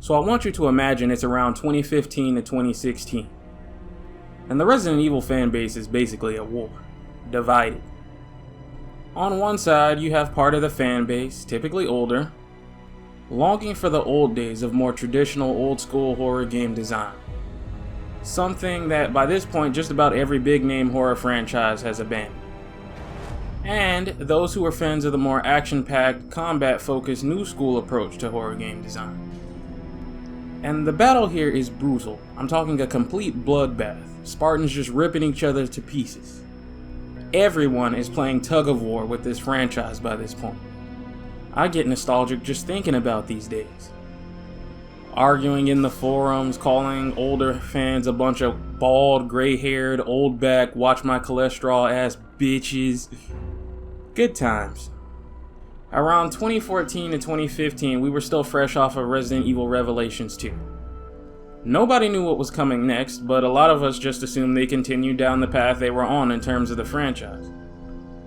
So I want you to imagine it's around 2015 to 2016. And the Resident Evil fan base is basically at war, divided. On one side, you have part of the fan base, typically older, longing for the old days of more traditional old school horror game design. Something that by this point just about every big name horror franchise has abandoned. And those who are fans of the more action-packed, combat-focused new school approach to horror game design. And the battle here is brutal. I'm talking a complete bloodbath. Spartans just ripping each other to pieces. Everyone is playing tug of war with this franchise by this point. I get nostalgic just thinking about these days. Arguing in the forums, calling older fans a bunch of bald, gray-haired, old-back, watch my cholesterol ass bitches. Good times. Around 2014 to 2015, we were still fresh off of Resident Evil Revelations 2. Nobody knew what was coming next, but a lot of us just assumed they continued down the path they were on in terms of the franchise.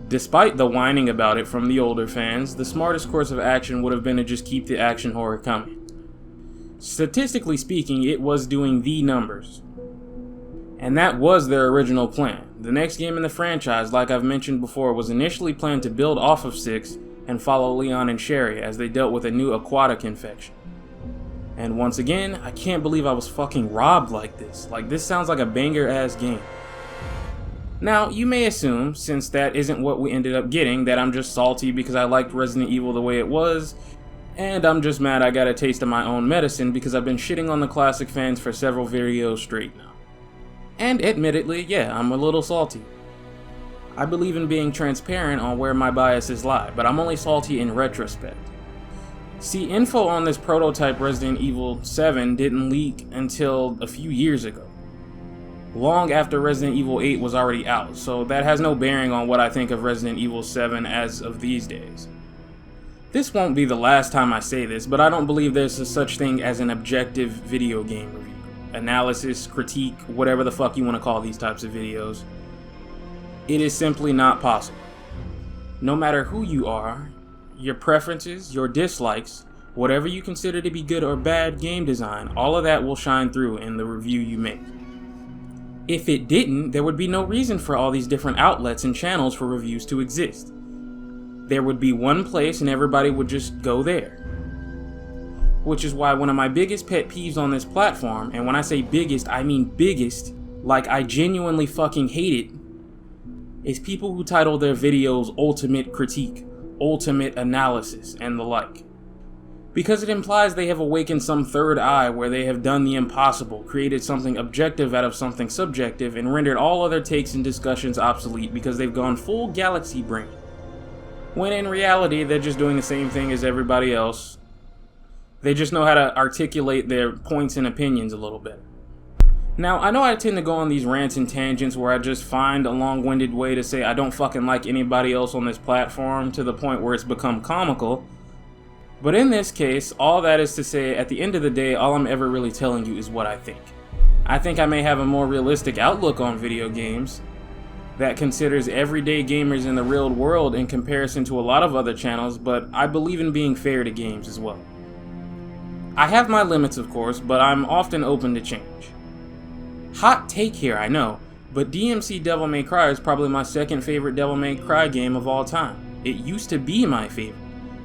Despite the whining about it from the older fans, the smartest course of action would have been to just keep the action horror coming. Statistically speaking, it was doing the numbers. And that was their original plan. The next game in the franchise, like I've mentioned before, was initially planned to build off of 6 and follow Leon and Sherry as they dealt with a new aquatic infection. And once again, I can't believe I was fucking robbed like this. Like, this sounds like a banger-ass game. Now, you may assume, since that isn't what we ended up getting, that I'm just salty because I liked Resident Evil the way it was, and I'm just mad I got a taste of my own medicine because I've been shitting on the classic fans for several videos straight now. And admittedly, yeah, I'm a little salty. I believe in being transparent on where my biases lie, but I'm only salty in retrospect. See, info on this prototype Resident Evil 7 didn't leak until a few years ago. Long after Resident Evil 8 was already out, so that has no bearing on what I think of Resident Evil 7 as of these days. This won't be the last time I say this, but I don't believe there's a such thing as an objective video game review. Analysis, critique, whatever the fuck you want to call these types of videos. It is simply not possible. No matter who you are, your preferences, your dislikes, whatever you consider to be good or bad game design, all of that will shine through in the review you make. If it didn't, there would be no reason for all these different outlets and channels for reviews to exist. There would be one place and everybody would just go there. Which is why one of my biggest pet peeves on this platform, and when I say biggest, I mean biggest, like I genuinely fucking hate it, is people who title their videos Ultimate Critique, Ultimate Analysis, and the like. Because it implies they have awakened some third eye where they have done the impossible, created something objective out of something subjective, and rendered all other takes and discussions obsolete because they've gone full galaxy brain. When in reality, they're just doing the same thing as everybody else. They just know how to articulate their points and opinions a little better. Now, I know I tend to go on these rants and tangents where I just find a long-winded way to say I don't fucking like anybody else on this platform to the point where it's become comical. But in this case, all that is to say, at the end of the day, all I'm ever really telling you is what I think. I think I may have a more realistic outlook on video games that considers everyday gamers in the real world in comparison to a lot of other channels, but I believe in being fair to games as well. I have my limits, of course, but I'm often open to change. Hot take here, I know, but DMC Devil May Cry is probably my second favorite Devil May Cry game of all time. It used to be my favorite,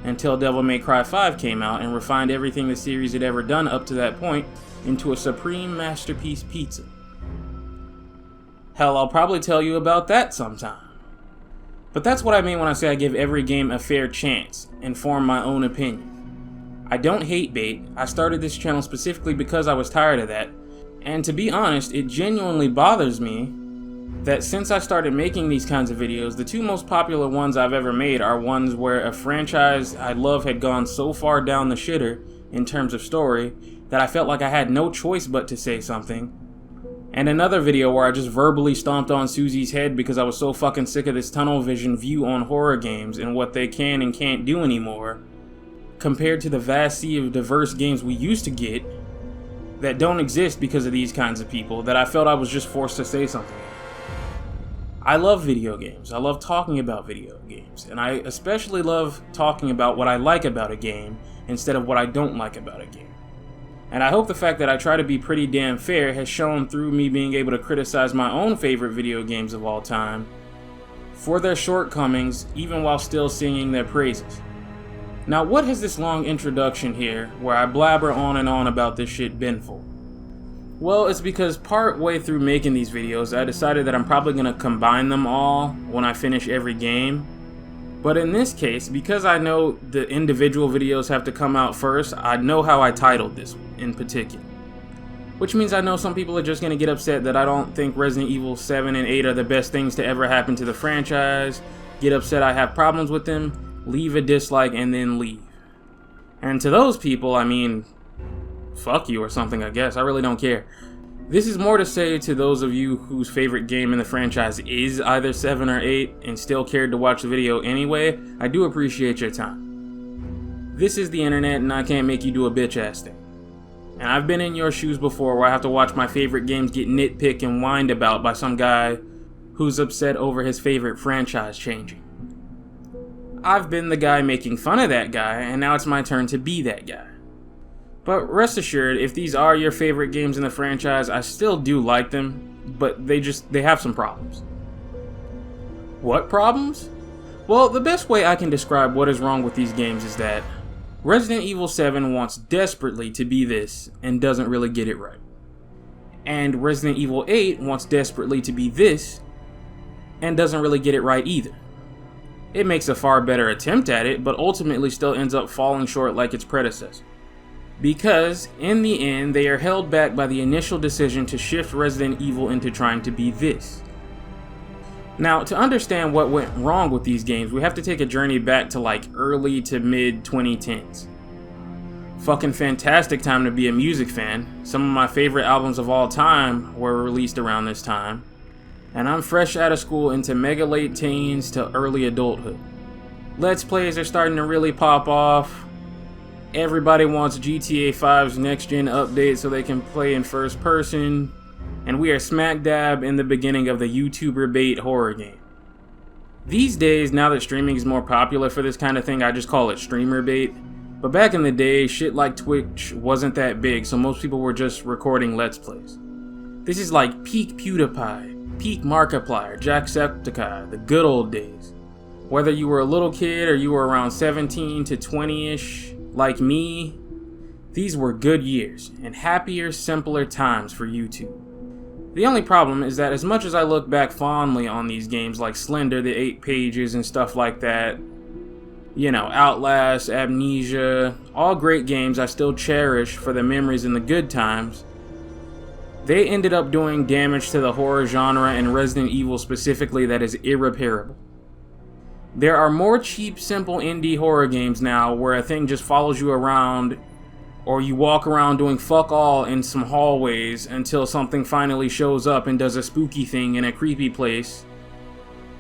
until Devil May Cry 5 came out and refined everything the series had ever done up to that point into a supreme masterpiece pizza. Hell, I'll probably tell you about that sometime. But that's what I mean when I say I give every game a fair chance and form my own opinion. I don't hate bait. I started this channel specifically because I was tired of that. And to be honest, it genuinely bothers me that since I started making these kinds of videos, the two most popular ones I've ever made are ones where a franchise I love had gone so far down the shitter in terms of story that I felt like I had no choice but to say something. And another video where I just verbally stomped on Susie's head because I was so fucking sick of this tunnel vision view on horror games and what they can and can't do anymore, compared to the vast sea of diverse games we used to get that don't exist because of these kinds of people, that I felt I was just forced to say something. I love video games. I love talking about video games. And I especially love talking about what I like about a game instead of what I don't like about a game. And I hope the fact that I try to be pretty damn fair has shown through me being able to criticize my own favorite video games of all time for their shortcomings, even while still singing their praises. Now, what has this long introduction here, where I blabber on and on about this shit, been for? Well, it's because part way through making these videos, I decided that I'm probably going to combine them all when I finish every game. But in this case, because I know the individual videos have to come out first, I know how I titled this one in particular. Which means I know some people are just going to get upset that I don't think Resident Evil 7 and 8 are the best things to ever happen to the franchise, get upset I have problems with them, leave a dislike, and then leave. And to those people, I mean, fuck you or something, I guess. I really don't care. This is more to say to those of you whose favorite game in the franchise is either 7 or 8 and still cared to watch the video anyway. I do appreciate your time. This is the internet and I can't make you do a bitch ass thing. And I've been in your shoes before where I have to watch my favorite games get nitpicked and whined about by some guy who's upset over his favorite franchise changing. I've been the guy making fun of that guy, and now it's my turn to be that guy. But rest assured, if these are your favorite games in the franchise, I still do like them, but they have some problems. What problems? Well, the best way I can describe what is wrong with these games is that Resident Evil 7 wants desperately to be this and doesn't really get it right. And Resident Evil 8 wants desperately to be this and doesn't really get it right either. It makes a far better attempt at it, but ultimately still ends up falling short like its predecessor. Because, in the end, they are held back by the initial decision to shift Resident Evil into trying to be this. Now, to understand what went wrong with these games, we have to take a journey back to like early to mid 2010s. Fucking fantastic time to be a music fan. Some of my favorite albums of all time were released around this time. And I'm fresh out of school into mega late teens to early adulthood. Let's Plays are starting to really pop off. Everybody wants GTA 5's next gen update so they can play in first person. And we are smack dab in the beginning of the YouTuber bait horror game. These days, now that streaming is more popular for this kind of thing, I just call it streamer bait. But back in the day, shit like Twitch wasn't that big, so most people were just recording Let's Plays. This is like peak PewDiePie, peak Markiplier, Jacksepticeye, the good old days. Whether you were a little kid or you were around 17 to 20-ish, like me, these were good years and happier, simpler times for YouTube. The only problem is that as much as I look back fondly on these games like Slender, the 8 Pages and stuff like that, you know, Outlast, Amnesia, all great games I still cherish for the memories and the good times, they ended up doing damage to the horror genre and Resident Evil specifically that is irreparable. There are more cheap, simple indie horror games now where a thing just follows you around or you walk around doing fuck all in some hallways until something finally shows up and does a spooky thing in a creepy place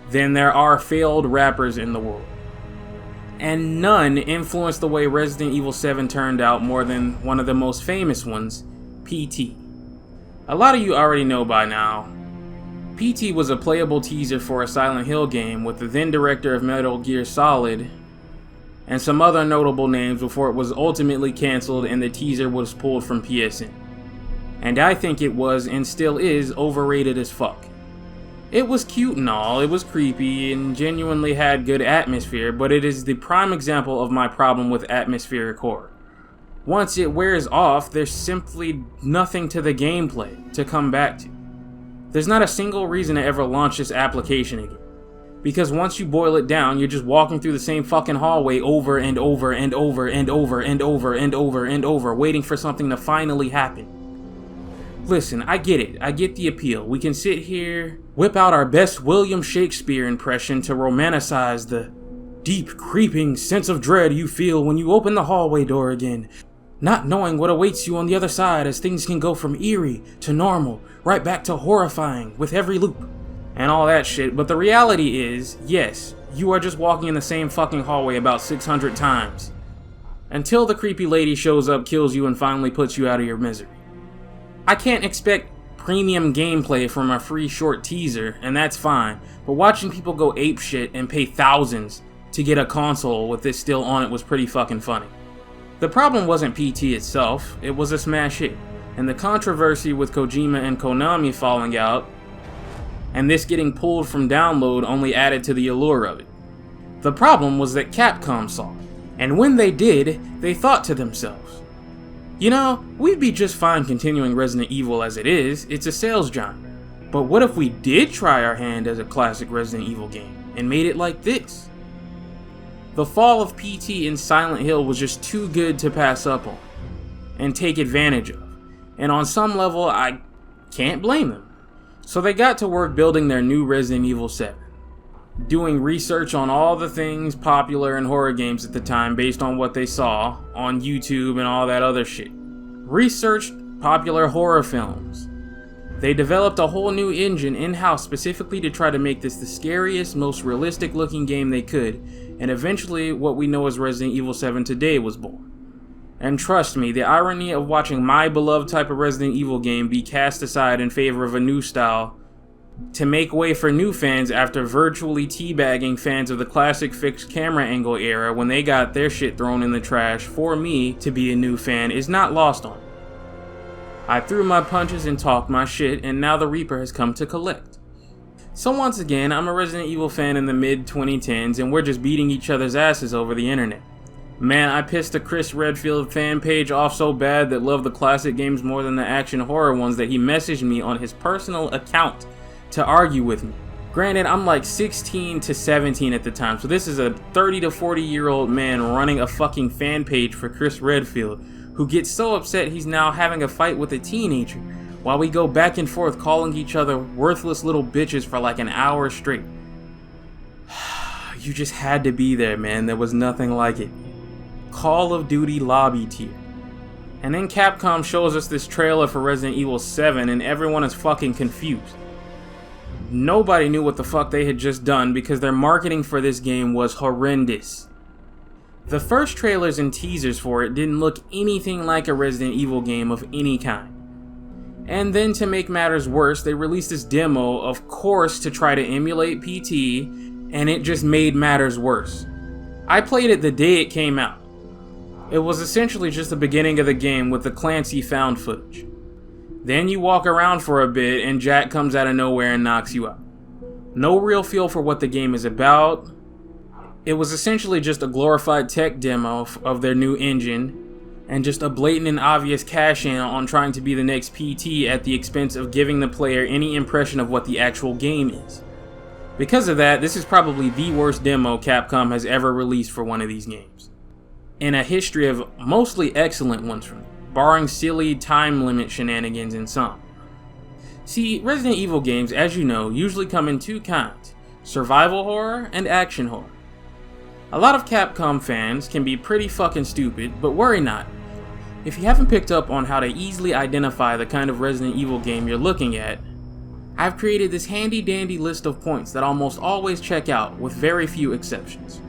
than there are failed rappers in the world. And none influenced the way Resident Evil 7 turned out more than one of the most famous ones, PT. A lot of you already know by now, PT was a playable teaser for a Silent Hill game with the then director of Metal Gear Solid and some other notable names before it was ultimately cancelled and the teaser was pulled from PSN. And I think it was, and still is, overrated as fuck. It was cute and all, it was creepy, and genuinely had good atmosphere, but it is the prime example of my problem with atmospheric horror. Once it wears off, there's simply nothing to the gameplay to come back to. There's not a single reason to ever launch this application again. Because once you boil it down, you're just walking through the same fucking hallway over and over and over and over and over and over and over, waiting for something to finally happen. Listen, I get it. I get the appeal. We can sit here, whip out our best William Shakespeare impression to romanticize the deep, creeping sense of dread you feel when you open the hallway door again, not knowing what awaits you on the other side as things can go from eerie to normal, right back to horrifying with every loop, and all that shit. But the reality is, yes, you are just walking in the same fucking hallway about 600 times, until the creepy lady shows up, kills you, and finally puts you out of your misery. I can't expect premium gameplay from a free short teaser, and that's fine, but watching people go apeshit and pay thousands to get a console with this still on it was pretty fucking funny. The problem wasn't PT itself, it was a smash hit, and the controversy with Kojima and Konami falling out, and this getting pulled from download only added to the allure of it. The problem was that Capcom saw it, and when they did, they thought to themselves, you know, we'd be just fine continuing Resident Evil as it is, it's a sales giant. But what if we did try our hand as a classic Resident Evil game, and made it like this? The fall of PT in Silent Hill was just too good to pass up on, and take advantage of, and on some level, I can't blame them. So they got to work building their new Resident Evil 7. Doing research on all the things popular in horror games at the time based on what they saw on YouTube and all that other shit. Researched popular horror films. They developed a whole new engine in-house specifically to try to make this the scariest, most realistic looking game they could, and eventually what we know as Resident Evil 7 today was born. And trust me, the irony of watching my beloved type of Resident Evil game be cast aside in favor of a new style to make way for new fans after virtually teabagging fans of the classic fixed camera angle era when they got their shit thrown in the trash for me to be a new fan is not lost on me. I threw my punches and talked my shit, and now the Reaper has come to collect. So once again, I'm a Resident Evil fan in the mid-2010s, and we're just beating each other's asses over the internet. Man, I pissed the Chris Redfield fan page off so bad that loved the classic games more than the action horror ones that he messaged me on his personal account to argue with me. Granted, I'm like 16 to 17 at the time, so this is a 30 to 40 year old man running a fucking fan page for Chris Redfield, who gets so upset he's now having a fight with a teenager, while we go back and forth calling each other worthless little bitches for like an hour straight. You just had to be there, man. There was nothing like it. Call of Duty lobby tier. And then Capcom shows us this trailer for Resident Evil 7 and everyone is fucking confused. Nobody knew what the fuck they had just done because their marketing for this game was horrendous. The first trailers and teasers for it didn't look anything like a Resident Evil game of any kind. And then to make matters worse, they released this demo, of course, to try to emulate PT, and it just made matters worse. I played it the day it came out. It was essentially just the beginning of the game with the Clancy found footage. Then you walk around for a bit and Jack comes out of nowhere and knocks you out. No real feel for what the game is about. It was essentially just a glorified tech demo of their new engine, and just a blatant and obvious cash-in on trying to be the next PT at the expense of giving the player any impression of what the actual game is. Because of that, this is probably the worst demo Capcom has ever released for one of these games, in a history of mostly excellent ones from them, barring silly time limit shenanigans in some. See, Resident Evil games, as you know, usually come in two kinds: survival horror and action horror. A lot of Capcom fans can be pretty fucking stupid, but worry not. If you haven't picked up on how to easily identify the kind of Resident Evil game you're looking at, I've created this handy dandy list of points that almost always check out with very few exceptions.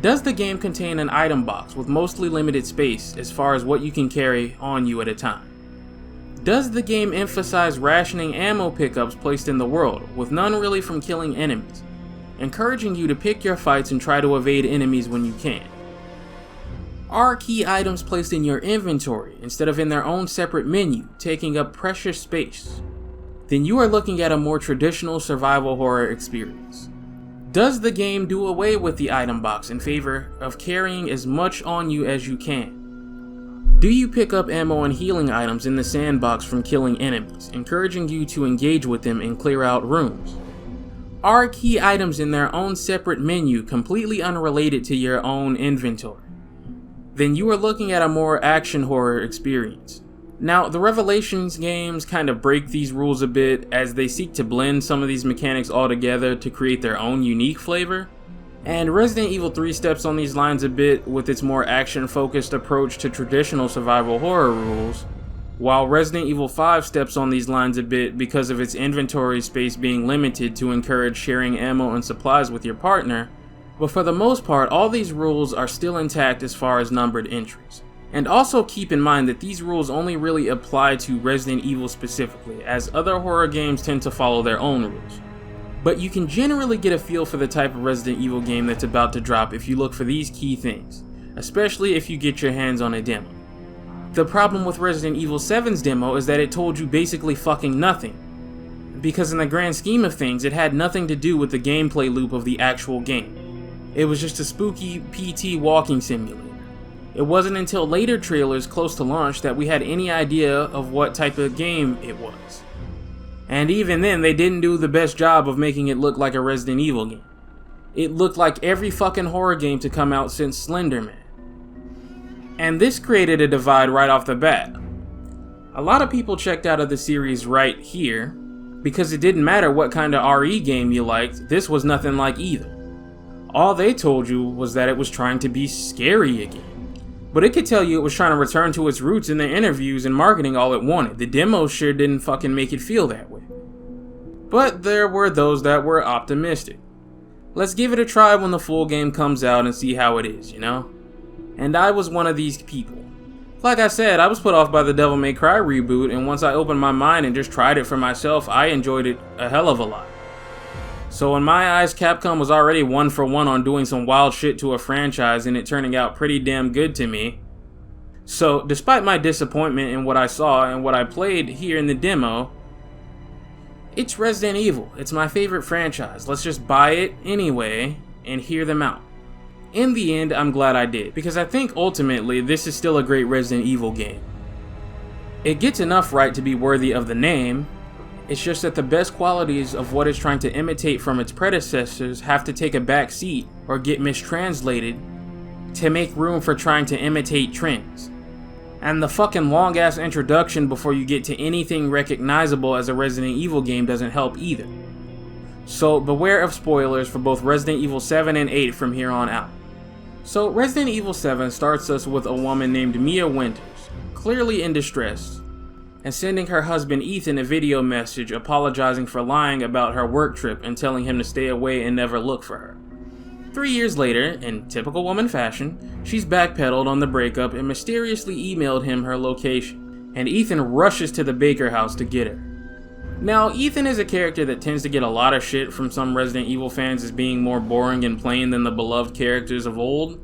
Does the game contain an item box with mostly limited space as far as what you can carry on you at a time? Does the game emphasize rationing ammo pickups placed in the world, with none really from killing enemies, encouraging you to pick your fights and try to evade enemies when you can? Are key items placed in your inventory instead of in their own separate menu, taking up precious space? Then you are looking at a more traditional survival horror experience. Does the game do away with the item box in favor of carrying as much on you as you can? Do you pick up ammo and healing items in the sandbox from killing enemies, encouraging you to engage with them and clear out rooms? Are key items in their own separate menu completely unrelated to your own inventory? Then you are looking at a more action horror experience. Now, the Revelations games kind of break these rules a bit as they seek to blend some of these mechanics all together to create their own unique flavor. And Resident Evil 3 steps on these lines a bit with its more action-focused approach to traditional survival horror rules, while Resident Evil 5 steps on these lines a bit because of its inventory space being limited to encourage sharing ammo and supplies with your partner. But for the most part, all these rules are still intact as far as numbered entries. And also keep in mind that these rules only really apply to Resident Evil specifically, as other horror games tend to follow their own rules. But you can generally get a feel for the type of Resident Evil game that's about to drop if you look for these key things. especially if you get your hands on a demo. The problem with Resident Evil 7's demo is that it told you basically fucking nothing, because in the grand scheme of things, it had nothing to do with the gameplay loop of the actual game. It was just a spooky PT walking simulator. It wasn't until later trailers close to launch that we had any idea of what type of game it was. And even then, they didn't do the best job of making it look like a Resident Evil game. It looked like every fucking horror game to come out since Slender Man. And this created a divide right off the bat. A lot of people checked out of the series right here, because it didn't matter what kind of RE game you liked, this was nothing like either. All they told you was that it was trying to be scary again. But it could tell you it was trying to return to its roots in their interviews and marketing all it wanted. The demo sure didn't fucking make it feel that way. But there were those that were optimistic. Let's give it a try when the full game comes out and see how it is, you know? And I was one of these people. Like I said, I was put off by the Devil May Cry reboot, and once I opened my mind and just tried it for myself, I enjoyed it a hell of a lot. So in my eyes, Capcom was already 1 for 1 on doing some wild shit to a franchise and it turning out pretty damn good to me. So despite my disappointment in what I saw and what I played here in the demo, it's Resident Evil. It's my favorite franchise. Let's just buy it anyway and hear them out. In the end, I'm glad I did, because I think ultimately this is still a great Resident Evil game. It gets enough right to be worthy of the name. It's just that the best qualities of what it's trying to imitate from its predecessors have to take a back seat or get mistranslated to make room for trying to imitate trends. And the fucking long ass introduction before you get to anything recognizable as a Resident Evil game doesn't help either. So beware of spoilers for both Resident Evil 7 and 8 from here on out. So Resident Evil 7 starts us with a woman named Mia Winters, clearly in distress, and sending her husband Ethan a video message apologizing for lying about her work trip and telling him to stay away and never look for her. 3 years later, in typical woman fashion, she's backpedaled on the breakup and mysteriously emailed him her location, and Ethan rushes to the Baker house to get her. Now, Ethan is a character that tends to get a lot of shit from some Resident Evil fans as being more boring and plain than the beloved characters of old.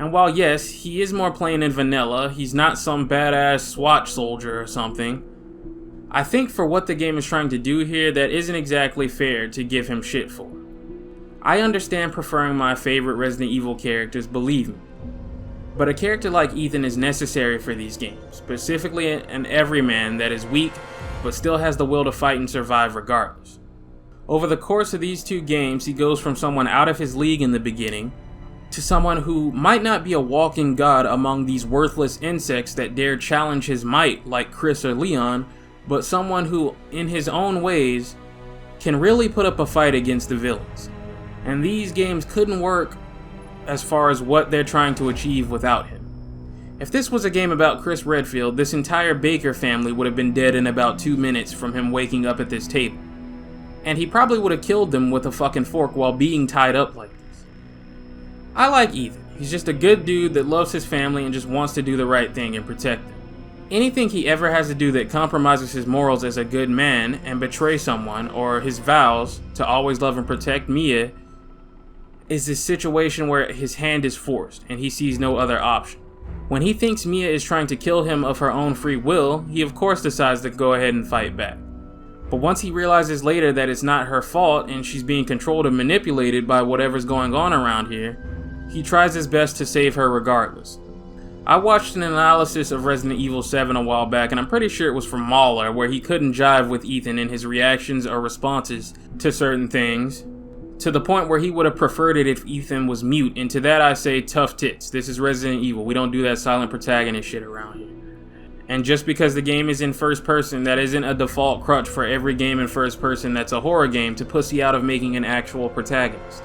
And while yes, he is more plain and vanilla, he's not some badass SWAT soldier or something, I think for what the game is trying to do here, that isn't exactly fair to give him shit for. I understand preferring my favorite Resident Evil characters, believe me. But a character like Ethan is necessary for these games, specifically an everyman that is weak, but still has the will to fight and survive regardless. Over the course of these 2 games, he goes from someone out of his league in the beginning, to someone who might not be a walking god among these worthless insects that dare challenge his might like Chris or Leon, but someone who, in his own ways, can really put up a fight against the villains. And these games couldn't work as far as what they're trying to achieve without him. If this was a game about Chris Redfield, this entire Baker family would have been dead in about 2 minutes from him waking up at this table. And he probably would have killed them with a fucking fork while being tied up like this. I like Ethan. He's just a good dude that loves his family and just wants to do the right thing and protect them. Anything he ever has to do that compromises his morals as a good man and betray someone, or his vows to always love and protect Mia, is this situation where his hand is forced and he sees no other option. When he thinks Mia is trying to kill him of her own free will, he of course decides to go ahead and fight back. But once he realizes later that it's not her fault and she's being controlled and manipulated by whatever's going on around here, he tries his best to save her regardless. I watched an analysis of Resident Evil 7 a while back, and I'm pretty sure it was from Mauler, where he couldn't jive with Ethan in his reactions or responses to certain things, to the point where he would have preferred it if Ethan was mute, and to that I say tough tits. This is Resident Evil. We don't do that silent protagonist shit around here. And just because the game is in first person, that isn't a default crutch for every game in first person that's a horror game to pussy out of making an actual protagonist.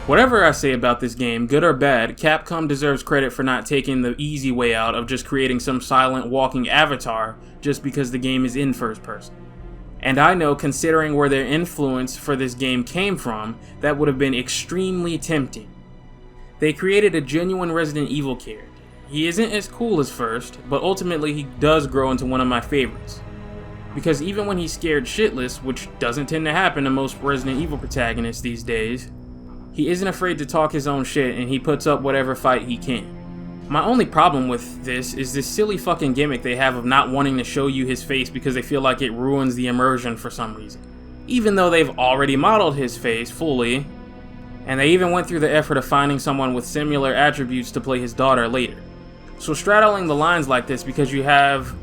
Whatever I say about this game, good or bad, Capcom deserves credit for not taking the easy way out of just creating some silent walking avatar just because the game is in first person. And I know, considering where their influence for this game came from, that would have been extremely tempting. They created a genuine Resident Evil character. He isn't as cool as first, but ultimately he does grow into one of my favorites. Because even when he's scared shitless, which doesn't tend to happen to most Resident Evil protagonists these days, he isn't afraid to talk his own shit and he puts up whatever fight he can. My only problem with this is this silly fucking gimmick they have of not wanting to show you his face because they feel like it ruins the immersion for some reason. Even though they've already modeled his face fully, and they even went through the effort of finding someone with similar attributes to play his daughter later. So straddling the lines like this because you have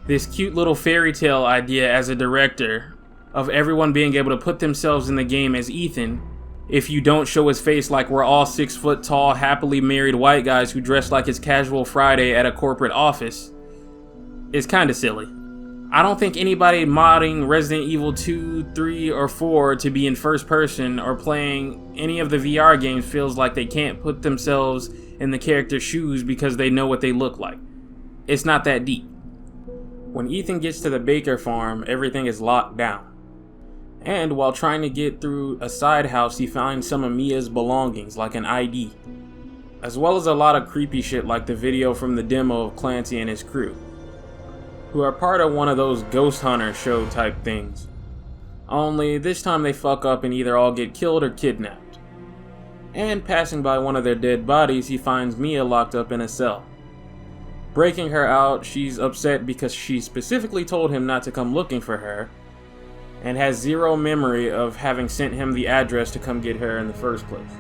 this cute little fairy tale idea as a director of everyone being able to put themselves in the game as Ethan if you don't show his face like we're all 6 foot tall, happily married white guys who dress like it's casual Friday at a corporate office is kinda silly. I don't think anybody modding Resident Evil 2, 3, or 4 to be in first person or playing any of the VR games feels like they can't put themselves in the character's shoes because they know what they look like. It's not that deep. When Ethan gets to the Baker farm, everything is locked down. And while trying to get through a side house, he finds some of Mia's belongings, like an ID. As well as a lot of creepy shit like the video from the demo of Clancy and his crew, who are part of one of those ghost hunter show type things. Only this time they fuck up and either all get killed or kidnapped. And passing by one of their dead bodies, he finds Mia locked up in a cell. Breaking her out, she's upset because she specifically told him not to come looking for her, and has zero memory of having sent him the address to come get her in the first place.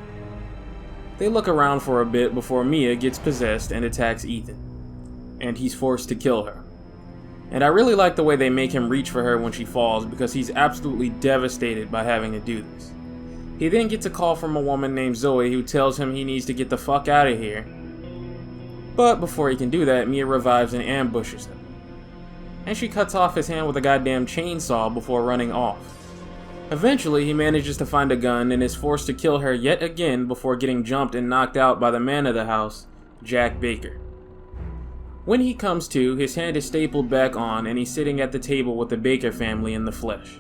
They look around for a bit before Mia gets possessed and attacks Ethan, and he's forced to kill her. And I really like the way they make him reach for her when she falls because he's absolutely devastated by having to do this. He then gets a call from a woman named Zoe who tells him he needs to get the fuck out of here. But before he can do that, Mia revives and ambushes him. And she cuts off his hand with a goddamn chainsaw before running off. Eventually, he manages to find a gun and is forced to kill her yet again before getting jumped and knocked out by the man of the house, Jack Baker. When he comes to, his hand is stapled back on and he's sitting at the table with the Baker family in the flesh.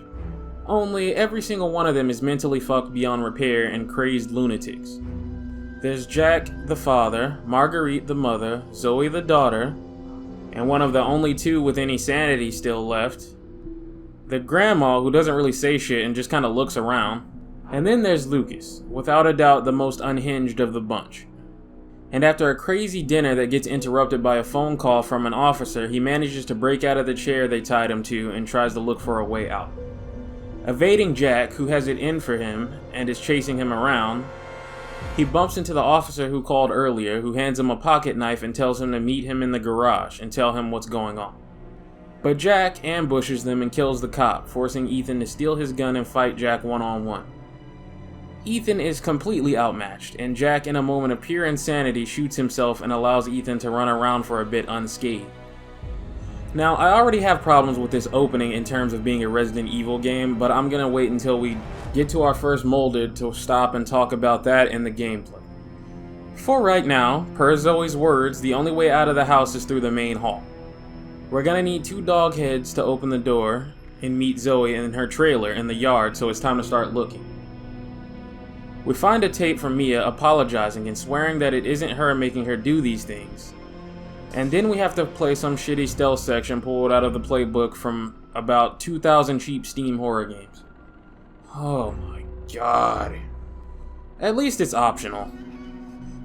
Only every single one of them is mentally fucked beyond repair and crazed lunatics. There's Jack, the father, Marguerite, the mother, Zoe, the daughter, and one of the only two with any sanity still left, the grandma who doesn't really say shit and just kinda looks around, and then there's Lucas, without a doubt the most unhinged of the bunch. And after a crazy dinner that gets interrupted by a phone call from an officer, he manages to break out of the chair they tied him to and tries to look for a way out. Evading Jack, who has it in for him and is chasing him around, he bumps into the officer who called earlier, who hands him a pocket knife and tells him to meet him in the garage and tell him what's going on. But Jack ambushes them and kills the cop, forcing Ethan to steal his gun and fight Jack one-on-one. Ethan is completely outmatched, and Jack, in a moment of pure insanity, shoots himself and allows Ethan to run around for a bit unscathed. Now, I already have problems with this opening in terms of being a Resident Evil game, but I'm gonna wait until we get to our first molded to stop and talk about that and the gameplay. For right now, per Zoe's words, the only way out of the house is through the main hall. We're gonna need 2 dog heads to open the door and meet Zoe in her trailer in the yard, so it's time to start looking. We find a tape from Mia apologizing and swearing that it isn't her making her do these things. And then we have to play some shitty stealth section pulled out of the playbook from about 2,000 cheap Steam horror games. Oh my god. At least it's optional.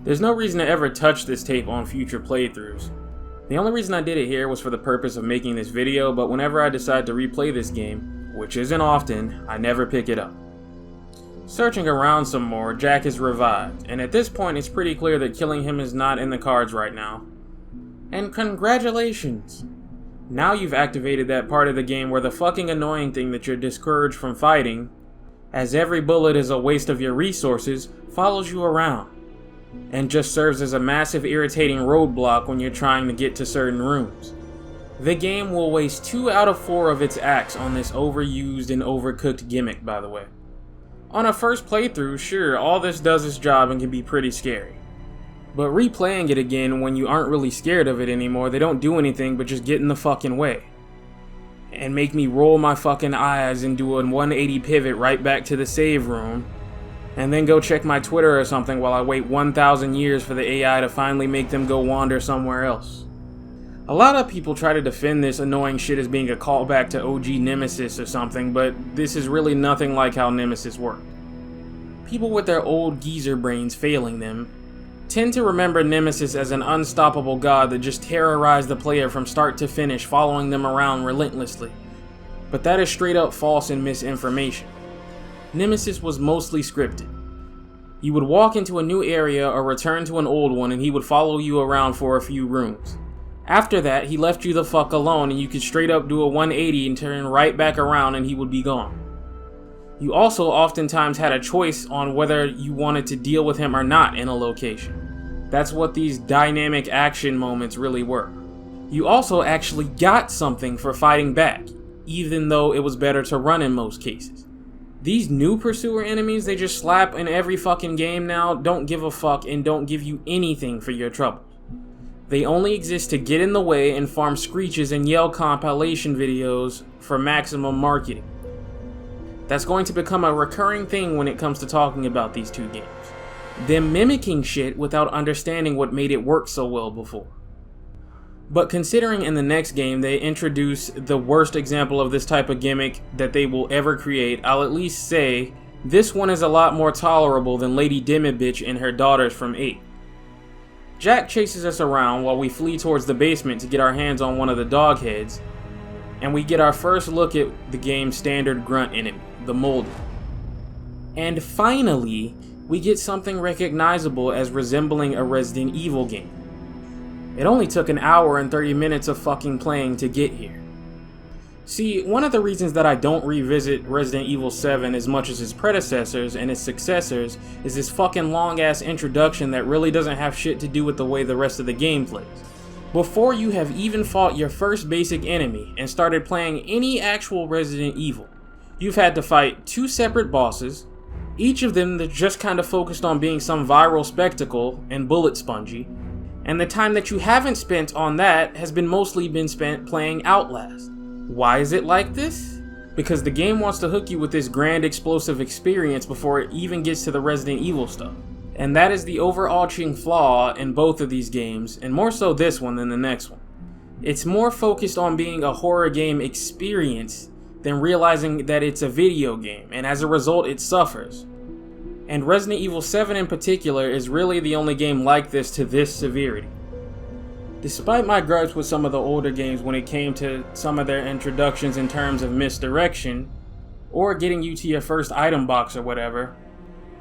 There's no reason to ever touch this tape on future playthroughs. The only reason I did it here was for the purpose of making this video, but whenever I decide to replay this game, which isn't often, I never pick it up. Searching around some more, Jack is revived, and at this point it's pretty clear that killing him is not in the cards right now. And congratulations! Now you've activated that part of the game where the fucking annoying thing that you're discouraged from fighting, as every bullet is a waste of your resources, follows you around, and just serves as a massive irritating roadblock when you're trying to get to certain rooms. The game will waste 2 out of 4 of its acts on this overused and overcooked gimmick, by the way. On a first playthrough, sure, all this does its job and can be pretty scary. But replaying it again when you aren't really scared of it anymore, they don't do anything but just get in the fucking way. And make me roll my fucking eyes and do a 180 pivot right back to the save room, and then go check my Twitter or something while I wait 1,000 years for the AI to finally make them go wander somewhere else. A lot of people try to defend this annoying shit as being a callback to OG Nemesis or something, but this is really nothing like how Nemesis worked. People with their old geezer brains failing them tend to remember Nemesis as an unstoppable god that just terrorized the player from start to finish, following them around relentlessly. But that is straight up false and misinformation. Nemesis was mostly scripted. You would walk into a new area or return to an old one and he would follow you around for a few rooms. After that, he left you the fuck alone and you could straight up do a 180 and turn right back around and he would be gone. You also oftentimes had a choice on whether you wanted to deal with him or not in a location. That's what these dynamic action moments really were. You also actually got something for fighting back, even though it was better to run in most cases. These new pursuer enemies they just slap in every fucking game now don't give a fuck and don't give you anything for your troubles. They only exist to get in the way and farm screeches and yell compilation videos for maximum marketing. That's going to become a recurring thing when it comes to talking about these two games. Them mimicking shit without understanding what made it work so well before. But considering in the next game they introduce the worst example of this type of gimmick that they will ever create, I'll at least say this one is a lot more tolerable than Lady Dimabitch and her daughters from 8. Jack chases us around while we flee towards the basement to get our hands on one of the dog heads, and we get our first look at the game's standard grunt enemy, the Moldy. And finally, we get something recognizable as resembling a Resident Evil game. It only took an hour and 30 minutes of fucking playing to get here. See, one of the reasons that I don't revisit Resident Evil 7 as much as its predecessors and its successors is this fucking long ass introduction that really doesn't have shit to do with the way the rest of the game plays. Before you have even fought your first basic enemy and started playing any actual Resident Evil, you've had to fight 2 separate bosses, each of them that just kind of focused on being some viral spectacle and bullet spongy, and the time that you haven't spent on that has mostly been spent playing Outlast. Why is it like this? Because the game wants to hook you with this grand explosive experience before it even gets to the Resident Evil stuff. And that is the overarching flaw in both of these games, and more so this one than the next one. It's more focused on being a horror game experience than realizing that it's a video game, and as a result it suffers. And Resident Evil 7 in particular is really the only game like this to this severity. Despite my gripes with some of the older games when it came to some of their introductions in terms of misdirection, or getting you to your first item box or whatever,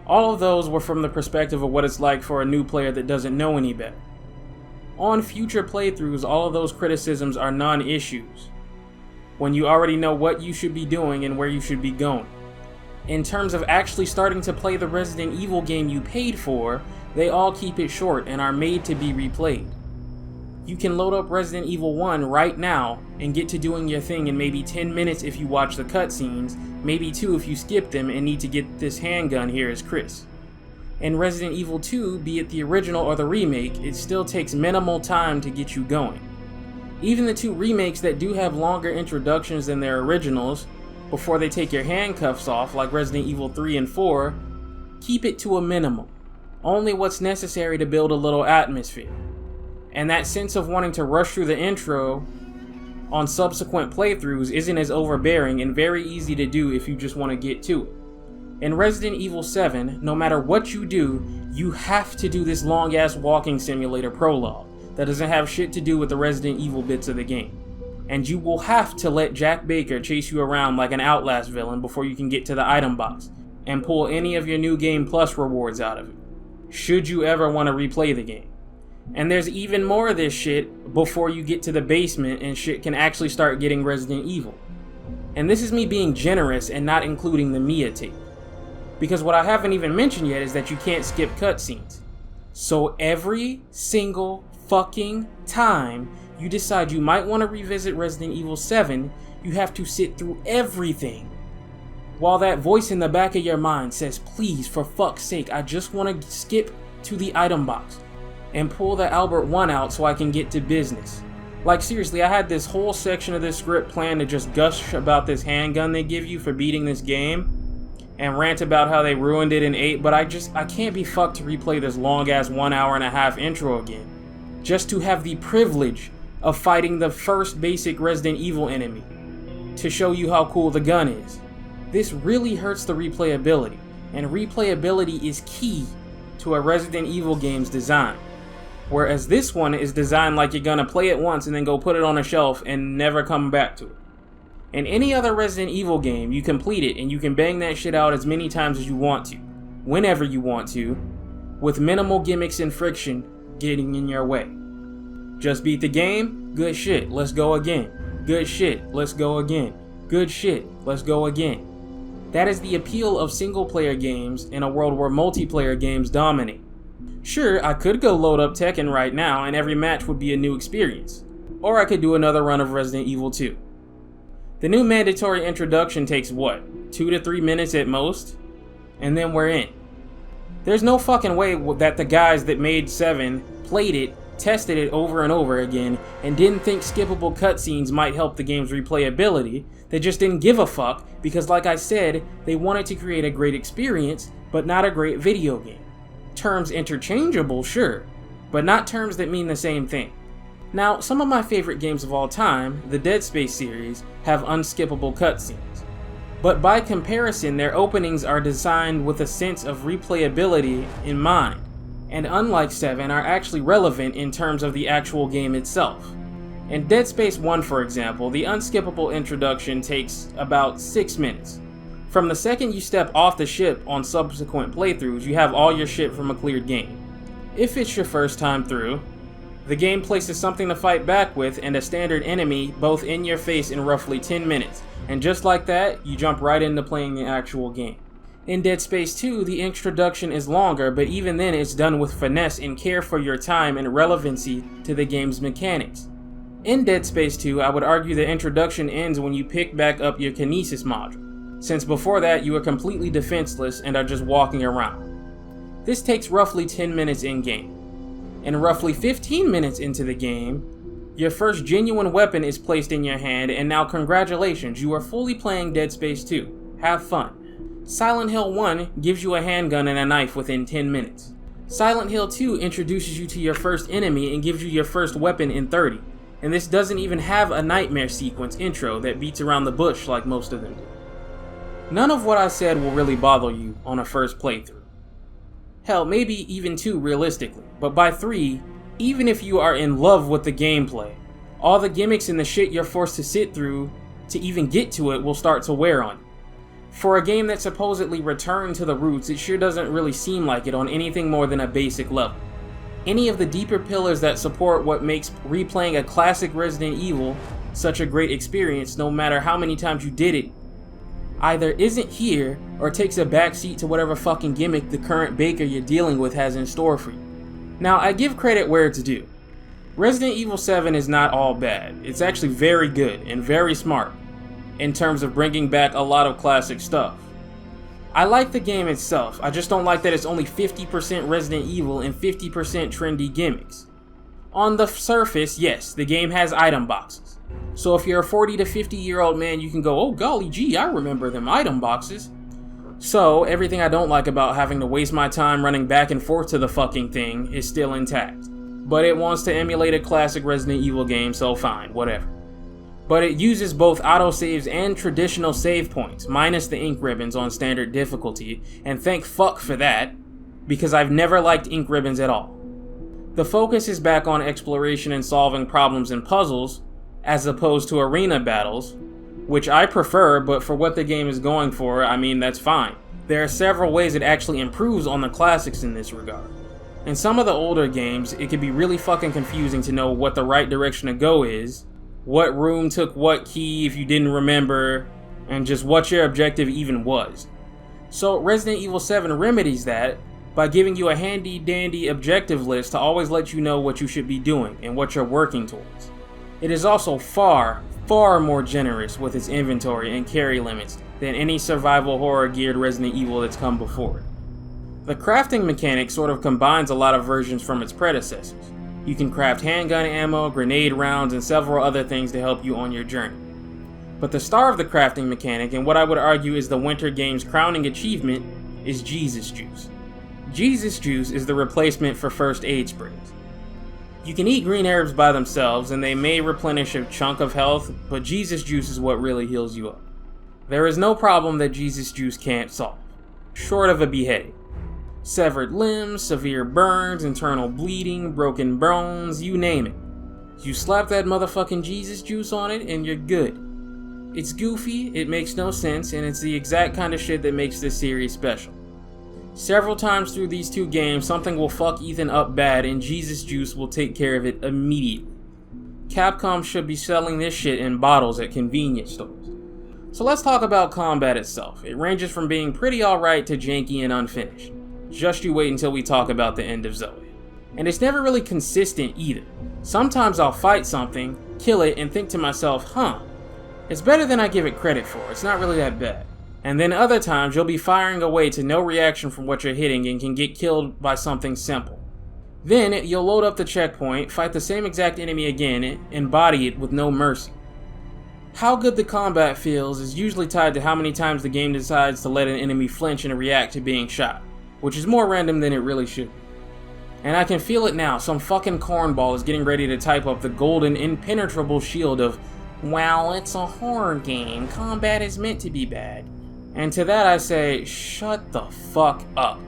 all of those were from the perspective of what it's like for a new player that doesn't know any better. On future playthroughs, all of those criticisms are non-issues, when you already know what you should be doing and where you should be going. In terms of actually starting to play the Resident Evil game you paid for, they all keep it short and are made to be replayed. You can load up Resident Evil 1 right now and get to doing your thing in maybe 10 minutes if you watch the cutscenes, maybe 2 if you skip them and need to get this handgun here as Chris. In Resident Evil 2, be it the original or the remake, it still takes minimal time to get you going. Even the 2 remakes that do have longer introductions than their originals, before they take your handcuffs off like Resident Evil 3 and 4, keep it to a minimum. Only what's necessary to build a little atmosphere. And that sense of wanting to rush through the intro on subsequent playthroughs isn't as overbearing and very easy to do if you just want to get to it. In Resident Evil 7, no matter what you do, you have to do this long ass walking simulator prologue that doesn't have shit to do with the Resident Evil bits of the game. And you will have to let Jack Baker chase you around like an Outlast villain before you can get to the item box and pull any of your New Game Plus rewards out of it, should you ever want to replay the game. And there's even more of this shit before you get to the basement and shit can actually start getting Resident Evil. And this is me being generous and not including the Mia tape. Because what I haven't even mentioned yet is that you can't skip cutscenes. So every single fucking time you decide you might want to revisit Resident Evil 7, you have to sit through everything. While that voice in the back of your mind says, please, for fuck's sake, I just want to skip to the item box and pull the Albert 1 out so I can get to business. Like seriously, I had this whole section of this script planned to just gush about this handgun they give you for beating this game and rant about how they ruined it in 8, but I can't be fucked to replay this long ass 1 hour and a half intro again. Just to have the privilege of fighting the first basic Resident Evil enemy to show you how cool the gun is. This really hurts the replayability, and replayability is key to a Resident Evil game's design. Whereas this one is designed like you're gonna play it once and then go put it on a shelf and never come back to it. In any other Resident Evil game, you complete it and you can bang that shit out as many times as you want to, whenever you want to, with minimal gimmicks and friction getting in your way. Just beat the game? Good shit, let's go again. Good shit, let's go again. Good shit, let's go again. That is the appeal of single-player games in a world where multiplayer games dominate. Sure, I could go load up Tekken right now and every match would be a new experience. Or I could do another run of Resident Evil 2. The new mandatory introduction takes what, 2 to 3 minutes at most? And then we're in. There's no fucking way that the guys that made 7 played it, tested it over and over again, and didn't think skippable cutscenes might help the game's replayability. They just didn't give a fuck because, like I said, they wanted to create a great experience, but not a great video game. Terms interchangeable, sure, but not terms that mean the same thing. Now, some of my favorite games of all time, the Dead Space series, have unskippable cutscenes. But by comparison, their openings are designed with a sense of replayability in mind, and unlike 7, are actually relevant in terms of the actual game itself. In Dead Space 1, for example, the unskippable introduction takes about 6 minutes. From the second you step off the ship on subsequent playthroughs, you have all your shit from a cleared game. If it's your first time through, the game places something to fight back with and a standard enemy both in your face in roughly 10 minutes, and just like that, you jump right into playing the actual game. In Dead Space 2, the introduction is longer, but even then it's done with finesse and care for your time and relevancy to the game's mechanics. In Dead Space 2, I would argue the introduction ends when you pick back up your kinesis module, since before that you are completely defenseless and are just walking around. This takes roughly 10 minutes in-game. And roughly 15 minutes into the game, your first genuine weapon is placed in your hand, and now congratulations, you are fully playing Dead Space 2. Have fun. Silent Hill 1 gives you a handgun and a knife within 10 minutes. Silent Hill 2 introduces you to your first enemy and gives you your first weapon in 30. And this doesn't even have a nightmare sequence intro that beats around the bush like most of them do. None of what I said will really bother you on a first playthrough. Hell, maybe even 2 realistically, but by 3, even if you are in love with the gameplay, all the gimmicks and the shit you're forced to sit through to even get to it will start to wear on you. For a game that supposedly returned to the roots, it sure doesn't really seem like it on anything more than a basic level. Any of the deeper pillars that support what makes replaying a classic Resident Evil such a great experience, no matter how many times you did it, either isn't here or takes a backseat to whatever fucking gimmick the current baker you're dealing with has in store for you. Now, I give credit where it's due. Resident Evil 7 is not all bad. It's actually very good and very smart in terms of bringing back a lot of classic stuff. I like the game itself, I just don't like that it's only 50% Resident Evil and 50% trendy gimmicks. On the surface, yes, the game has item boxes. So if you're a 40 to 50 year old man, you can go, oh golly gee, I remember them item boxes. So everything I don't like about having to waste my time running back and forth to the fucking thing is still intact. But it wants to emulate a classic Resident Evil game, so fine, whatever. But it uses both autosaves and traditional save points, minus the ink ribbons on standard difficulty, and thank fuck for that, because I've never liked ink ribbons at all. The focus is back on exploration and solving problems and puzzles, as opposed to arena battles, which I prefer, but for what the game is going for, I mean, that's fine. There are several ways it actually improves on the classics in this regard. In some of the older games, it can be really fucking confusing to know what the right direction to go is, what room took what key if you didn't remember, and just what your objective even was. So Resident Evil 7 remedies that by giving you a handy dandy objective list to always let you know what you should be doing and what you're working towards. It is also far more generous with its inventory and carry limits than any survival horror geared Resident Evil that's come before it. The crafting mechanic sort of combines a lot of versions from its predecessors. You can craft handgun ammo, grenade rounds, and several other things to help you on your journey. But the star of the crafting mechanic, and what I would argue is the Winter Game's crowning achievement, is Jesus Juice. Jesus Juice is the replacement for first aid sprays. You can eat green herbs by themselves, and they may replenish a chunk of health, but Jesus Juice is what really heals you up. There is no problem that Jesus Juice can't solve, short of a beheading. Severed limbs, severe burns, internal bleeding, broken bones, you name it. You slap that motherfucking Jesus juice on it and you're good. It's goofy, it makes no sense, and it's the exact kind of shit that makes this series special. Several times through these two games, something will fuck Ethan up bad and Jesus juice will take care of it immediately. Capcom should be selling this shit in bottles at convenience stores. So let's talk about combat itself. It ranges from being pretty alright to janky and unfinished. Just you wait until we talk about the end of Zoe. And it's never really consistent either. Sometimes I'll fight something, kill it, and think to myself, it's better than I give it credit for, it's not really that bad. And then other times you'll be firing away to no reaction from what you're hitting and can get killed by something simple. Then you'll load up the checkpoint, fight the same exact enemy again, and body it with no mercy. How good the combat feels is usually tied to how many times the game decides to let an enemy flinch and react to being shot, which is more random than it really should. And I can feel it now, some fucking cornball is getting ready to type up the golden impenetrable shield of, well, it's a horror game, combat is meant to be bad. And to that I say, shut the fuck up.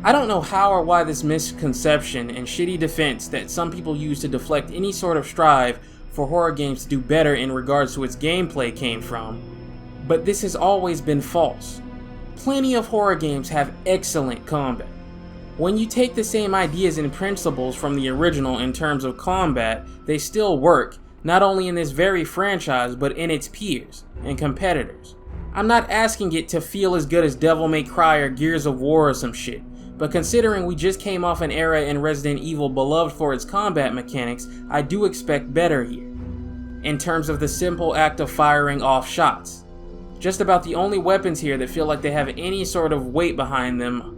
I don't know how or why this misconception and shitty defense that some people use to deflect any sort of strive for horror games to do better in regards to its gameplay came from, but this has always been false. Plenty of horror games have excellent combat. When you take the same ideas and principles from the original in terms of combat, they still work, not only in this very franchise, but in its peers and competitors. I'm not asking it to feel as good as Devil May Cry or Gears of War or some shit, but considering we just came off an era in Resident Evil beloved for its combat mechanics, I do expect better here, in terms of the simple act of firing off shots. Just about the only weapons here that feel like they have any sort of weight behind them,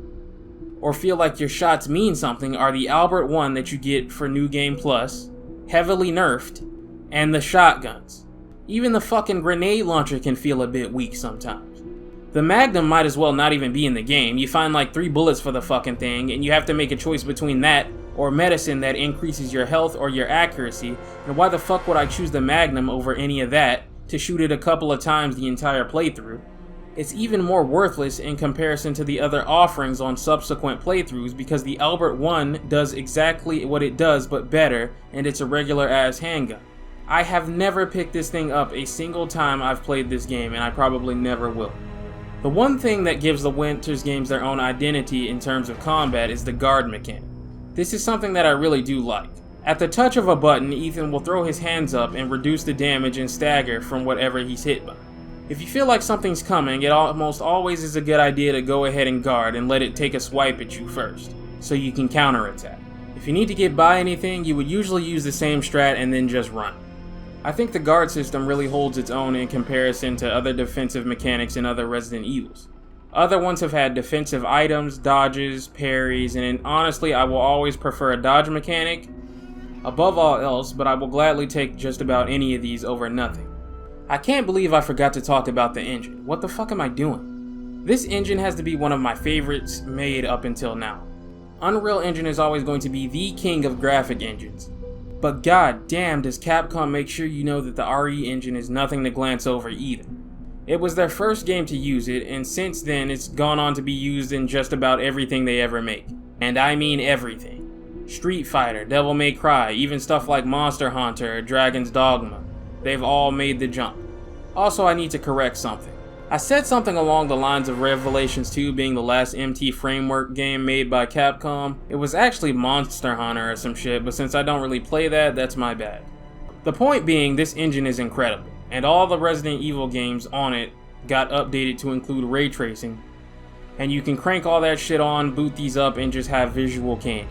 or feel like your shots mean something, are the Albert 1 that you get for New Game Plus, heavily nerfed, and the shotguns. Even the fucking grenade launcher can feel a bit weak sometimes. The Magnum might as well not even be in the game. You find like 3 bullets for the fucking thing, and you have to make a choice between that or medicine that increases your health or your accuracy, and why the fuck would I choose the Magnum over any of that to shoot it a couple of times the entire playthrough? It's even more worthless in comparison to the other offerings on subsequent playthroughs because the Albert 1 does exactly what it does but better, and it's a regular ass handgun. I have never picked this thing up a single time I've played this game, and I probably never will. The one thing that gives the Winters games their own identity in terms of combat is the guard mechanic. This is something that I really do like. At the touch of a button, Ethan will throw his hands up and reduce the damage and stagger from whatever he's hit by. If you feel like something's coming, it almost always is a good idea to go ahead and guard and let it take a swipe at you first, so you can counterattack. If you need to get by anything, you would usually use the same strat and then just run. I think the guard system really holds its own in comparison to other defensive mechanics in other Resident Evils. Other ones have had defensive items, dodges, parries, and honestly I will always prefer a dodge mechanic above all else, but I will gladly take just about any of these over nothing. I can't believe I forgot to talk about the engine. What the fuck am I doing? This engine has to be one of my favorites made up until now. Unreal Engine is always going to be the king of graphic engines. But god damn does Capcom make sure you know that the RE engine is nothing to glance over either. It was their first game to use it, and since then it's gone on to be used in just about everything they ever make. And I mean everything. Street Fighter, Devil May Cry, even stuff like Monster Hunter or Dragon's Dogma. They've all made the jump. Also, I need to correct something. I said something along the lines of Revelations 2 being the last MT Framework game made by Capcom. It was actually Monster Hunter or some shit, but since I don't really play that, that's my bad. The point being, this engine is incredible, and all the Resident Evil games on it got updated to include ray tracing, and you can crank all that shit on, boot these up, and just have visual candy.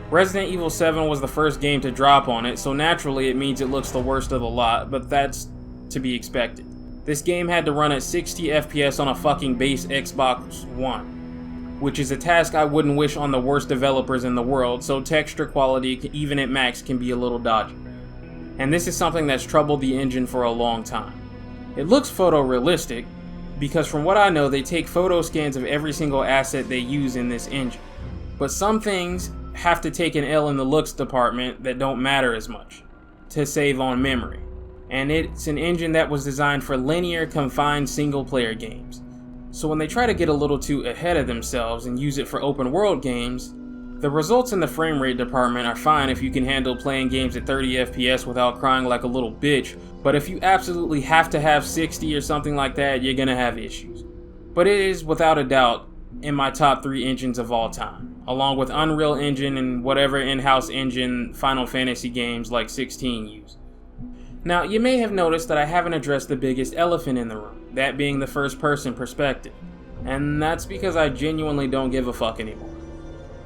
Resident Evil 7 was the first game to drop on it, so naturally it means it looks the worst of the lot, but that's to be expected. This game had to run at 60 FPS on a fucking base Xbox One, which is a task I wouldn't wish on the worst developers in the world, so texture quality, even at max, can be a little dodgy. And this is something that's troubled the engine for a long time. It looks photorealistic, because from what I know, they take photo scans of every single asset they use in this engine. But some things have to take an L in the looks department that don't matter as much, to save on memory. And it's an engine that was designed for linear, confined single-player games. So when they try to get a little too ahead of themselves and use it for open world games, the results in the frame rate department are fine if you can handle playing games at 30 FPS without crying like a little bitch, but if you absolutely have to have 60 or something like that, you're gonna have issues. But it is, without a doubt, in my top 3 engines of all time, along with Unreal Engine and whatever in-house engine Final Fantasy games like 16 use. Now, you may have noticed that I haven't addressed the biggest elephant in the room, that being the first-person perspective, and that's because I genuinely don't give a fuck anymore.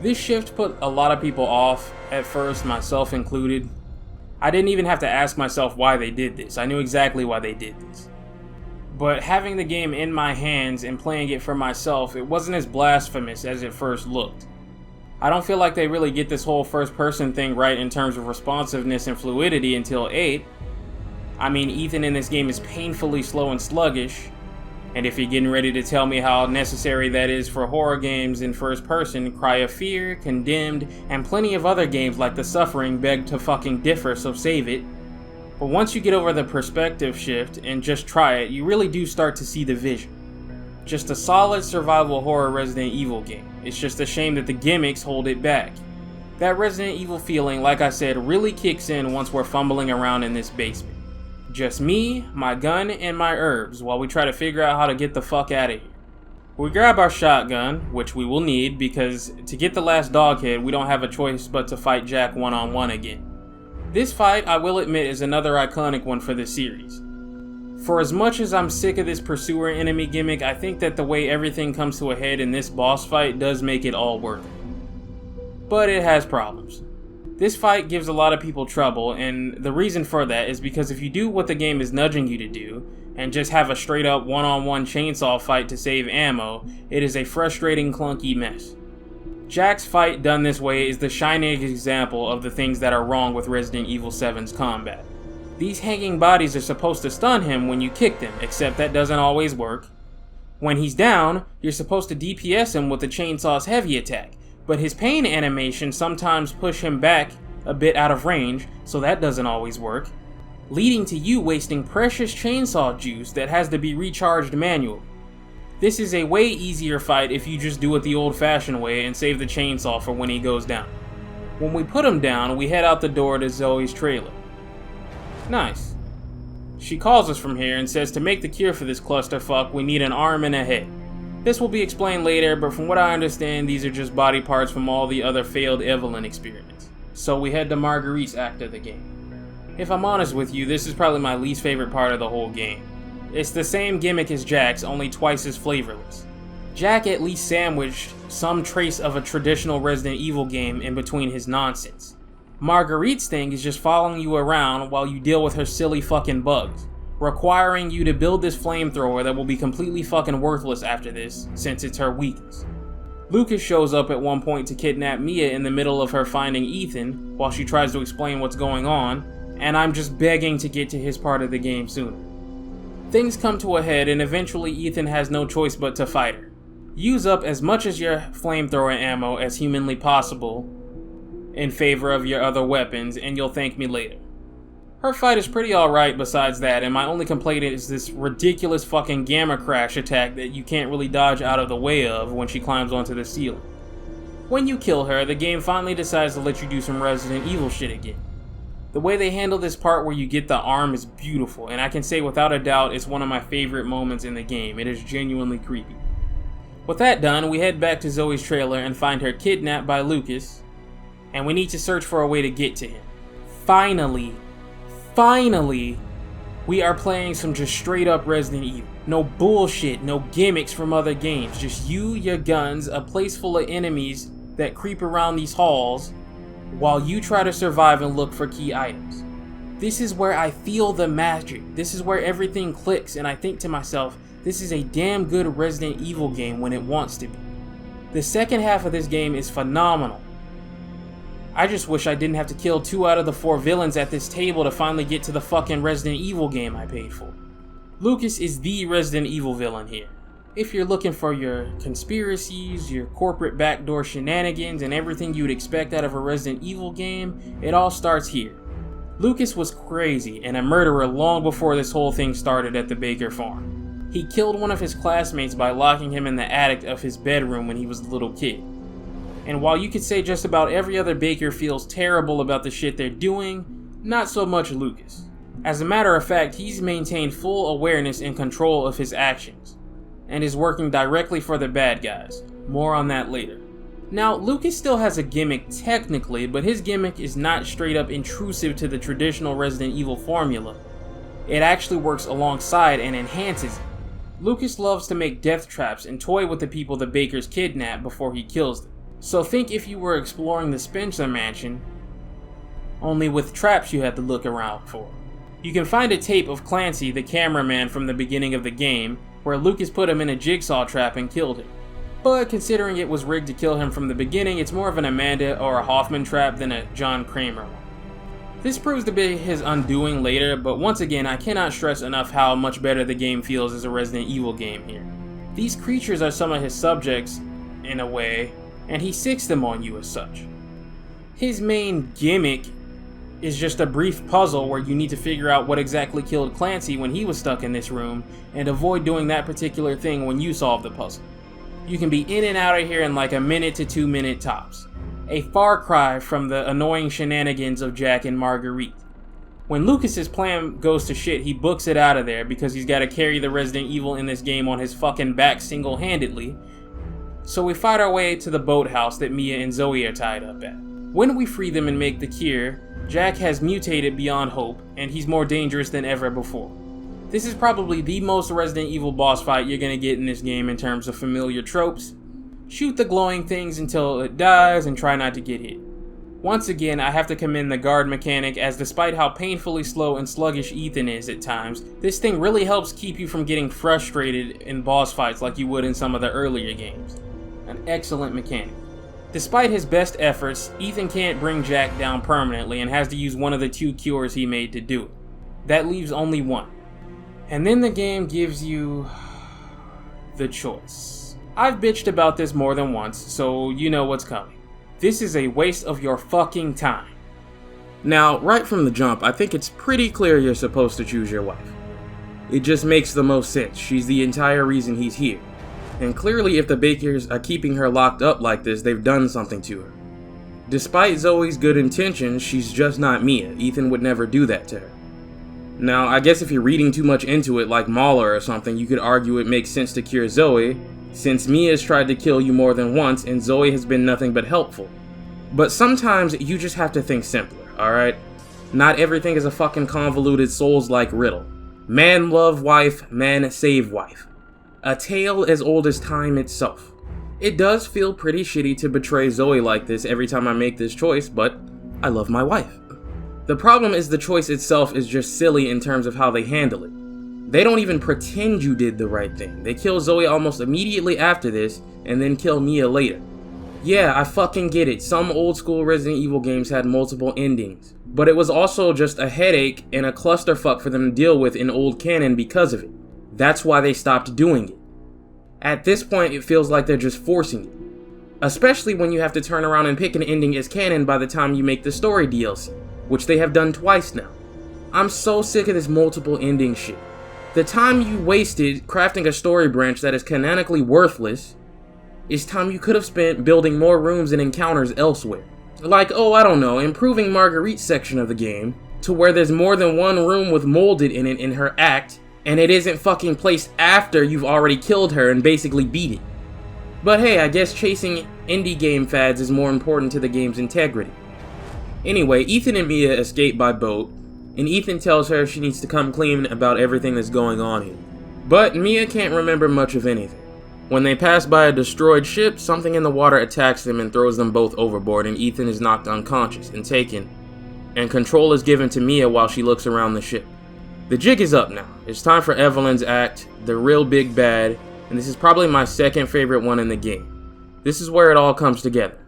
This shift put a lot of people off at first, myself included. I didn't even have to ask myself why they did this. I knew exactly why they did this. But having the game in my hands and playing it for myself, it wasn't as blasphemous as it first looked. I don't feel like they really get this whole first-person thing right in terms of responsiveness and fluidity until 8. I mean, Ethan in this game is painfully slow and sluggish, and if you're getting ready to tell me how necessary that is for horror games in first person, Cry of Fear, Condemned, and plenty of other games like The Suffering beg to fucking differ, so save it. But once you get over the perspective shift and just try it, you really do start to see the vision. Just a solid survival horror Resident Evil game. It's just a shame that the gimmicks hold it back. That Resident Evil feeling, like I said, really kicks in once we're fumbling around in this basement. Just me, my gun, and my herbs while we try to figure out how to get the fuck out of here. We grab our shotgun, which we will need because to get the last dog head, we don't have a choice but to fight Jack one-on-one again. This fight, I will admit, is another iconic one for this series. For as much as I'm sick of this pursuer enemy gimmick, I think that the way everything comes to a head in this boss fight does make it all worth it. But it has problems. This fight gives a lot of people trouble, and the reason for that is because if you do what the game is nudging you to do, and just have a straight up one-on-one chainsaw fight to save ammo, it is a frustrating, clunky mess. Jack's fight done this way is the shining example of the things that are wrong with Resident Evil 7's combat. These hanging bodies are supposed to stun him when you kick them, except that doesn't always work. When he's down, you're supposed to DPS him with the chainsaw's heavy attack, but his pain animation sometimes push him back a bit out of range, so that doesn't always work, leading to you wasting precious chainsaw juice that has to be recharged manually. This is a way easier fight if you just do it the old-fashioned way and save the chainsaw for when he goes down. When we put him down, we head out the door to Zoe's trailer. Nice. She calls us from here and says to make the cure for this clusterfuck, we need an arm and a head. This will be explained later, but from what I understand, these are just body parts from all the other failed Evelyn experiments. So we head to Marguerite's act of the game. If I'm honest with you, this is probably my least favorite part of the whole game. It's the same gimmick as Jack's, only twice as flavorless. Jack at least sandwiched some trace of a traditional Resident Evil game in between his nonsense. Marguerite's thing is just following you around while you deal with her silly fucking bugs, requiring you to build this flamethrower that will be completely fucking worthless after this, since it's her weakness. Lucas shows up at one point to kidnap Mia in the middle of her finding Ethan, while she tries to explain what's going on, and I'm just begging to get to his part of the game sooner. Things come to a head and eventually Ethan has no choice but to fight her. Use up as much of your flamethrower ammo as humanly possible in favor of your other weapons, and you'll thank me later. Her fight is pretty alright besides that, and my only complaint is this ridiculous fucking gamma crash attack that you can't really dodge out of the way of when she climbs onto the ceiling. When you kill her, the game finally decides to let you do some Resident Evil shit again. The way they handle this part where you get the arm is beautiful, and I can say without a doubt it's one of my favorite moments in the game. It is genuinely creepy. With that done, we head back to Zoe's trailer and find her kidnapped by Lucas, and we need to search for a way to get to him. Finally, we are playing some just straight up Resident Evil. No bullshit, no gimmicks from other games, just you, your guns, a place full of enemies that creep around these halls, while you try to survive and look for key items. This is where I feel the magic. This is where everything clicks, and I think to myself, this is a damn good Resident Evil game when it wants to be. The second half of this game is phenomenal. I just wish I didn't have to kill 2 out of the 4 villains at this table to finally get to the fucking Resident Evil game I paid for. Lucas is the Resident Evil villain here. If you're looking for your conspiracies, your corporate backdoor shenanigans, and everything you'd expect out of a Resident Evil game, it all starts here. Lucas was crazy and a murderer long before this whole thing started at the Baker farm. He killed one of his classmates by locking him in the attic of his bedroom when he was a little kid. And while you could say just about every other baker feels terrible about the shit they're doing, not so much Lucas. As a matter of fact, he's maintained full awareness and control of his actions, and is working directly for the bad guys. More on that later. Now, Lucas still has a gimmick technically, but his gimmick is not straight up intrusive to the traditional Resident Evil formula. It actually works alongside and enhances it. Lucas loves to make death traps and toy with the people the bakers kidnap before he kills them. So think if you were exploring the Spencer mansion, only with traps you had to look around for. You can find a tape of Clancy, the cameraman from the beginning of the game, where Lucas put him in a jigsaw trap and killed him. But considering it was rigged to kill him from the beginning, it's more of an Amanda or a Hoffman trap than a John Kramer one. This proves to be his undoing later, but once again, I cannot stress enough how much better the game feels as a Resident Evil game here. These creatures are some of his subjects, in a way, and he sicks them on you as such. His main gimmick is just a brief puzzle where you need to figure out what exactly killed Clancy when he was stuck in this room, and avoid doing that particular thing when you solve the puzzle. You can be in and out of here in like a minute to 2 minute tops. A far cry from the annoying shenanigans of Jack and Marguerite. When Lucas's plan goes to shit, he books it out of there because he's gotta carry the Resident Evil in this game on his fucking back single-handedly. So we fight our way to the boathouse that Mia and Zoe are tied up at. When we free them and make the cure, Jack has mutated beyond hope, and he's more dangerous than ever before. This is probably the most Resident Evil boss fight you're gonna get in this game in terms of familiar tropes. Shoot the glowing things until it dies and try not to get hit. Once again, I have to commend the guard mechanic, as despite how painfully slow and sluggish Ethan is at times, this thing really helps keep you from getting frustrated in boss fights like you would in some of the earlier games. An excellent mechanic. Despite his best efforts, Ethan can't bring Jack down permanently and has to use one of the 2 cures he made to do it. That leaves only one. And then the game gives you the choice. I've bitched about this more than once, so you know what's coming. This is a waste of your fucking time. Now, right from the jump, I think it's pretty clear you're supposed to choose your wife. It just makes the most sense. She's the entire reason he's here. And clearly, if the Bakers are keeping her locked up like this, they've done something to her. Despite Zoe's good intentions, she's just not Mia. Ethan would never do that to her. Now, I guess if you're reading too much into it, like Mahler or something, you could argue it makes sense to cure Zoe, since Mia's tried to kill you more than once, and Zoe has been nothing but helpful. But sometimes, you just have to think simpler, alright? Not everything is a fucking convoluted Souls-like riddle. Man love wife, man save wife. A tale as old as time itself. It does feel pretty shitty to betray Zoe like this every time I make this choice, but I love my wife. The problem is the choice itself is just silly in terms of how they handle it. They don't even pretend you did the right thing. They kill Zoe almost immediately after this, and then kill Mia later. Yeah, I fucking get it. Some old school Resident Evil games had multiple endings, but it was also just a headache and a clusterfuck for them to deal with in old canon because of it. That's why they stopped doing it. At this point, it feels like they're just forcing it. Especially when you have to turn around and pick an ending as canon by the time you make the story DLC, which they have done twice now. I'm so sick of this multiple ending shit. The time you wasted crafting a story branch that is canonically worthless is time you could have spent building more rooms and encounters elsewhere. Like, oh, I don't know, improving Marguerite's section of the game to where there's more than one room with molded in it in her act, and it isn't fucking placed after you've already killed her and basically beat it. But hey, I guess chasing indie game fads is more important to the game's integrity. Anyway, Ethan and Mia escape by boat, and Ethan tells her she needs to come clean about everything that's going on here. But Mia can't remember much of anything. When they pass by a destroyed ship, something in the water attacks them and throws them both overboard, and Ethan is knocked unconscious and taken, and control is given to Mia while she looks around the ship. The jig is up now. It's time for Evelyn's act, the real big bad, and this is probably my second favorite one in the game. This is where it all comes together.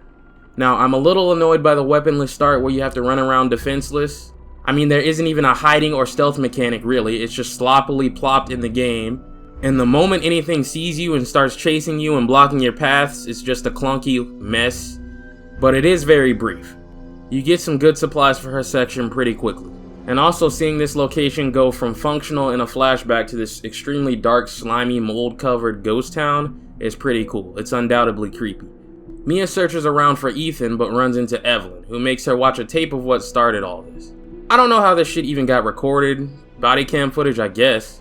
Now, I'm a little annoyed by the weaponless start where you have to run around defenseless. I mean, there isn't even a hiding or stealth mechanic really, it's just sloppily plopped in the game. And the moment anything sees you and starts chasing you and blocking your paths, it's just a clunky mess. But it is very brief. You get some good supplies for her section pretty quickly. And also seeing this location go from functional in a flashback to this extremely dark, slimy, mold-covered ghost town is pretty cool. It's undoubtedly creepy. Mia searches around for Ethan but runs into Evelyn, who makes her watch a tape of what started all this. I don't know how this shit even got recorded. Body cam footage, I guess.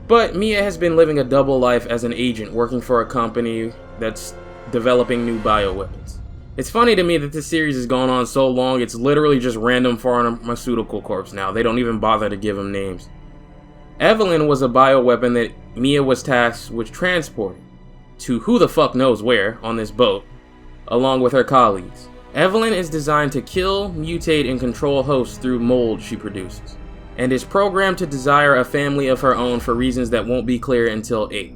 But Mia has been living a double life as an agent working for a company that's developing new bioweapons. It's funny to me that this series has gone on so long, it's literally just random pharmaceutical corps now. They don't even bother to give them names. Evelyn was a bioweapon that Mia was tasked with transporting to who the fuck knows where on this boat, along with her colleagues. Evelyn is designed to kill, mutate, and control hosts through mold she produces, and is programmed to desire a family of her own for reasons that won't be clear until 8.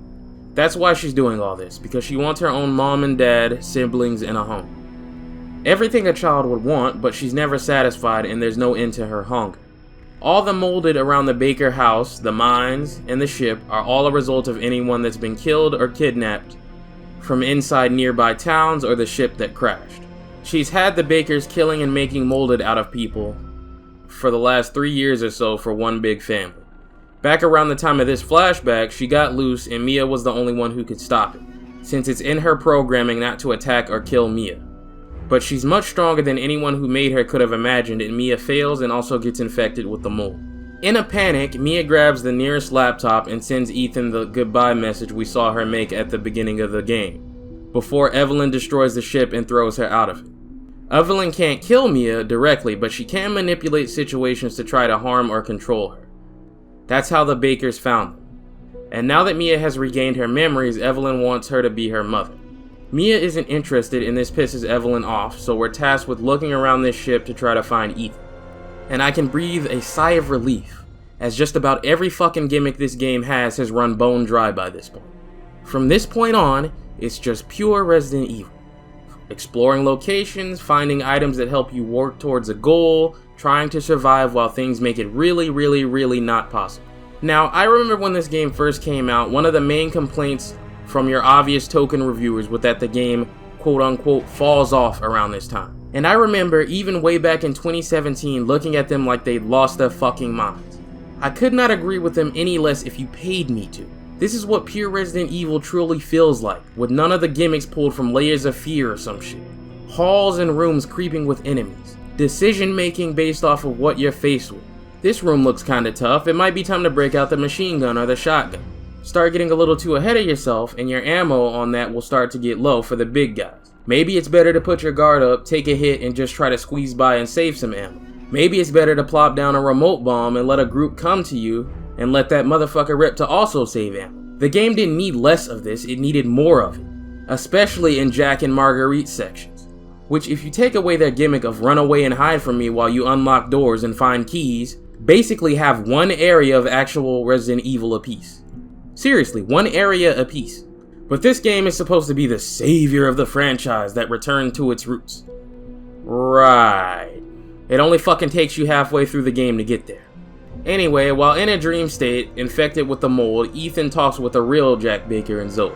That's why she's doing all this, because she wants her own mom and dad, siblings, and a home. Everything a child would want, but she's never satisfied and there's no end to her hunger. All the molded around the Baker house, the mines, and the ship are all a result of anyone that's been killed or kidnapped from inside nearby towns or the ship that crashed. She's had the Bakers killing and making molded out of people for the last 3 years or so for one big family. Back around the time of this flashback, she got loose and Mia was the only one who could stop it, since it's in her programming not to attack or kill Mia. But she's much stronger than anyone who made her could have imagined, and Mia fails and also gets infected with the mold. In a panic, Mia grabs the nearest laptop and sends Ethan the goodbye message we saw her make at the beginning of the game, before Evelyn destroys the ship and throws her out of it. Evelyn can't kill Mia directly, but she can manipulate situations to try to harm or control her. That's how the Bakers found them. And now that Mia has regained her memories, Evelyn wants her to be her mother. Mia isn't interested and this pisses Evelyn off, so we're tasked with looking around this ship to try to find Ethan. And I can breathe a sigh of relief, as just about every fucking gimmick this game has run bone dry by this point. From this point on, it's just pure Resident Evil. Exploring locations, finding items that help you work towards a goal, trying to survive while things make it really not possible. Now, I remember when this game first came out, one of the main complaints from your obvious token reviewers was that the game quote-unquote falls off around this time. And I remember even way back in 2017 looking at them like they'd lost their fucking minds. I could not agree with them any less if you paid me to. This is what pure Resident Evil truly feels like, with none of the gimmicks pulled from Layers of Fear or some shit. Halls and rooms creeping with enemies. Decision making based off of what you're faced with. This room looks kinda tough, it might be time to break out the machine gun or the shotgun. Start getting a little too ahead of yourself and your ammo on that will start to get low for the big guys. Maybe it's better to put your guard up, take a hit, and just try to squeeze by and save some ammo. Maybe it's better to plop down a remote bomb and let a group come to you and let that motherfucker rip to also save ammo. The game didn't need less of this, it needed more of it. Especially in Jack and Marguerite sections. Which, if you take away their gimmick of run away and hide from me while you unlock doors and find keys, basically have one area of actual Resident Evil apiece. Seriously, one area apiece. But this game is supposed to be the savior of the franchise that returned to its roots. Right. It only fucking takes you halfway through the game to get there. Anyway, while in a dream state, infected with the mold, Ethan talks with the real Jack Baker and Zoe.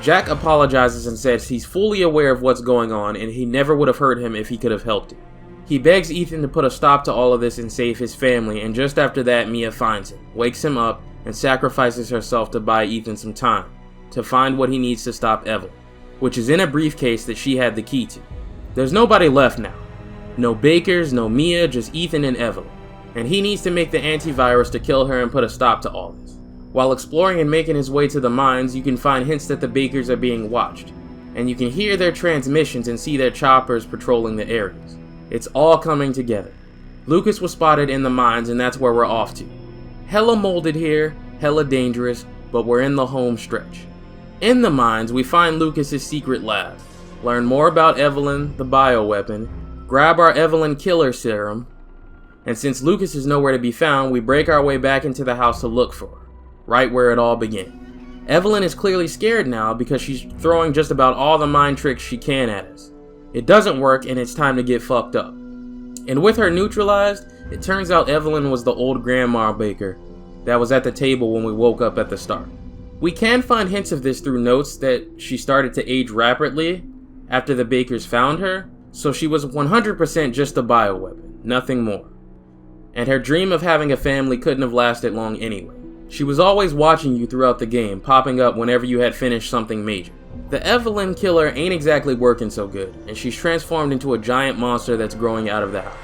Jack apologizes and says he's fully aware of what's going on and he never would have hurt him if he could have helped him. He begs Ethan to put a stop to all of this and save his family, and just after that, Mia finds him, wakes him up, and sacrifices herself to buy Ethan some time, to find what he needs to stop Evelyn, which is in a briefcase that she had the key to. There's nobody left now. No Bakers, no Mia, just Ethan and Evelyn. And he needs to make the antivirus to kill her and put a stop to all this. While exploring and making his way to the mines, you can find hints that the Bakers are being watched, and you can hear their transmissions and see their choppers patrolling the areas. It's all coming together. Lucas was spotted in the mines, and that's where we're off to. Hella molded here, hella dangerous, but we're in the home stretch. In the mines, we find Lucas's secret lab, learn more about Evelyn, the bioweapon, grab our Evelyn killer serum, and since Lucas is nowhere to be found, we break our way back into the house to look for her, right where it all began. Evelyn is clearly scared now because she's throwing just about all the mind tricks she can at us. It doesn't work and it's time to get fucked up. And with her neutralized, it turns out Evelyn was the old Grandma Baker that was at the table when we woke up at the start. We can find hints of this through notes that she started to age rapidly after the Bakers found her, so she was 100% just a bioweapon, nothing more. and her dream of having a family couldn't have lasted long anyway. She was always watching you throughout the game, popping up whenever you had finished something major. The Evelyn killer ain't exactly working so good, and she's transformed into a giant monster that's growing out of the house.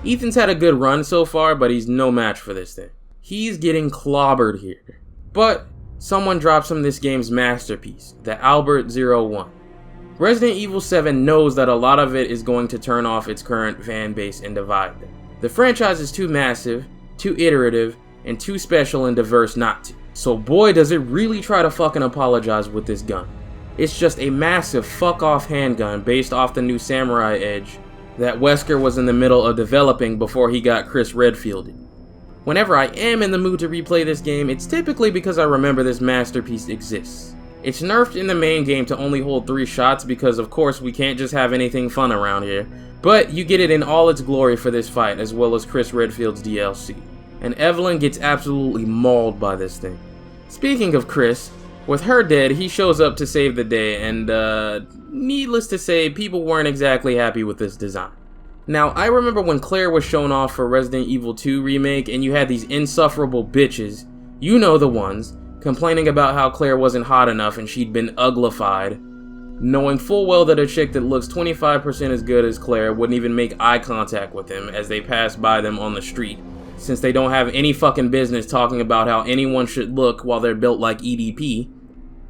Ethan's had a good run so far, but he's no match for this thing. He's getting clobbered here. But someone drops him this game's masterpiece, the Albert-01. Resident Evil 7 knows that a lot of it is going to turn off its current fan base and divide them. The franchise is too massive, too iterative, and too special and diverse not to. So boy does it really try to fucking apologize with this gun. It's just a massive fuck-off handgun based off the new Samurai Edge that Wesker was in the middle of developing before he got Chris Redfielded. Whenever I am in the mood to replay this game, it's typically because I remember this masterpiece exists. It's nerfed in the main game to only hold 3 shots because of course we can't just have anything fun around here, but you get it in all its glory for this fight as well as Chris Redfield's DLC. And Evelyn gets absolutely mauled by this thing. Speaking of Chris, with her dead, he shows up to save the day, and needless to say, people weren't exactly happy with this design. Now, I remember when Claire was shown off for Resident Evil 2 Remake, and you had these insufferable bitches, you know the ones, complaining about how Claire wasn't hot enough and she'd been uglified, knowing full well that a chick that looks 25% as good as Claire wouldn't even make eye contact with them as they passed by them on the street, since they don't have any fucking business talking about how anyone should look while they're built like EDP.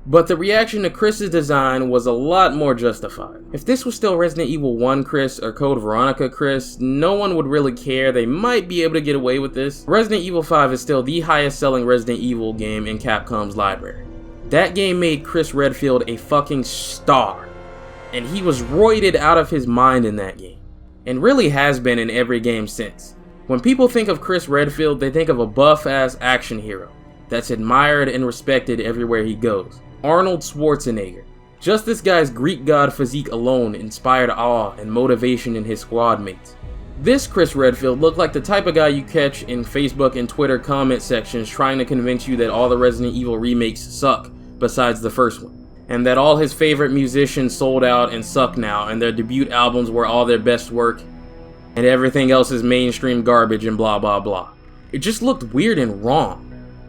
But the reaction to Chris's design was a lot more justified. If this was still Resident Evil 1 Chris or Code Veronica Chris, no one would really care. They might be able to get away with this. Resident Evil 5 is still the highest selling Resident Evil game in Capcom's library. That game made Chris Redfield a fucking star, and he was roided out of his mind in that game, and really has been in every game since. When people think of Chris Redfield, they think of a buff-ass action hero that's admired and respected everywhere he goes. Arnold Schwarzenegger. Just this guy's Greek god physique alone inspired awe and motivation in his squad mates. This Chris Redfield looked like the type of guy you catch in Facebook and Twitter comment sections trying to convince you that all the Resident Evil remakes suck besides the first one, and that all his favorite musicians sold out and suck now, and their debut albums were all their best work, and everything else is mainstream garbage and blah blah blah. It just looked weird and wrong.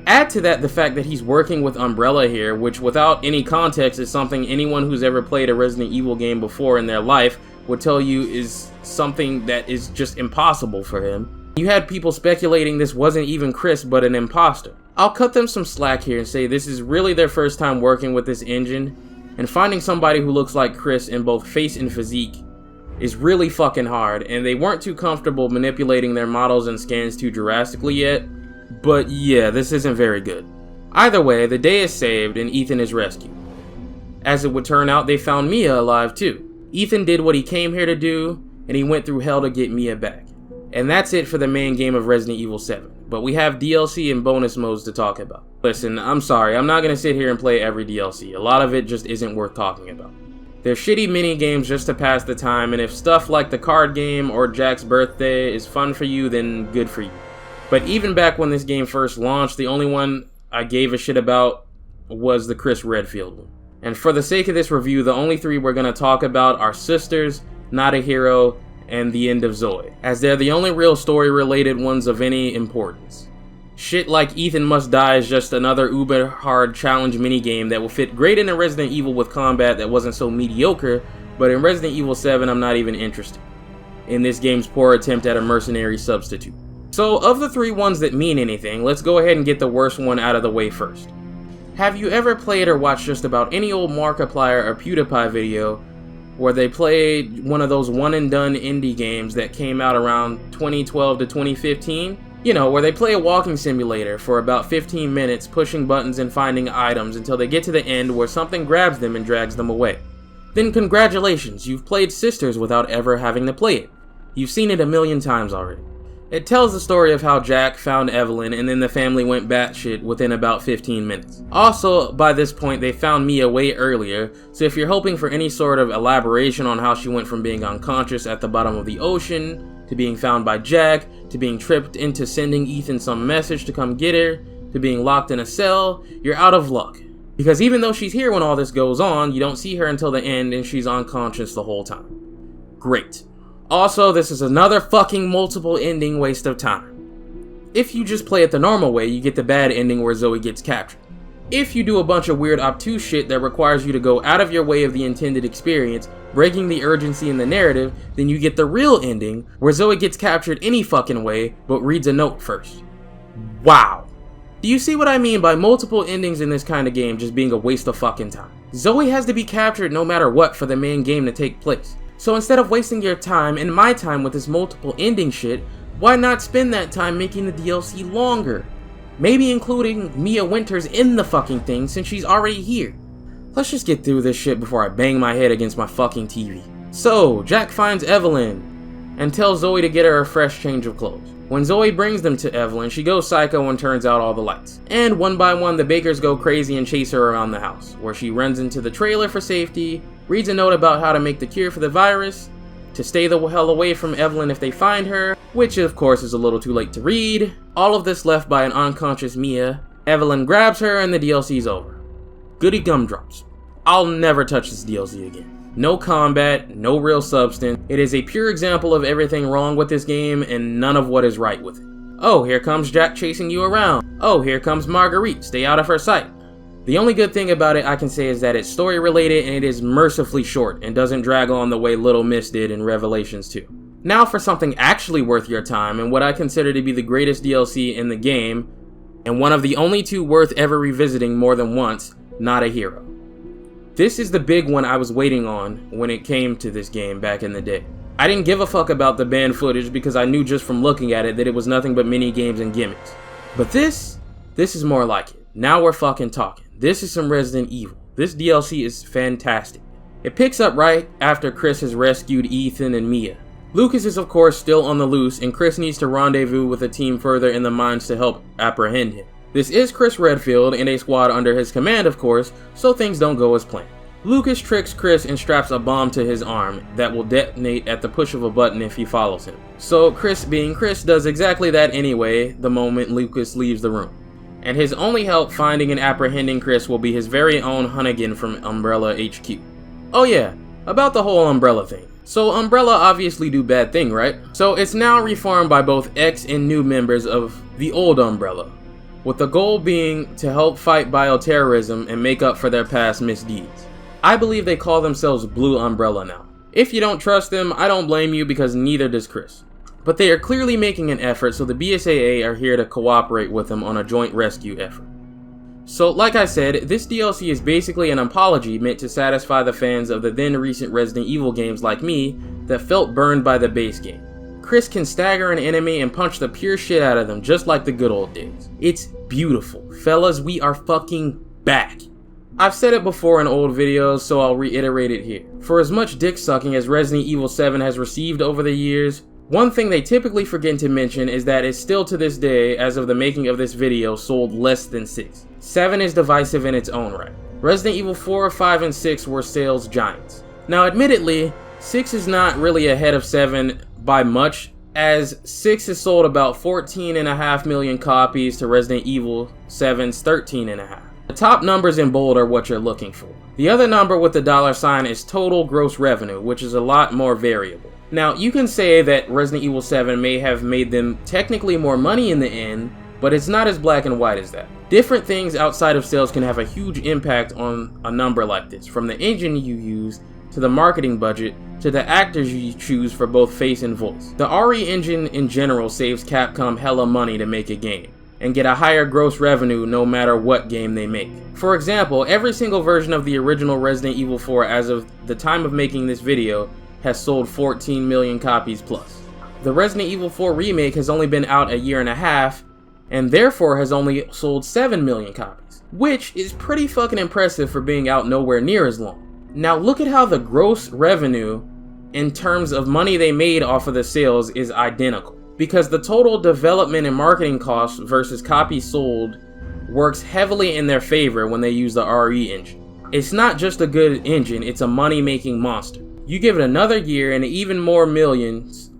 Add to that the fact that he's working with Umbrella here, which without any context is something anyone who's ever played a Resident Evil game before in their life would tell you is something that is just impossible for him. You had people speculating this wasn't even Chris but an imposter. I'll cut them some slack here and say this is really their first time working with this engine, and finding somebody who looks like Chris in both face and physique is really fucking hard, and they weren't too comfortable manipulating their models and scans too drastically yet. But yeah, this isn't very good. Either way, the day is saved and Ethan is rescued. As it would turn out, they found Mia alive too. Ethan did what he came here to do, and he went through hell to get Mia back. And that's it for the main game of Resident Evil 7. But we have DLC and bonus modes to talk about. Listen, I'm sorry, I'm not going to sit here and play every DLC. A lot of it just isn't worth talking about. They're shitty mini games just to pass the time, and if stuff like the card game or Jack's birthday is fun for you, then good for you. But even back when this game first launched, the only one I gave a shit about was the Chris Redfield one. And for the sake of this review, the only 3 we're going to talk about are Sisters, Not a Hero, and The End of Zoe, as they're the only real story-related ones of any importance. Shit like Ethan Must Die is just another uber-hard challenge minigame that will fit great into Resident Evil with combat that wasn't so mediocre, but in Resident Evil 7 I'm not even interested in this game's poor attempt at a mercenary substitute. So, of the 3 ones that mean anything, let's go ahead and get the worst one out of the way first. Have you ever played or watched just about any old Markiplier or PewDiePie video where they played one of those one-and-done indie games that came out around 2012 to 2015? You know, where they play a walking simulator for about 15 minutes, pushing buttons and finding items until they get to the end where something grabs them and drags them away. Then congratulations, you've played Sisters without ever having to play it. You've seen it a million times already. It tells the story of how Jack found Evelyn and then the family went batshit within about 15 minutes. Also, by this point, they found Mia way earlier, so if you're hoping for any sort of elaboration on how she went from being unconscious at the bottom of the ocean, to being found by Jack, to being tripped into sending Ethan some message to come get her, to being locked in a cell, you're out of luck. Because even though she's here when all this goes on, you don't see her until the end and she's unconscious the whole time. Great. Also, this is another fucking multiple ending waste of time. If you just play it the normal way, you get the bad ending where Zoe gets captured. If you do a bunch of weird obtuse shit that requires you to go out of your way of the intended experience, breaking the urgency in the narrative, then you get the real ending, where Zoe gets captured any fucking way, but reads a note first. Wow. Do you see what I mean by multiple endings in this kind of game just being a waste of fucking time? Zoe has to be captured no matter what for the main game to take place. So instead of wasting your time and my time with this multiple ending shit, why not spend that time making the DLC longer? Maybe including Mia Winters in the fucking thing since she's already here. Let's just get through this shit before I bang my head against my fucking TV. So, Jack finds Evelyn and tells Zoe to get her a fresh change of clothes. When Zoe brings them to Evelyn, she goes psycho and turns out all the lights. And one by one, the Bakers go crazy and chase her around the house, where she runs into the trailer for safety, reads a note about how to make the cure for the virus, to stay the hell away from Evelyn if they find her, which of course is a little too late to read. All of this left by an unconscious Mia. Evelyn grabs her and the DLC's over. Goody gumdrops. I'll never touch this DLC again. No combat, no real substance. It is a pure example of everything wrong with this game and none of what is right with it. Oh, here comes Jack chasing you around. Oh, here comes Marguerite, stay out of her sight. The only good thing about it I can say is that it's story related and it is mercifully short and doesn't drag on the way Little Miss did in Revelations 2. Now for something actually worth your time and what I consider to be the greatest DLC in the game, and one of the only two worth ever revisiting more than once, Not a Hero. This is the big one I was waiting on when it came to this game back in the day. I didn't give a fuck about the banned footage because I knew just from looking at it that it was nothing but mini games and gimmicks. But this is more like it. Now we're fucking talking. This is some Resident Evil. This DLC is fantastic. It picks up right after Chris has rescued Ethan and Mia. Lucas is of course still on the loose and Chris needs to rendezvous with a team further in the mines to help apprehend him. This is Chris Redfield and a squad under his command of course, so things don't go as planned. Lucas tricks Chris and straps a bomb to his arm that will detonate at the push of a button if he follows him. So Chris, being Chris, does exactly that anyway the moment Lucas leaves the room. And his only help finding and apprehending Chris will be his very own Hunnigan from Umbrella HQ. Oh yeah, about the whole Umbrella thing. So Umbrella obviously do bad thing, right? So it's now reformed by both ex and new members of the old Umbrella, with the goal being to help fight bioterrorism and make up for their past misdeeds. I believe they call themselves Blue Umbrella now. If you don't trust them, I don't blame you because neither does Chris. But they are clearly making an effort, so the BSAA are here to cooperate with them on a joint rescue effort. So like I said, this DLC is basically an apology meant to satisfy the fans of the then recent Resident Evil games like me that felt burned by the base game. Chris can stagger an enemy and punch the pure shit out of them just like the good old days. It's beautiful. Fellas, we are fucking back. I've said it before in old videos, so I'll reiterate it here. For as much dick sucking as Resident Evil 7 has received over the years, one thing they typically forget to mention is that it's still to this day, as of the making of this video, sold less than 6. 7 is divisive in its own right. Resident Evil 4, 5, and 6 were sales giants. Now admittedly, 6 is not really ahead of 7 by much, as 6 has sold about 14.5 million copies to Resident Evil 7's 13.5. The top numbers in bold are what you're looking for. The other number with the $sign is total gross revenue, which is a lot more variable. Now, you can say that Resident Evil 7 may have made them technically more money in the end, but it's not as black and white as that. Different things outside of sales can have a huge impact on a number like this, from the engine you use, to the marketing budget, to the actors you choose for both face and voice. The RE engine in general saves Capcom hella money to make a game, and get a higher gross revenue no matter what game they make. For example, every single version of the original Resident Evil 4 as of the time of making this video has sold 14 million copies plus. The Resident Evil 4 remake has only been out a year and a half, and therefore has only sold 7 million copies, which is pretty fucking impressive for being out nowhere near as long. Now look at how the gross revenue in terms of money they made off of the sales is identical, because the total development and marketing costs versus copies sold works heavily in their favor when they use the RE engine. It's not just a good engine, it's a money-making monster. You give it another year and even more millions,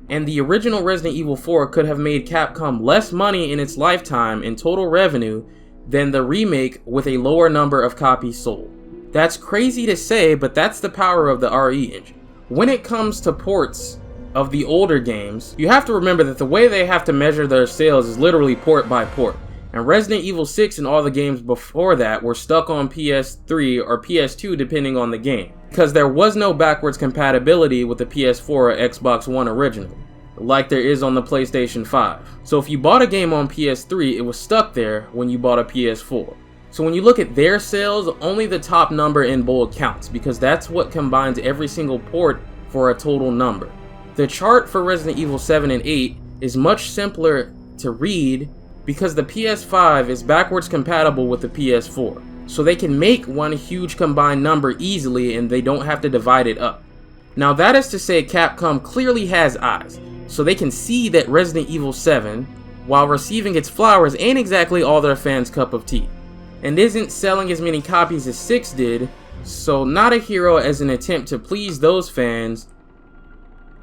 and the original Resident Evil 4 could have made Capcom less money in its lifetime in total revenue than the remake with a lower number of copies sold. That's crazy to say, but that's the power of the RE engine. When it comes to ports of the older games, you have to remember that the way they have to measure their sales is literally port by port. And Resident Evil 6 and all the games before that were stuck on PS3 or PS2 depending on the game, because there was no backwards compatibility with the PS4 or Xbox One originally, like there is on the PlayStation 5. So if you bought a game on PS3, it was stuck there when you bought a PS4. So when you look at their sales, only the top number in bold counts, because that's what combines every single port for a total number. The chart for Resident Evil 7 and 8 is much simpler to read because the PS5 is backwards compatible with the PS4. So they can make one huge combined number easily and they don't have to divide it up. Now that is to say Capcom clearly has eyes, so they can see that Resident Evil 7, while receiving its flowers, ain't exactly all their fans' cup of tea, and isn't selling as many copies as 6 did, so Not a Hero as an attempt to please those fans,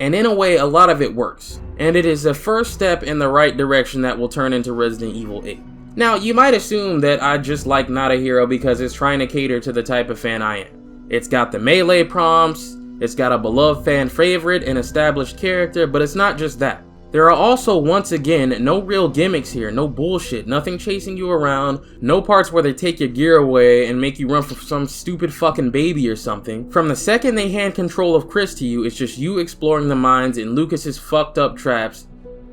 and in a way a lot of it works, and it is the first step in the right direction that will turn into Resident Evil 8. Now you might assume that I just like Not a Hero because it's trying to cater to the type of fan I am. It's got the melee prompts, it's got a beloved fan favorite, an established character, but it's not just that. There are also, once again, no real gimmicks here, no bullshit, nothing chasing you around, no parts where they take your gear away and make you run from some stupid fucking baby or something. From the second they hand control of Chris to you, it's just you exploring the mines in Lucas's fucked up traps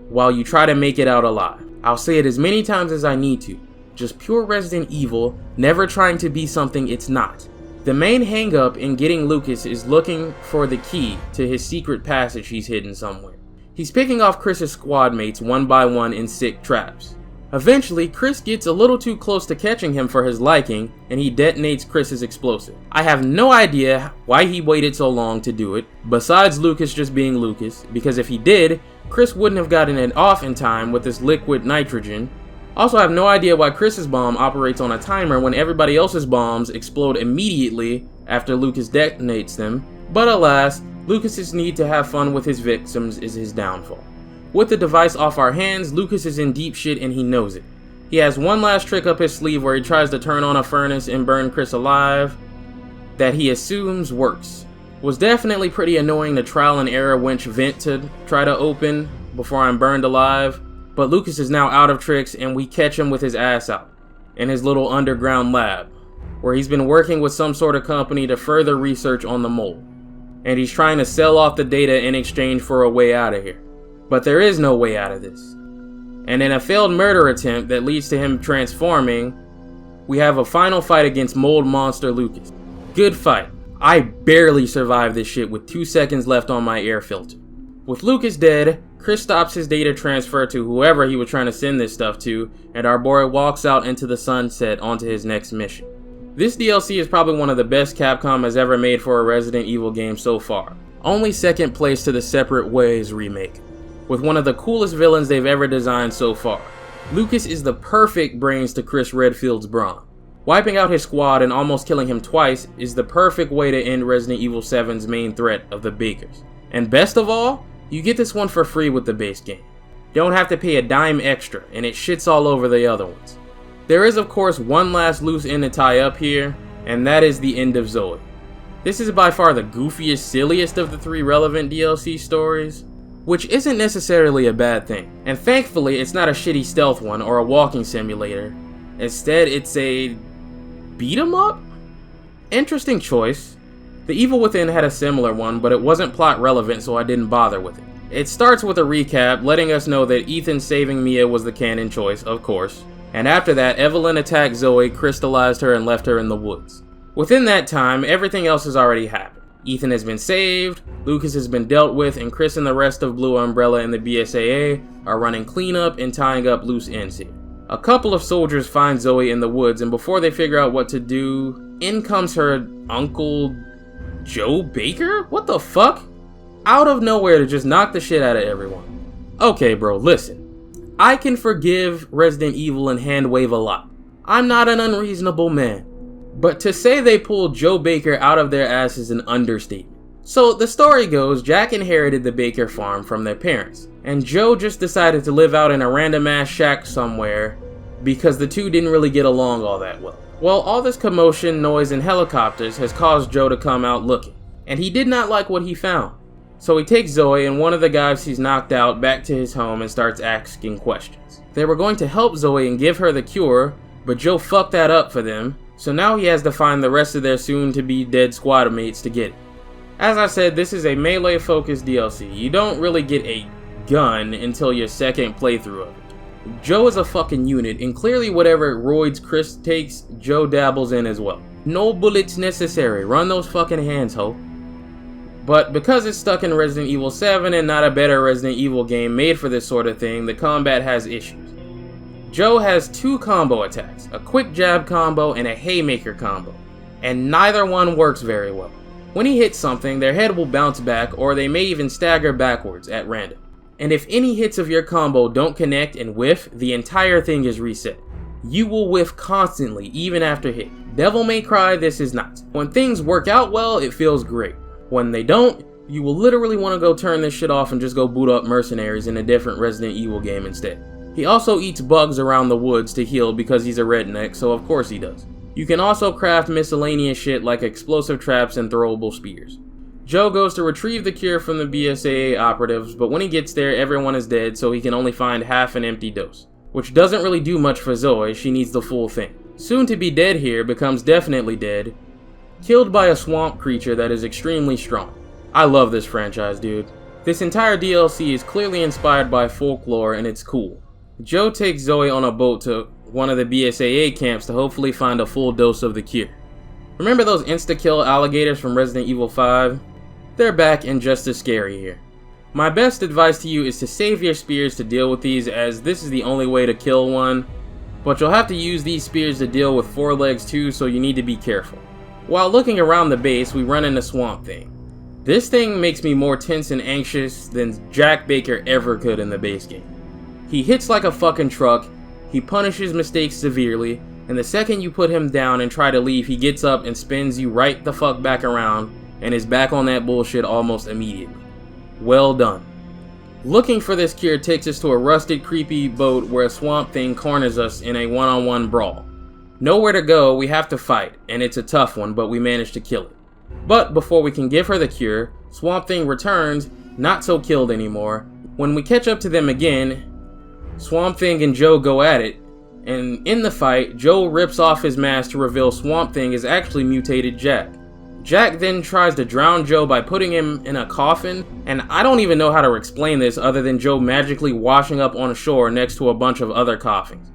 while you try to make it out alive. I'll say it as many times as I need to. Just pure Resident Evil, never trying to be something it's not. The main hang-up in getting Lucas is looking for the key to his secret passage he's hidden somewhere. He's picking off Chris's squad mates one by one in sick traps. Eventually, Chris gets a little too close to catching him for his liking, and he detonates Chris's explosive. I have no idea why he waited so long to do it, besides Lucas just being Lucas, because if he did, Chris wouldn't have gotten it off in time with this liquid nitrogen. Also, I have no idea why Chris's bomb operates on a timer when everybody else's bombs explode immediately after Lucas detonates them, but alas, Lucas's need to have fun with his victims is his downfall. With the device off our hands, Lucas is in deep shit and he knows it. He has one last trick up his sleeve where he tries to turn on a furnace and burn Chris alive that he assumes works. Was definitely pretty annoying the trial and error winch vent to try to open before I'm burned alive, but Lucas is now out of tricks and we catch him with his ass out in his little underground lab where he's been working with some sort of company to further research on the mold. And he's trying to sell off the data in exchange for a way out of here. But there is no way out of this. And in a failed murder attempt that leads to him transforming, we have a final fight against Mold Monster Lucas. Good fight. I barely survived this shit with 2 seconds left on my air filter. With Lucas dead, Chris stops his data transfer to whoever he was trying to send this stuff to, and our boy walks out into the sunset onto his next mission. This DLC is probably one of the best Capcom has ever made for a Resident Evil game so far. Only second place to the Separate Ways remake, with one of the coolest villains they've ever designed so far. Lucas is the perfect brains to Chris Redfield's brawn. Wiping out his squad and almost killing him twice is the perfect way to end Resident Evil 7's main threat of the Bakers. And best of all, you get this one for free with the base game. You don't have to pay a dime extra, and it shits all over the other ones. There is of course one last loose end to tie up here, and that is the end of Zoe. This is by far the goofiest, silliest of the 3 relevant DLC stories, which isn't necessarily a bad thing. And thankfully it's not a shitty stealth one or a walking simulator. Instead it's a beat 'em up? Interesting choice. The Evil Within had a similar one, but it wasn't plot relevant, so I didn't bother with it. It starts with a recap letting us know that Ethan saving Mia was the canon choice, of course. And after that, Evelyn attacked Zoe, crystallized her, and left her in the woods. Within that time, everything else has already happened. Ethan has been saved, Lucas has been dealt with, and Chris and the rest of Blue Umbrella and the BSAA are running cleanup and tying up loose ends here. A couple of soldiers find Zoe in the woods, and before they figure out what to do, in comes her Uncle Joe Baker? What the fuck? Out of nowhere to just knock the shit out of everyone. Okay bro, listen. I can forgive Resident Evil and hand wave a lot. I'm not an unreasonable man. But to say they pulled Joe Baker out of their ass is an understatement. So the story goes, Jack inherited the Baker farm from their parents, and Joe just decided to live out in a random ass shack somewhere because the two didn't really get along all that well. Well, all this commotion, noise, and helicopters has caused Joe to come out looking, and he did not like what he found. So he takes Zoe and one of the guys he's knocked out back to his home and starts asking questions. They were going to help Zoe and give her the cure, but Joe fucked that up for them, so now he has to find the rest of their soon-to-be dead squad mates to get it. As I said, this is a melee-focused DLC. You don't really get a gun until your second playthrough of it. Joe is a fucking unit, and clearly whatever roids Chris takes, Joe dabbles in as well. No bullets necessary, run those fucking hands, ho. But because it's stuck in Resident Evil 7 and not a better Resident Evil game made for this sort of thing, the combat has issues. Joe has 2 combo attacks, a quick jab combo and a haymaker combo, and neither one works very well. When he hits something, their head will bounce back, or they may even stagger backwards at random. And if any hits of your combo don't connect and whiff, the entire thing is reset. You will whiff constantly, even after hit. Devil May Cry, this is not. When things work out well, it feels great. When they don't, you will literally want to go turn this shit off and just go boot up Mercenaries in a different Resident Evil game instead. He also eats bugs around the woods to heal because he's a redneck, so of course he does. You can also craft miscellaneous shit like explosive traps and throwable spears. Joe goes to retrieve the cure from the BSAA operatives, but when he gets there, everyone is dead, so he can only find half an empty dose. Which doesn't really do much for Zoe, she needs the full thing. Soon to be dead here becomes definitely dead, killed by a swamp creature that is extremely strong. I love this franchise, dude. This entire DLC is clearly inspired by folklore and it's cool. Joe takes Zoe on a boat to one of the BSAA camps to hopefully find a full dose of the cure. Remember those insta-kill alligators from Resident Evil 5? They're back and just as scary here. My best advice to you is to save your spears to deal with these, as this is the only way to kill one, but you'll have to use these spears to deal with 4 legs too, so you need to be careful. While looking around the base, we run into Swamp Thing. This thing makes me more tense and anxious than Jack Baker ever could in the base game. He hits like a fucking truck, he punishes mistakes severely, and the second you put him down and try to leave, he gets up and spins you right the fuck back around and is back on that bullshit almost immediately. Well done. Looking for this cure takes us to a rusted, creepy boat where a Swamp Thing corners us in a one-on-one brawl. Nowhere to go, we have to fight, and it's a tough one, but we manage to kill it. But before we can give her the cure, Swamp Thing returns, not so killed anymore. When we catch up to them again, Swamp Thing and Joe go at it, and in the fight, Joe rips off his mask to reveal Swamp Thing is actually mutated Jack. Jack then tries to drown Joe by putting him in a coffin, and I don't even know how to explain this other than Joe magically washing up on shore next to a bunch of other coffins.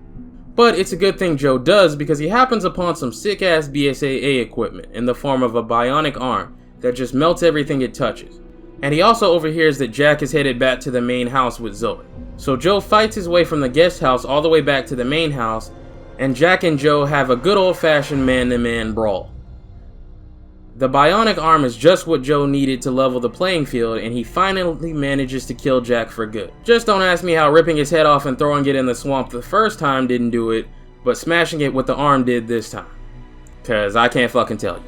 But it's a good thing Joe does, because he happens upon some sick-ass BSAA equipment in the form of a bionic arm that just melts everything it touches. And he also overhears that Jack is headed back to the main house with Zoe. So Joe fights his way from the guest house all the way back to the main house, and Jack and Joe have a good old-fashioned man-to-man brawl. The bionic arm is just what Joe needed to level the playing field, and he finally manages to kill Jack for good. Just don't ask me how ripping his head off and throwing it in the swamp the first time didn't do it, but smashing it with the arm did this time. Cause I can't fucking tell you.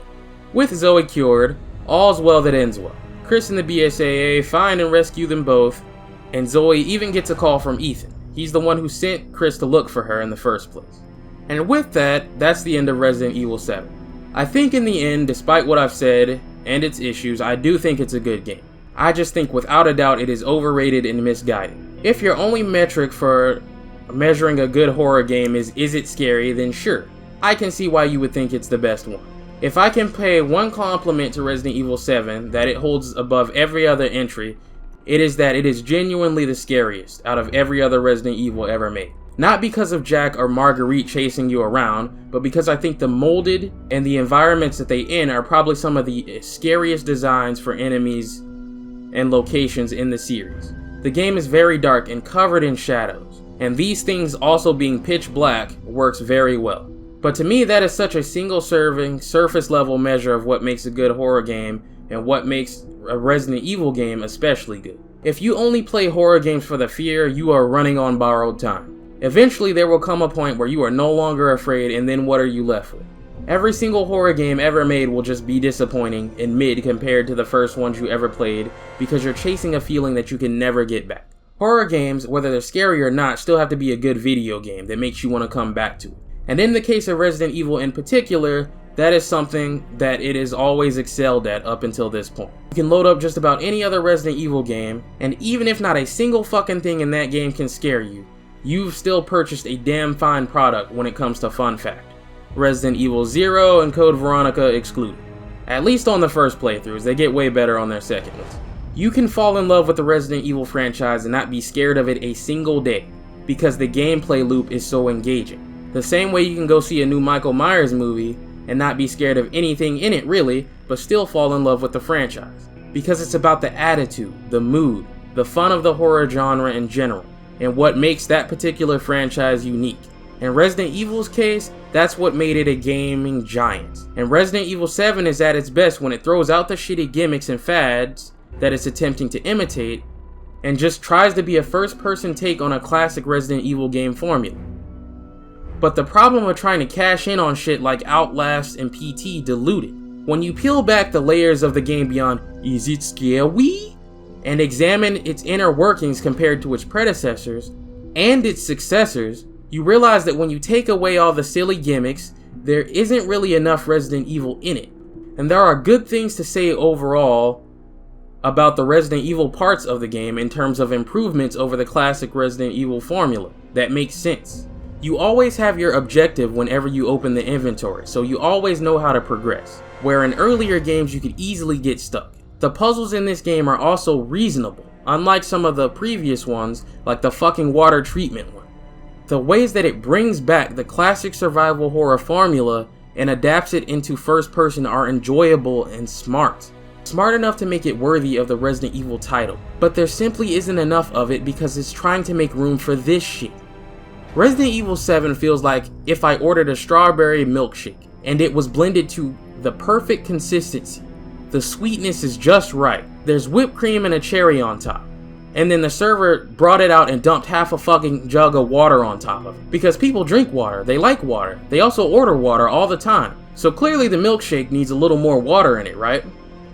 With Zoe cured, all's well that ends well. Chris and the BSAA find and rescue them both, and Zoe even gets a call from Ethan. He's the one who sent Chris to look for her in the first place. And with that, that's the end of Resident Evil 7. I think in the end, despite what I've said and its issues, I do think it's a good game. I just think without a doubt it is overrated and misguided. If your only metric for measuring a good horror game is it scary, then sure, I can see why you would think it's the best one. If I can pay one compliment to Resident Evil 7 that it holds above every other entry, it is that it is genuinely the scariest out of every other Resident Evil ever made. Not because of Jack or Marguerite chasing you around, but because I think the molded and the environments that they in are probably some of the scariest designs for enemies and locations in the series. The game is very dark and covered in shadows, and these things also being pitch black works very well. But to me, that is such a single-serving, surface-level measure of what makes a good horror game and what makes a Resident Evil game especially good. If you only play horror games for the fear, you are running on borrowed time. Eventually, there will come a point where you are no longer afraid, and then what are you left with? Every single horror game ever made will just be disappointing and mid compared to the first ones you ever played, because you're chasing a feeling that you can never get back. Horror games, whether they're scary or not, still have to be a good video game that makes you want to come back to it. And in the case of Resident Evil in particular, that is something that it is always excelled at up until this point. You can load up just about any other Resident Evil game, and even if not a single fucking thing in that game can scare you, you've still purchased a damn fine product when it comes to fun fact. Resident Evil 0 and Code Veronica excluded. At least on the first playthroughs, they get way better on their second ones. You can fall in love with the Resident Evil franchise and not be scared of it a single day, because the gameplay loop is so engaging. The same way you can go see a new Michael Myers movie and not be scared of anything in it really, but still fall in love with the franchise. Because it's about the attitude, the mood, the fun of the horror genre in general, and what makes that particular franchise unique. In Resident Evil's case, that's what made it a gaming giant. And Resident Evil 7 is at its best when it throws out the shitty gimmicks and fads that it's attempting to imitate, and just tries to be a first-person take on a classic Resident Evil game formula. But the problem of trying to cash in on shit like Outlast and PT diluted. When you peel back the layers of the game beyond, is it scary? And examine its inner workings compared to its predecessors, and its successors, you realize that when you take away all the silly gimmicks, there isn't really enough Resident Evil in it. And there are good things to say overall about the Resident Evil parts of the game in terms of improvements over the classic Resident Evil formula that makes sense. You always have your objective whenever you open the inventory, so you always know how to progress, where in earlier games you could easily get stuck. The puzzles in this game are also reasonable, unlike some of the previous ones, like the fucking water treatment one. The ways that it brings back the classic survival horror formula and adapts it into first person are enjoyable and smart. Smart enough to make it worthy of the Resident Evil title, but there simply isn't enough of it because it's trying to make room for this shit. Resident Evil 7 feels like if I ordered a strawberry milkshake and it was blended to the perfect consistency. The sweetness is just right. There's whipped cream and a cherry on top. And then the server brought it out and dumped half a fucking jug of water on top of it. Because people drink water, they like water. They also order water all the time. So clearly the milkshake needs a little more water in it, right?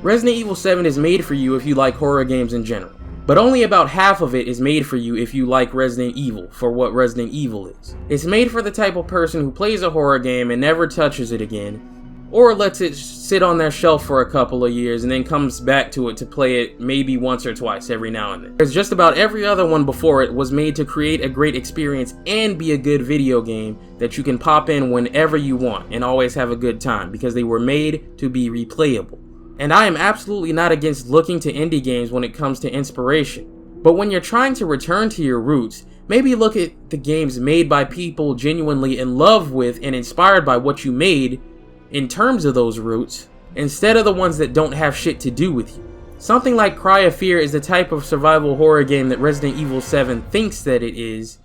Resident Evil 7 is made for you if you like horror games in general. But only about half of it is made for you if you like Resident Evil, for what Resident Evil is. It's made for the type of person who plays a horror game and never touches it again, or lets it sit on their shelf for a couple of years and then comes back to it to play it maybe once or twice every now and then. Because just about every other one before it was made to create a great experience and be a good video game that you can pop in whenever you want and always have a good time, because they were made to be replayable. And I am absolutely not against looking to indie games when it comes to inspiration. But when you're trying to return to your roots, maybe look at the games made by people genuinely in love with and inspired by what you made in terms of those roots, instead of the ones that don't have shit to do with you. Something like Cry of Fear is the type of survival horror game that Resident Evil 7 thinks that it is,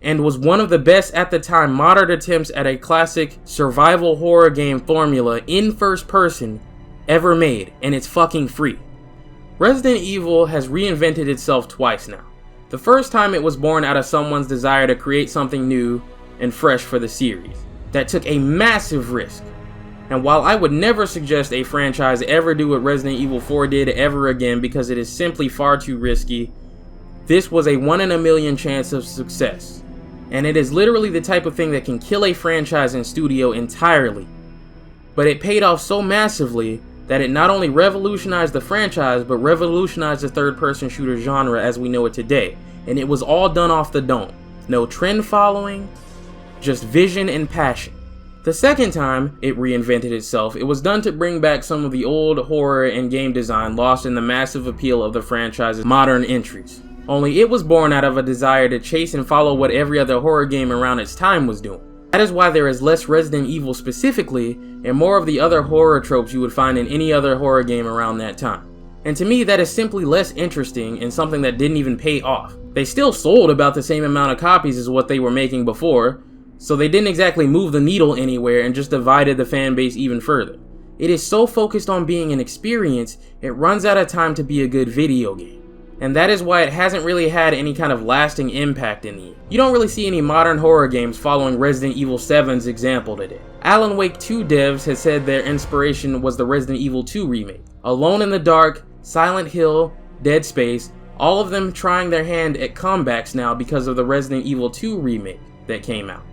and was one of the best at the time modern attempts at a classic survival horror game formula in first person ever made, and it's fucking free. Resident Evil has reinvented itself twice now. The first time it was born out of someone's desire to create something new and fresh for the series that took a massive risk. And while I would never suggest a franchise ever do what Resident Evil 4 did ever again because it is simply far too risky, this was a 1 in a million chance of success. And it is literally the type of thing that can kill a franchise and studio entirely. But it paid off so massively that it not only revolutionized the franchise, but revolutionized the third-person shooter genre as we know it today. And it was all done off the dome. No trend following, just vision and passion. The second time it reinvented itself, it was done to bring back some of the old horror and game design lost in the massive appeal of the franchise's modern entries. Only it was born out of a desire to chase and follow what every other horror game around its time was doing. That is why there is less Resident Evil specifically, and more of the other horror tropes you would find in any other horror game around that time. And to me, that is simply less interesting and something that didn't even pay off. They still sold about the same amount of copies as what they were making before, so they didn't exactly move the needle anywhere and just divided the fan base even further. It is so focused on being an experience, it runs out of time to be a good video game. And that is why it hasn't really had any kind of lasting impact in the end. You don't really see any modern horror games following Resident Evil 7's example today. Alan Wake 2 devs has said their inspiration was the Resident Evil 2 remake. Alone in the Dark, Silent Hill, Dead Space, all of them trying their hand at comebacks now because of the Resident Evil 2 remake that came out.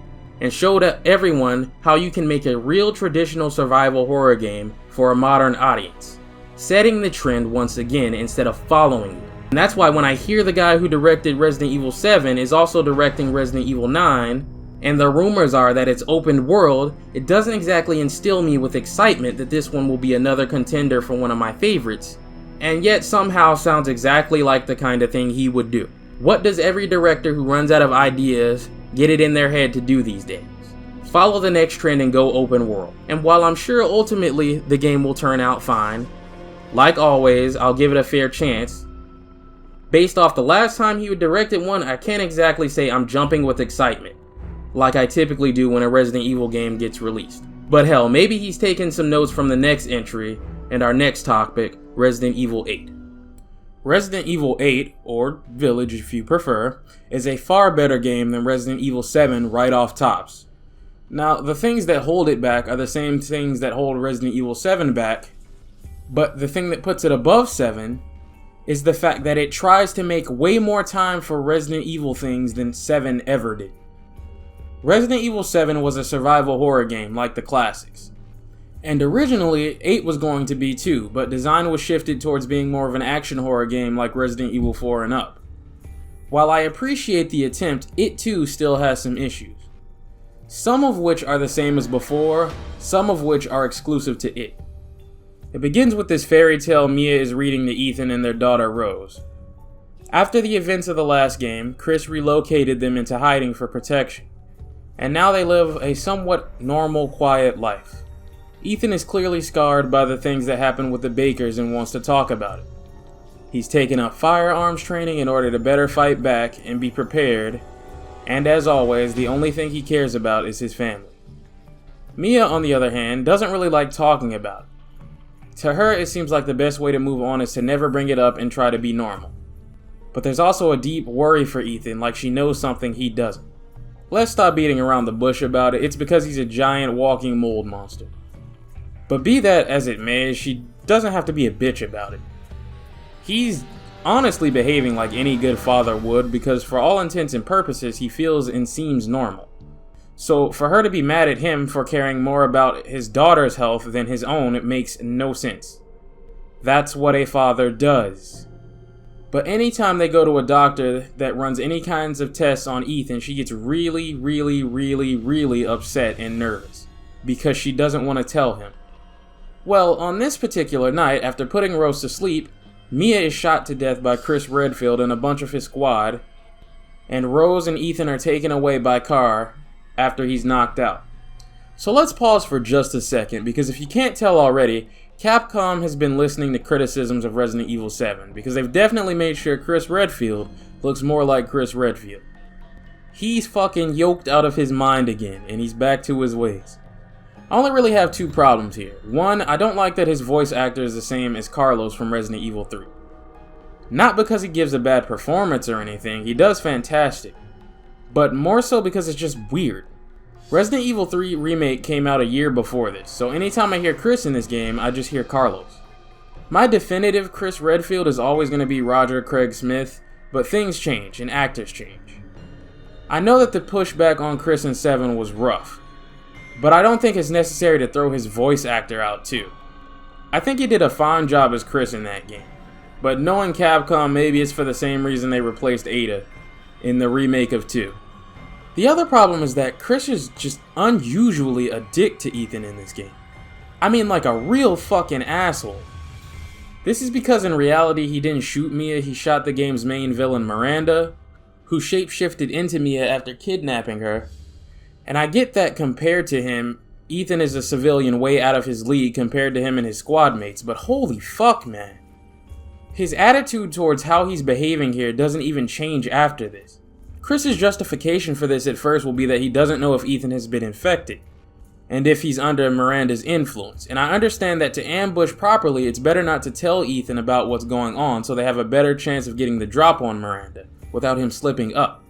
and showed everyone how you can make a real traditional survival horror game for a modern audience, setting the trend once again instead of following it. And that's why when I hear the guy who directed Resident Evil 7 is also directing Resident Evil 9, and the rumors are that it's open world, it doesn't exactly instill me with excitement that this one will be another contender for one of my favorites, and yet somehow sounds exactly like the kind of thing he would do. What does every director who runs out of ideas get it in their head to do these days? Follow the next trend and go open world. And while I'm sure ultimately the game will turn out fine, like always, I'll give it a fair chance. Based off the last time he directed one, I can't exactly say I'm jumping with excitement, like I typically do when a Resident Evil game gets released. But hell, maybe he's taken some notes from the next entry and our next topic, Resident Evil 8. Resident Evil 8, or Village if you prefer, is a far better game than Resident Evil 7 right off tops. Now, the things that hold it back are the same things that hold Resident Evil 7 back, but the thing that puts it above 7 is the fact that it tries to make way more time for Resident Evil things than 7 ever did. Resident Evil 7 was a survival horror game like the classics. And originally, 8 was going to be too, but design was shifted towards being more of an action horror game like Resident Evil 4 and up. While I appreciate the attempt, it too still has some issues. Some of which are the same as before, some of which are exclusive to it. It begins with this fairy tale Mia is reading to Ethan and their daughter Rose. After the events of the last game, Chris relocated them into hiding for protection, and now they live a somewhat normal, quiet life. Ethan is clearly scarred by the things that happened with the Bakers and wants to talk about it. He's taken up firearms training in order to better fight back and be prepared, and as always, the only thing he cares about is his family. Mia, on the other hand, doesn't really like talking about it. To her, it seems like the best way to move on is to never bring it up and try to be normal. But there's also a deep worry for Ethan, like she knows something he doesn't. Let's stop beating around the bush about it, it's because he's a giant walking mold monster. But be that as it may, she doesn't have to be a bitch about it. He's honestly behaving like any good father would, because for all intents and purposes, he feels and seems normal. So for her to be mad at him for caring more about his daughter's health than his own, it makes no sense. That's what a father does. But anytime they go to a doctor that runs any kinds of tests on Ethan, she gets really upset and nervous, because she doesn't want to tell him. Well, on this particular night, after putting Rose to sleep, Mia is shot to death by Chris Redfield and a bunch of his squad, and Rose and Ethan are taken away by car after he's knocked out. So let's pause for just a second, because if you can't tell already, Capcom has been listening to criticisms of Resident Evil 7, because they've definitely made sure Chris Redfield looks more like Chris Redfield. He's fucking yoked out of his mind again, and he's back to his ways. I only really have two problems here. One, I don't like that his voice actor is the same as Carlos from Resident Evil 3. Not because he gives a bad performance or anything, he does fantastic, but more so because it's just weird. Resident Evil 3 Remake came out a year before this, so anytime I hear Chris in this game, I just hear Carlos. My definitive Chris Redfield is always going to be Roger Craig Smith, but things change and actors change. I know that the pushback on Chris in 7 was rough, but I don't think it's necessary to throw his voice actor out too. I think he did a fine job as Chris in that game, but knowing Capcom, maybe it's for the same reason they replaced Ada in the remake of 2. The other problem is that Chris is just unusually a dick to Ethan in this game. I mean, like a real fucking asshole. This is because in reality he didn't shoot Mia, he shot the game's main villain Miranda, who shapeshifted into Mia after kidnapping her. And I get that compared to him, Ethan is a civilian way out of his league compared to him and his squad mates, but holy fuck, man. His attitude towards how he's behaving here doesn't even change after this. Chris's justification for this at first will be that he doesn't know if Ethan has been infected, and if he's under Miranda's influence. And I understand that to ambush properly, it's better not to tell Ethan about what's going on so they have a better chance of getting the drop on Miranda, without him slipping up.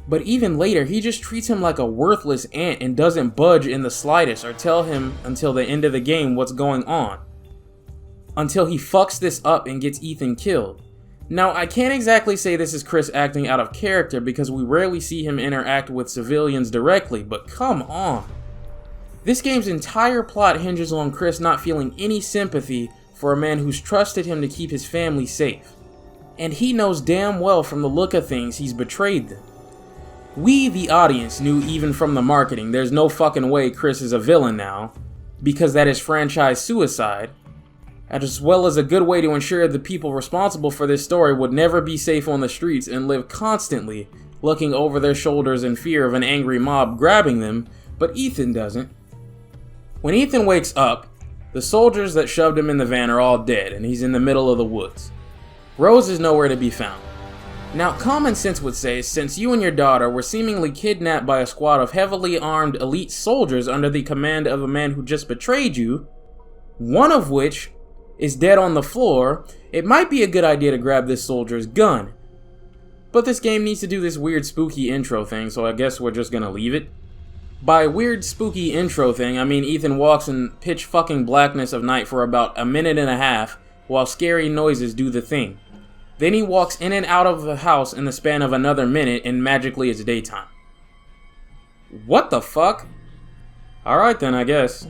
But even later, he just treats him like a worthless ant and doesn't budge in the slightest or tell him until the end of the game what's going on. Until he fucks this up and gets Ethan killed. Now, I can't exactly say this is Chris acting out of character because we rarely see him interact with civilians directly, but come on. This game's entire plot hinges on Chris not feeling any sympathy for a man who's trusted him to keep his family safe. And he knows damn well from the look of things he's betrayed them. We, the audience, knew even from the marketing there's no fucking way Chris is a villain now, because that is franchise suicide, as well as a good way to ensure the people responsible for this story would never be safe on the streets and live constantly looking over their shoulders in fear of an angry mob grabbing them, but Ethan doesn't. When Ethan wakes up, the soldiers that shoved him in the van are all dead and he's in the middle of the woods. Rose is nowhere to be found. Now, common sense would say, since you and your daughter were seemingly kidnapped by a squad of heavily armed elite soldiers under the command of a man who just betrayed you, one of which is dead on the floor, it might be a good idea to grab this soldier's gun. But this game needs to do this weird spooky intro thing, so I guess we're just gonna leave it. By weird spooky intro thing, I mean Ethan walks in pitch fucking blackness of night for about a minute and a half while scary noises do the thing. Then he walks in and out of the house in the span of another minute and magically it's daytime. What the fuck? Alright then, I guess.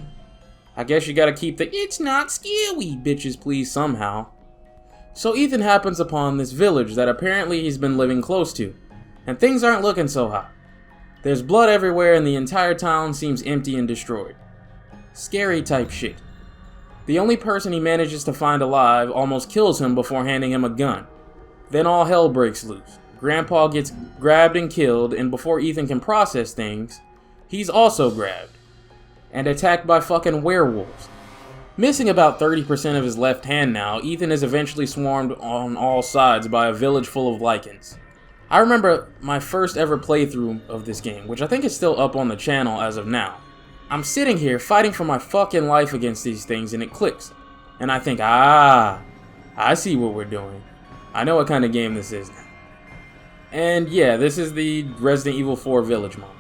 I guess you gotta keep the "it's not scary" bitches please somehow. So Ethan happens upon this village that apparently he's been living close to, and things aren't looking so hot. There's blood everywhere and the entire town seems empty and destroyed. Scary type shit. The only person he manages to find alive almost kills him before handing him a gun. Then all hell breaks loose. Grandpa gets grabbed and killed, and before Ethan can process things, he's also grabbed and attacked by fucking werewolves. Missing about 30% of his left hand now, Ethan is eventually swarmed on all sides by a village full of lichens. I remember my first ever playthrough of this game, which I think is still up on the channel as of now. I'm sitting here fighting for my fucking life against these things and it clicks. And I think, I see what we're doing. I know what kind of game this is now. And yeah, this is the Resident Evil 4 Village mode.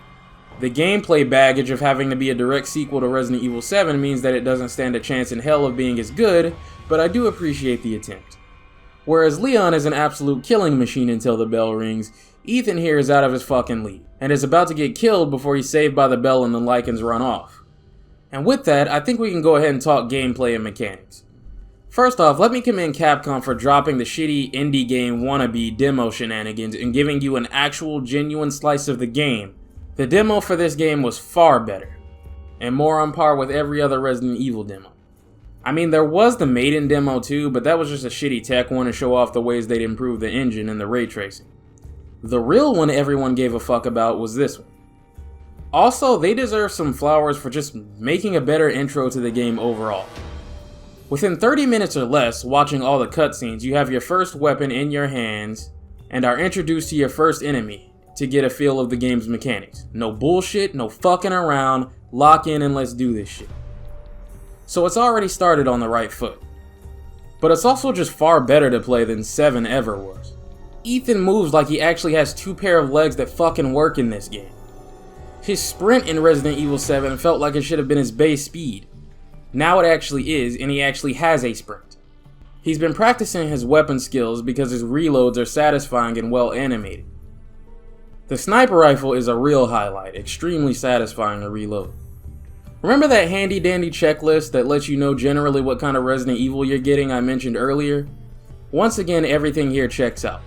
The gameplay baggage of having to be a direct sequel to Resident Evil 7 means that it doesn't stand a chance in hell of being as good, but I do appreciate the attempt. Whereas Leon is an absolute killing machine until the bell rings, Ethan here is out of his fucking league, and is about to get killed before he's saved by the bell and the lichens run off. And with that, I think we can go ahead and talk gameplay and mechanics. First off, let me commend Capcom for dropping the shitty indie game wannabe demo shenanigans and giving you an actual genuine slice of the game. The demo for this game was far better, and more on par with every other Resident Evil demo. I mean, there was the Maiden demo too, but that was just a shitty tech one to show off the ways they'd improve the engine and the ray tracing. The real one everyone gave a fuck about was this one. Also, they deserve some flowers for just making a better intro to the game overall. Within 30 minutes or less, watching all the cutscenes, you have your first weapon in your hands and are introduced to your first enemy to get a feel of the game's mechanics. No bullshit, no fucking around, lock in and let's do this shit. So it's already started on the right foot. But it's also just far better to play than 7 ever was. Ethan moves like he actually has 2 pair of legs that fucking work in this game. His sprint in Resident Evil 7 felt like it should have been his base speed. Now it actually is, and he actually has a sprint. He's been practicing his weapon skills because his reloads are satisfying and well animated. The sniper rifle is a real highlight, extremely satisfying to reload. Remember that handy dandy checklist that lets you know generally what kind of Resident Evil you're getting I mentioned earlier? Once again, everything here checks out.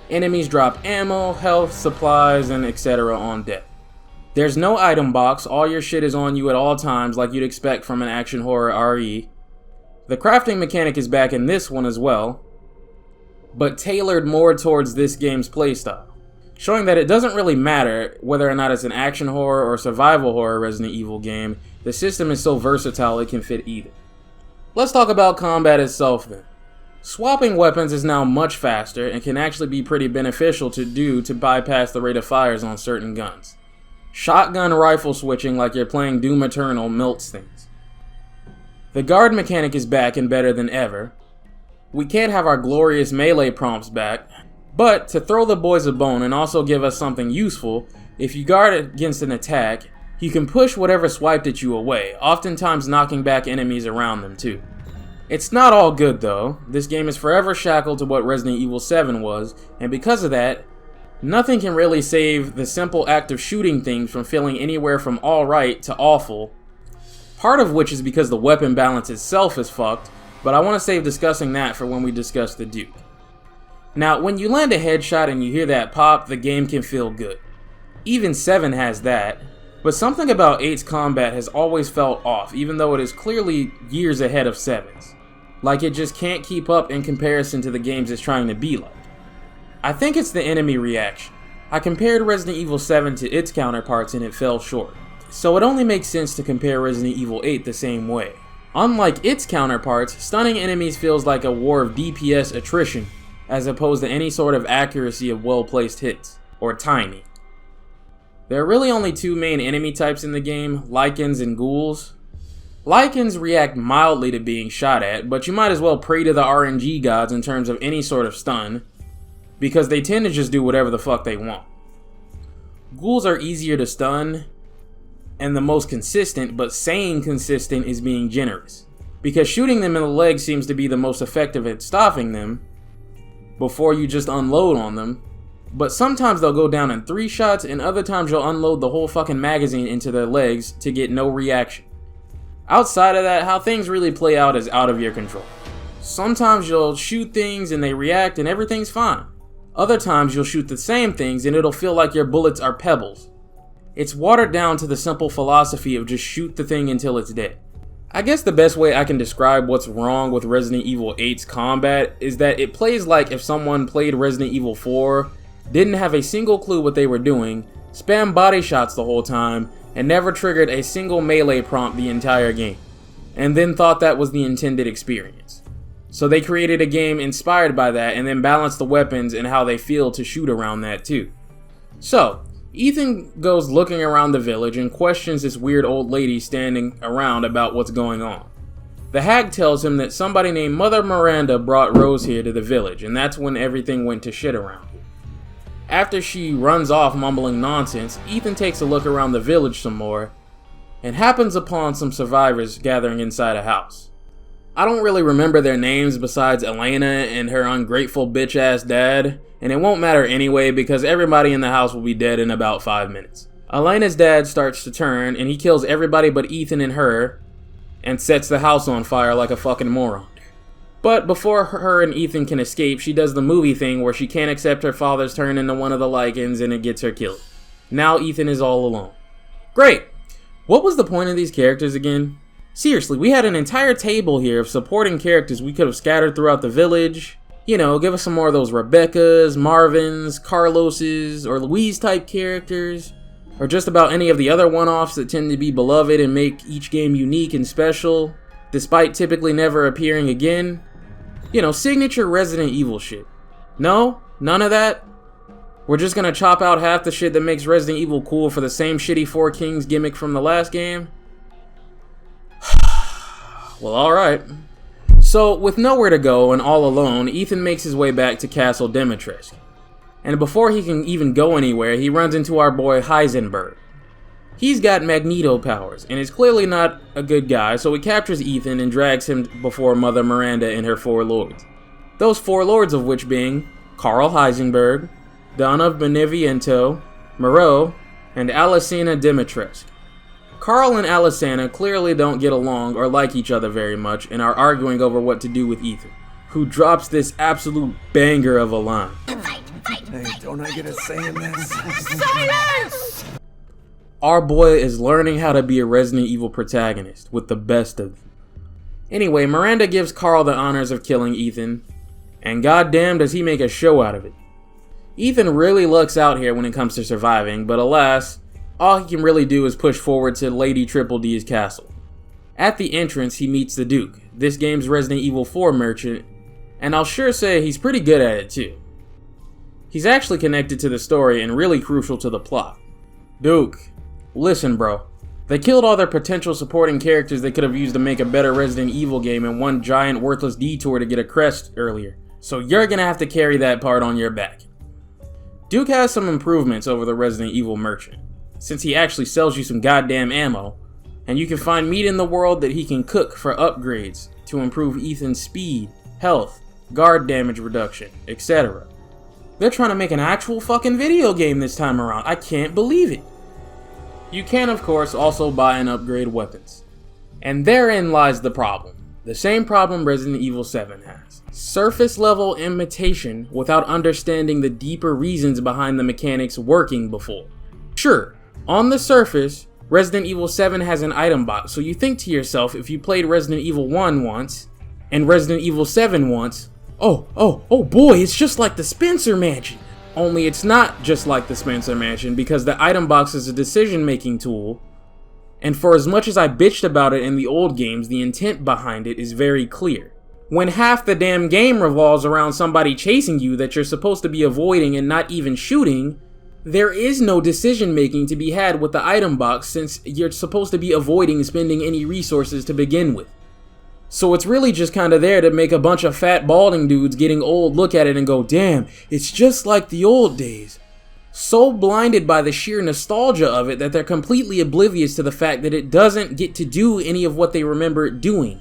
Enemies drop ammo, health, supplies, and etc. on deck. There's no item box, all your shit is on you at all times like you'd expect from an action horror RE. The crafting mechanic is back in this one as well, but tailored more towards this game's playstyle, showing that it doesn't really matter whether or not it's an action horror or survival horror Resident Evil game, the system is so versatile it can fit either. Let's talk about combat itself then. Swapping weapons is now much faster and can actually be pretty beneficial to do to bypass the rate of fires on certain guns. Shotgun rifle switching like you're playing Doom Eternal melts things. The guard mechanic is back and better than ever. We can't have our glorious melee prompts back, but to throw the boys a bone and also give us something useful, if you guard against an attack, you can push whatever swiped at you away, oftentimes knocking back enemies around them too. It's not all good though. This game is forever shackled to what Resident Evil 7 was, and because of that, nothing can really save the simple act of shooting things from feeling anywhere from alright to awful, part of which is because the weapon balance itself is fucked, but I want to save discussing that for when we discuss the Duke. Now, when you land a headshot and you hear that pop, the game can feel good. Even 7 has that, but something about 8's combat has always felt off, even though it is clearly years ahead of 7's. Like it just can't keep up in comparison to the games it's trying to be like. I think it's the enemy reaction. I compared Resident Evil 7 to its counterparts and it fell short. So it only makes sense to compare Resident Evil 8 the same way. Unlike its counterparts, stunning enemies feels like a war of DPS attrition, as opposed to any sort of accuracy of well-placed hits, or timing. There are really only two main enemy types in the game, Lycans and Ghouls. Lycans react mildly to being shot at, but you might as well pray to the RNG gods in terms of any sort of stun, because they tend to just do whatever the fuck they want. Ghouls are easier to stun, and the most consistent, but saying consistent, is being generous, because shooting them in the leg seems to be the most effective at stopping them before you just unload on them, but sometimes they'll go down in 3 shots, and other times you'll unload the whole fucking magazine into their legs to get no reaction. Outside of that, how things really play out is out of your control. Sometimes you'll shoot things and they react and everything's fine. Other times you'll shoot the same things and it'll feel like your bullets are pebbles. It's watered down to the simple philosophy of just shoot the thing until it's dead. I guess the best way I can describe what's wrong with Resident Evil 8's combat is that it plays like if someone played Resident Evil 4, didn't have a single clue what they were doing, spammed body shots the whole time, and never triggered a single melee prompt the entire game, and then thought that was the intended experience. So they created a game inspired by that and then balanced the weapons and how they feel to shoot around that too. So, Ethan goes looking around the village and questions this weird old lady standing around about what's going on. The hag tells him that somebody named Mother Miranda brought Rose here to the village, and that's when everything went to shit around here. After she runs off mumbling nonsense, Ethan takes a look around the village some more, and happens upon some survivors gathering inside a house. I don't really remember their names besides Elena and her ungrateful bitch-ass dad, and it won't matter anyway because everybody in the house will be dead in about 5 minutes. Elena's dad starts to turn, and he kills everybody but Ethan and her, and sets the house on fire like a fucking moron. But before her and Ethan can escape, she does the movie thing where she can't accept her father's turn into one of the Lycans and it gets her killed. Now Ethan is all alone. Great! What was the point of these characters again? Seriously, we had an entire table here of supporting characters we could have scattered throughout the village. You know, give us some more of those Rebecca's, Marvin's, Carlos's, or Louise type characters. Or just about any of the other one-offs that tend to be beloved and make each game unique and special, despite typically never appearing again. You know, signature Resident Evil shit. No? None of that? We're just gonna chop out half the shit that makes Resident Evil cool for the same shitty Four Kings gimmick from the last game? Well, alright. So, with nowhere to go and all alone, Ethan makes his way back to Castle Dimitrescu. And before he can even go anywhere, he runs into our boy Heisenberg. He's got Magneto powers, and is clearly not a good guy, so he captures Ethan and drags him before Mother Miranda and her 4 lords. Those 4 lords of which being Karl Heisenberg, Donna Beneviento, Moreau, and Alicina Dimitrescu. Karl and Alicina clearly don't get along or like each other very much and are arguing over what to do with Ethan, who drops this absolute banger of a line. Hey, don't I get a say in this? Silence! Our boy is learning how to be a Resident Evil protagonist with the best of them. Anyway, Miranda gives Karl the honors of killing Ethan, and goddamn does he make a show out of it. Ethan really lucks out here when it comes to surviving, but alas, all he can really do is push forward to Lady Triple D's castle. At the entrance, he meets the Duke, this game's Resident Evil 4 merchant, and I'll sure say he's pretty good at it too. He's actually connected to the story and really crucial to the plot. Duke, listen bro, they killed all their potential supporting characters they could have used to make a better Resident Evil game in one giant worthless detour to get a crest earlier, so you're gonna have to carry that part on your back. Duke has some improvements over the Resident Evil merchant, since he actually sells you some goddamn ammo, and you can find meat in the world that he can cook for upgrades to improve Ethan's speed, health, guard damage reduction, etc. They're trying to make an actual fucking video game this time around. I can't believe it. You can, of course, also buy and upgrade weapons. And therein lies the problem. The same problem Resident Evil 7 has. Surface level imitation without understanding the deeper reasons behind the mechanics working before. Sure, on the surface, Resident Evil 7 has an item box, so you think to yourself, if you played Resident Evil 1 once, and Resident Evil 7 once, oh boy, it's just like the Spencer Mansion. Only it's not just like the Spencer Mansion, because the item box is a decision-making tool, and for as much as I bitched about it in the old games, the intent behind it is very clear. When half the damn game revolves around somebody chasing you that you're supposed to be avoiding and not even shooting, there is no decision making to be had with the item box since you're supposed to be avoiding spending any resources to begin with. So it's really just kinda there to make a bunch of fat balding dudes getting old look at it and go, damn, it's just like the old days. So blinded by the sheer nostalgia of it that they're completely oblivious to the fact that it doesn't get to do any of what they remember it doing.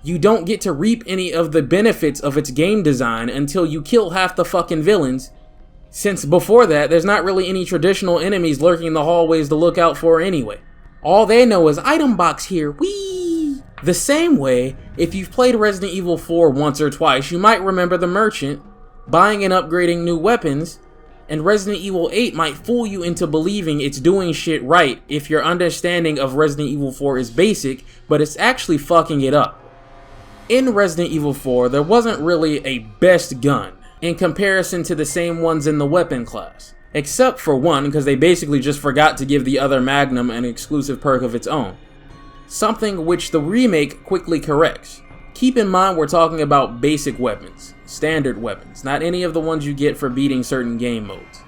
You don't get to reap any of the benefits of its game design until you kill half the fucking villains, since before that, there's not really any traditional enemies lurking in the hallways to look out for anyway. All they know is item box here, whee! The same way, if you've played Resident Evil 4 once or twice, you might remember the merchant buying and upgrading new weapons, and Resident Evil 8 might fool you into believing it's doing shit right if your understanding of Resident Evil 4 is basic, but it's actually fucking it up. In Resident Evil 4, there wasn't really a best gun in comparison to the same ones in the weapon class. Except for one, because they basically just forgot to give the other Magnum an exclusive perk of its own. Something which the remake quickly corrects. Keep in mind we're talking about basic weapons, standard weapons, not any of the ones you get for beating certain game modes.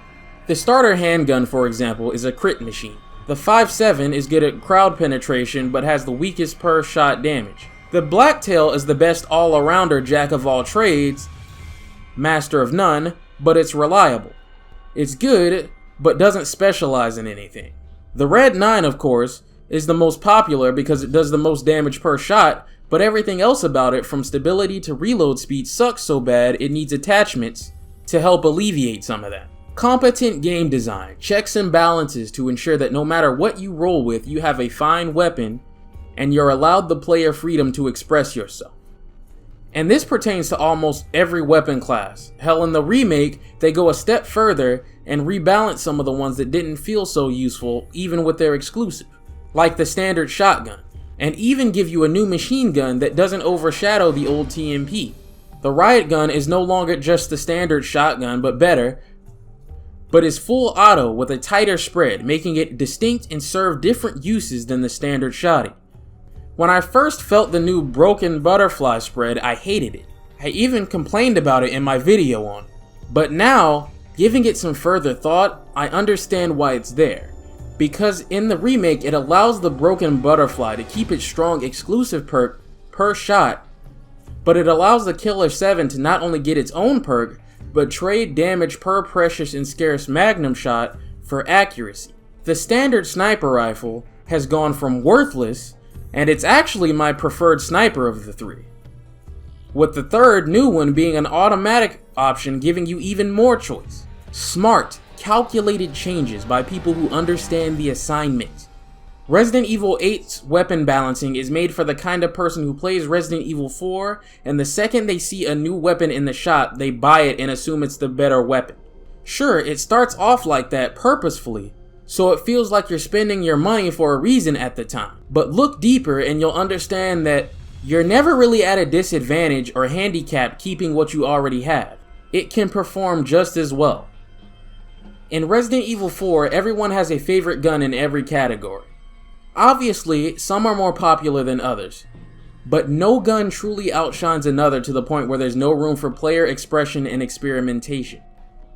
The starter handgun, for example, is a crit machine. The 5.7 is good at crowd penetration but has the weakest per shot damage. The Blacktail is the best all-arounder jack of all trades, master of none, but it's reliable. It's good, but doesn't specialize in anything. The Red 9, of course, is the most popular because it does the most damage per shot, but everything else about it, from stability to reload speed, sucks so bad it needs attachments to help alleviate some of that. Competent game design, checks and balances to ensure that no matter what you roll with, you have a fine weapon and you're allowed the player freedom to express yourself. And this pertains to almost every weapon class. Hell, in the remake, they go a step further and rebalance some of the ones that didn't feel so useful even with their exclusive, like the standard shotgun, and even give you a new machine gun that doesn't overshadow the old TMP. The riot gun is no longer just the standard shotgun, but better, but is full auto with a tighter spread, making it distinct and serve different uses than the standard shotty. When I first felt the new broken butterfly spread, I hated it. I even complained about it in my video on it. But now, giving it some further thought, I understand why it's there. Because in the remake, it allows the broken butterfly to keep its strong exclusive perk per shot, but it allows the Killer 7 to not only get its own perk, but trade damage per precious and scarce magnum shot for accuracy. The standard sniper rifle has gone from worthless, and it's actually my preferred sniper of the three, with the third new one being an automatic option, giving you even more choice. Smart, calculated changes by people who understand the assignment. Resident Evil 8's weapon balancing is made for the kind of person who plays Resident Evil 4, and the second they see a new weapon in the shop, they buy it and assume it's the better weapon. Sure, it starts off like that purposefully, so it feels like you're spending your money for a reason at the time. But look deeper and you'll understand that you're never really at a disadvantage or handicap keeping what you already have. It can perform just as well. In Resident Evil 4, everyone has a favorite gun in every category. Obviously, some are more popular than others, but no gun truly outshines another to the point where there's no room for player expression and experimentation.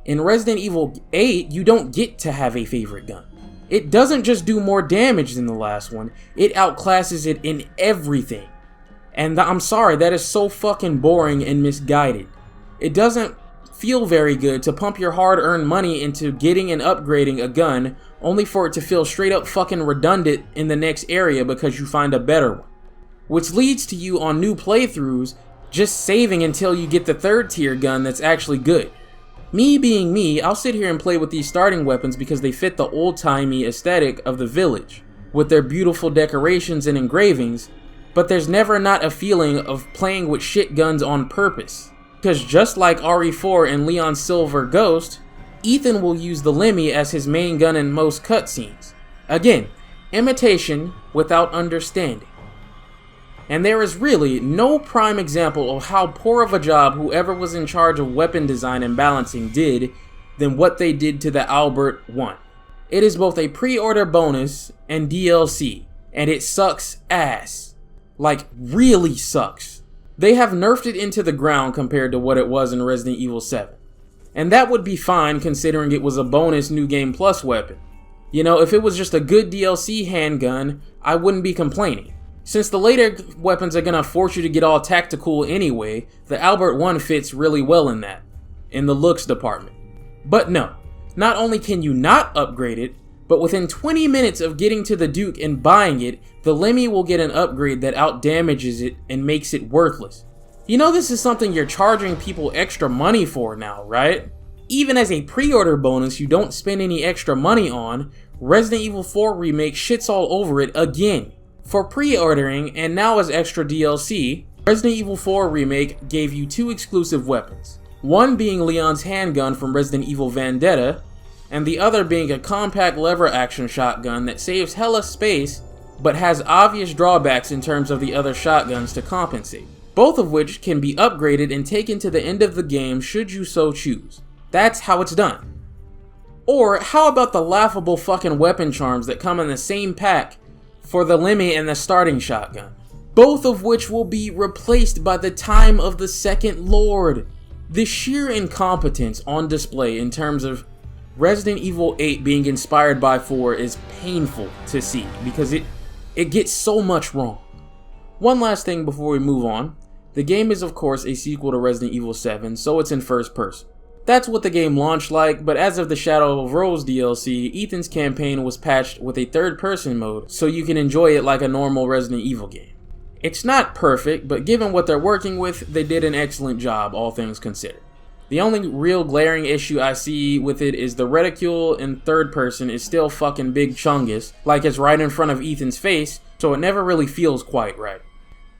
In Resident Evil 8, you don't get to have a favorite gun. It doesn't just do more damage than the last one, it outclasses it in everything. And I'm sorry, that is so fucking boring and misguided. It doesn't feel very good to pump your hard-earned money into getting and upgrading a gun only for it to feel straight up fucking redundant in the next area because you find a better one. which leads to you on new playthroughs just saving until you get the 3rd tier gun that's actually good. Me being me, I'll sit here and play with these starting weapons because they fit the old-timey aesthetic of the village, with their beautiful decorations and engravings, but there's never not a feeling of playing with shit guns on purpose. Because just like RE4 and Leon Silver Ghost, Ethan will use the Lemmy as his main gun in most cutscenes. Again, imitation without understanding. And there is really no prime example of how poor of a job whoever was in charge of weapon design and balancing did than what they did to the Albert 1. It is both a pre-order bonus and DLC, and it sucks ass. Like, really sucks. They have nerfed it into the ground compared to what it was in Resident Evil 7. And that would be fine considering it was a bonus New Game Plus weapon. You know, if it was just a good DLC handgun, I wouldn't be complaining. Since the later weapons are gonna force you to get all tactical anyway, the Albert 1 fits really well in that, in the looks department. But no, not only can you not upgrade it, but within 20 minutes of getting to the Duke and buying it, the Lemmy will get an upgrade that outdamages it and makes it worthless. You know this is something you're charging people extra money for now, right? Even as a pre-order bonus you don't spend any extra money on, Resident Evil 4 Remake shits all over it again. For pre-ordering, and now as extra DLC, Resident Evil 4 Remake gave you 2 exclusive weapons. One being Leon's handgun from Resident Evil Vendetta, and the other being a compact lever action shotgun that saves hella space, but has obvious drawbacks in terms of the other shotguns to compensate. Both of which can be upgraded and taken to the end of the game should you so choose. That's how it's done. Or how about the laughable fucking weapon charms that come in the same pack for the Lemmy and the starting shotgun, both of which will be replaced by the time of the Second Lord. The sheer incompetence on display in terms of Resident Evil 8 being inspired by 4 is painful to see because it gets so much wrong. One last thing before we move on, the game is of course a sequel to Resident Evil 7, so it's in first person. That's what the game launched like, but as of the Shadow of Rose DLC, Ethan's campaign was patched with a third-person mode, so you can enjoy it like a normal Resident Evil game. It's not perfect, but given what they're working with, they did an excellent job, all things considered. The only real glaring issue I see with it is the reticule in third person is still fucking big chungus, like it's right in front of Ethan's face, so it never really feels quite right.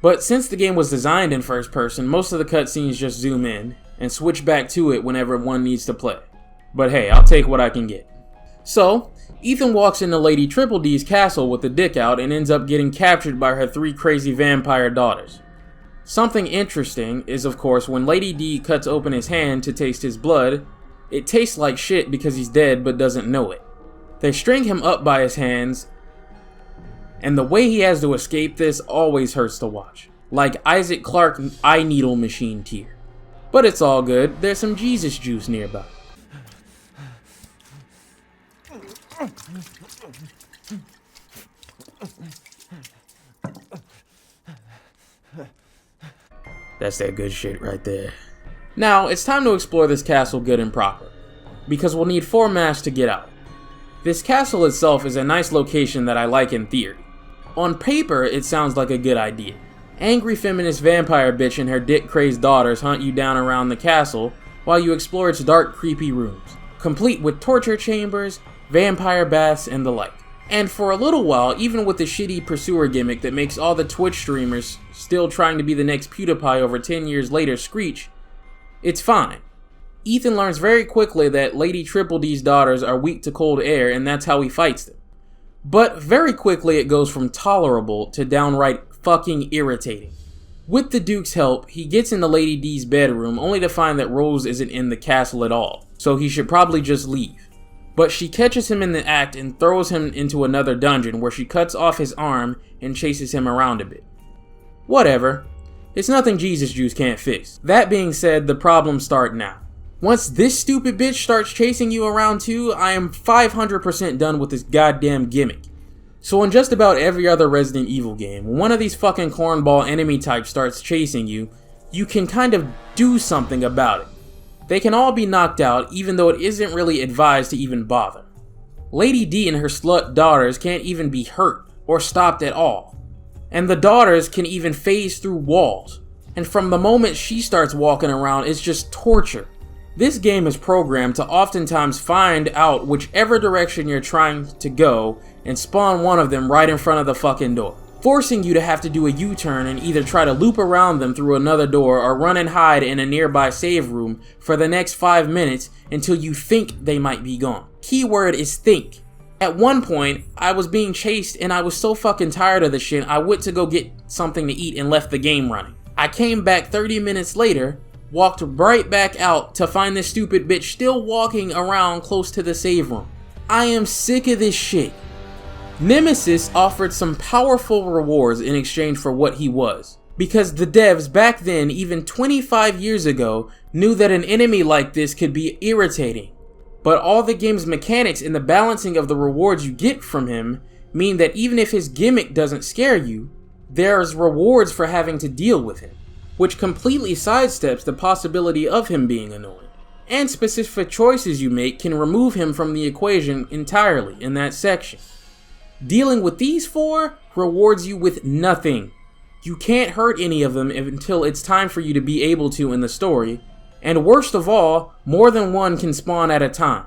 But since the game was designed in first person, most of the cutscenes just zoom in, and switch back to it whenever one needs to play. But hey, I'll take what I can get. So, Ethan walks into Lady Triple D's castle with the dick out and ends up getting captured by her 3 crazy vampire daughters. Something interesting is of course when Lady D cuts open his hand to taste his blood, it tastes like shit because he's dead but doesn't know it. They string him up by his hands, and the way he has to escape this always hurts to watch. Like Isaac Clarke eye needle machine tier. But it's all good, there's some Jesus juice nearby. That's that good shit right there. Now, it's time to explore this castle good and proper, because we'll need 4 masks to get out. This castle itself is a nice location that I like in theory. On paper, it sounds like a good idea. Angry feminist vampire bitch and her dick-crazed daughters hunt you down around the castle while you explore its dark, creepy rooms, complete with torture chambers, vampire baths, and the like. And for a little while, even with the shitty pursuer gimmick that makes all the Twitch streamers still trying to be the next PewDiePie over 10 years later screech, it's fine. Ethan learns very quickly that Lady Triple D's daughters are weak to cold air, and that's how he fights them. But very quickly it goes from tolerable to downright fucking irritating. With the Duke's help, he gets into Lady D's bedroom only to find that Rose isn't in the castle at all, so he should probably just leave. But she catches him in the act and throws him into another dungeon where she cuts off his arm and chases him around a bit. Whatever. It's nothing Jesus Juice can't fix. That being said, the problems start now. Once this stupid bitch starts chasing you around too, I am 500% done with this goddamn gimmick. So in just about every other Resident Evil game, when one of these fucking cornball enemy types starts chasing you, you can kind of do something about it. They can all be knocked out, even though it isn't really advised to even bother. Lady D and her slut daughters can't even be hurt or stopped at all. And the daughters can even phase through walls. And from the moment she starts walking around, it's just torture. This game is programmed to oftentimes find out whichever direction you're trying to go and spawn one of them right in front of the fucking door, forcing you to have to do a U-turn and either try to loop around them through another door or run and hide in a nearby save room for the next 5 minutes until you think they might be gone. Keyword is think. At one point, I was being chased and I was so fucking tired of the shit, I went to go get something to eat and left the game running. I came back 30 minutes later, walked right back out to find this stupid bitch still walking around close to the save room. I am sick of this shit. Nemesis offered some powerful rewards in exchange for what he was, because the devs back then, even 25 years ago, knew that an enemy like this could be irritating. But all the game's mechanics and the balancing of the rewards you get from him mean that even if his gimmick doesn't scare you, there's rewards for having to deal with him, which completely sidesteps the possibility of him being annoying. And specific choices you make can remove him from the equation entirely in that section. Dealing with these 4 rewards you with nothing. You can't hurt any of them until it's time for you to be able to in the story, and worst of all, more than one can spawn at a time.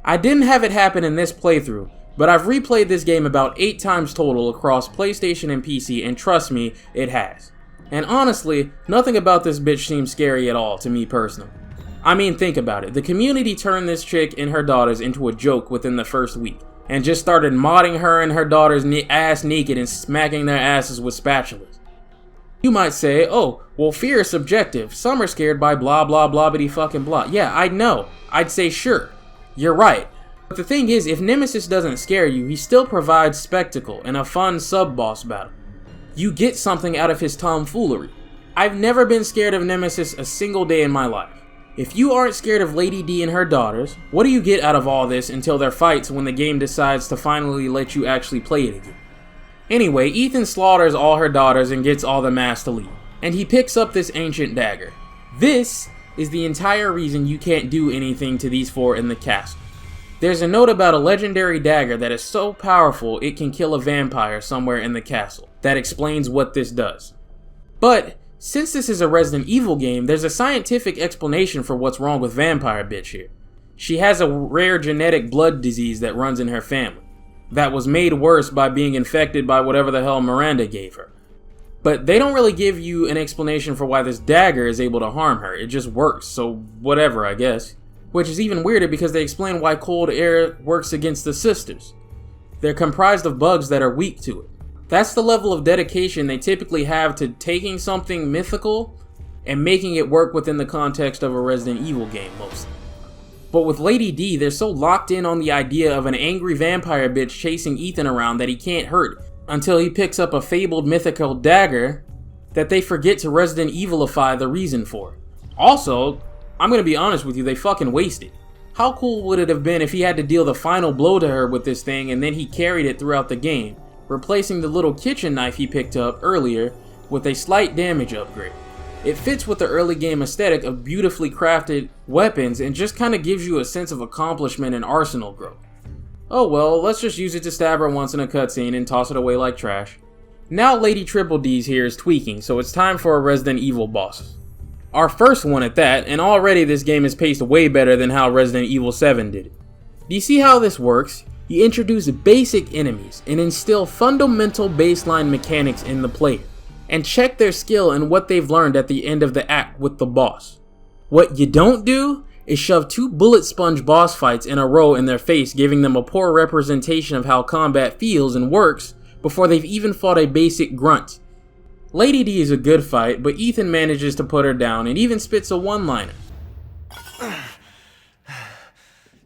I didn't have it happen in this playthrough, but I've replayed this game about 8 times total across PlayStation and PC, and trust me, it has. And honestly, nothing about this bitch seems scary at all to me personally. I mean, think about it. The community turned this chick and her daughters into a joke within the first week, and just started modding her and her daughters ass naked and smacking their asses with spatulas. You might say, oh, well, fear is subjective. Some are scared by blah blah blobbity fucking blah. Yeah, I know. I'd say sure. You're right. But the thing is, if Nemesis doesn't scare you, he still provides spectacle and a fun sub-boss battle. You get something out of his tomfoolery. I've never been scared of Nemesis a single day in my life. If you aren't scared of Lady D and her daughters, what do you get out of all this until their fights when the game decides to finally let you actually play it again? Anyway, Ethan slaughters all her daughters and gets all the mass to leave. And he picks up this ancient dagger. This is the entire reason you can't do anything to these 4 in the castle. There's a note about a legendary dagger that is so powerful it can kill a vampire somewhere in the castle. That explains what this does. But since this is a Resident Evil game, there's a scientific explanation for what's wrong with Vampire Bitch here. She has a rare genetic blood disease that runs in her family, that was made worse by being infected by whatever the hell Miranda gave her. But they don't really give you an explanation for why this dagger is able to harm her. It just works, so whatever, I guess. Which is even weirder because they explain why cold air works against the sisters. They're comprised of bugs that are weak to it. That's the level of dedication they typically have to taking something mythical and making it work within the context of a Resident Evil game mostly. But with Lady D, they're so locked in on the idea of an angry vampire bitch chasing Ethan around that he can't hurt until he picks up a fabled mythical dagger that they forget to Resident Evilify the reason for it. Also, I'm gonna be honest with you, they fucking wasted. How cool would it have been if he had to deal the final blow to her with this thing and then he carried it throughout the game, replacing the little kitchen knife he picked up earlier with a slight damage upgrade. It fits with the early game aesthetic of beautifully crafted weapons and just kind of gives you a sense of accomplishment and arsenal growth. Oh well, let's just use it to stab her once in a cutscene and toss it away like trash. Now Lady Triple D's here is tweaking, so it's time for a Resident Evil boss. Our first one at that, and already this game is paced way better than how Resident Evil 7 did it. Do you see how this works? You introduce basic enemies and instill fundamental baseline mechanics in the player, and check their skill and what they've learned at the end of the act with the boss. What you don't do is shove 2 bullet sponge boss fights in a row in their face, giving them a poor representation of how combat feels and works before they've even fought a basic grunt. Lady D is a good fight, but Ethan manages to put her down and even spits a one-liner.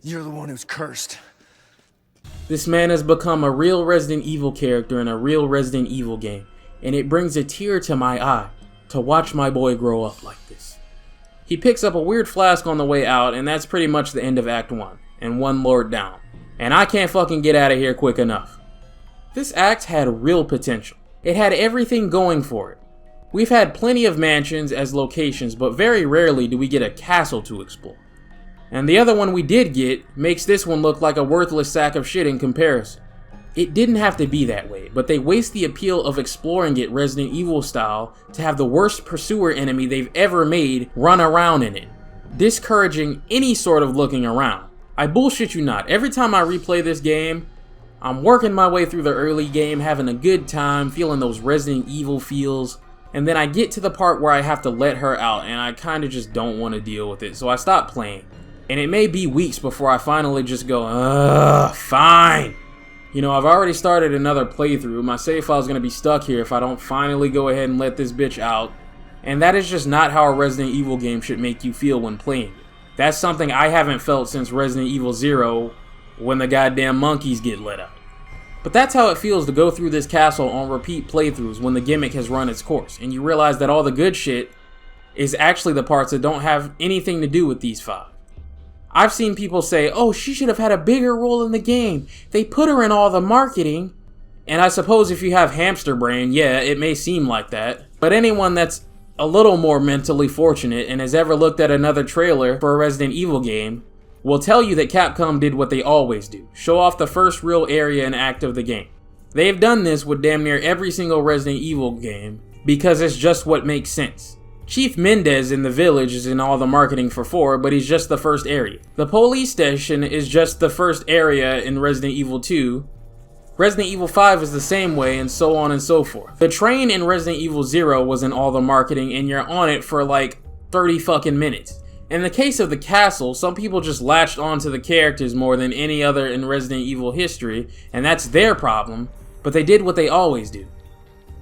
You're the one who's cursed. This man has become a real Resident Evil character in a real Resident Evil game, and it brings a tear to my eye to watch my boy grow up like this. He picks up a weird flask on the way out, and that's pretty much the end of Act 1, and one lord down. And I can't fucking get out of here quick enough. This act had real potential. It had everything going for it. We've had plenty of mansions as locations, but very rarely do we get a castle to explore. And the other one we did get makes this one look like a worthless sack of shit in comparison. It didn't have to be that way, but they waste the appeal of exploring it Resident Evil style to have the worst pursuer enemy they've ever made run around in it, discouraging any sort of looking around. I bullshit you not, every time I replay this game, I'm working my way through the early game, having a good time, feeling those Resident Evil feels, and then I get to the part where I have to let her out and I kinda just don't want to deal with it, so I stop playing. And it may be weeks before I finally just go, ugh, fine. You know, I've already started another playthrough. My save file is going to be stuck here if I don't finally go ahead and let this bitch out. And that is just not how a Resident Evil game should make you feel when playing it. That's something I haven't felt since Resident Evil 0 when the goddamn monkeys get let out. But that's how it feels to go through this castle on repeat playthroughs when the gimmick has run its course. And you realize that all the good shit is actually the parts that don't have anything to do with these 5. I've seen people say, oh, she should have had a bigger role in the game. They put her in all the marketing. And I suppose if you have hamster brain, yeah, it may seem like that. But anyone that's a little more mentally fortunate and has ever looked at another trailer for a Resident Evil game will tell you that Capcom did what they always do. Show off the first real area and act of the game. They've done this with damn near every single Resident Evil game because it's just what makes sense. Chief Mendez in the village is in all the marketing for 4, but he's just the first area. The police station is just the first area in Resident Evil 2. Resident Evil 5 is the same way, and so on and so forth. The train in Resident Evil 0 was in all the marketing, and you're on it for like 30 fucking minutes. In the case of the castle, some people just latched onto the characters more than any other in Resident Evil history, and that's their problem, but they did what they always do.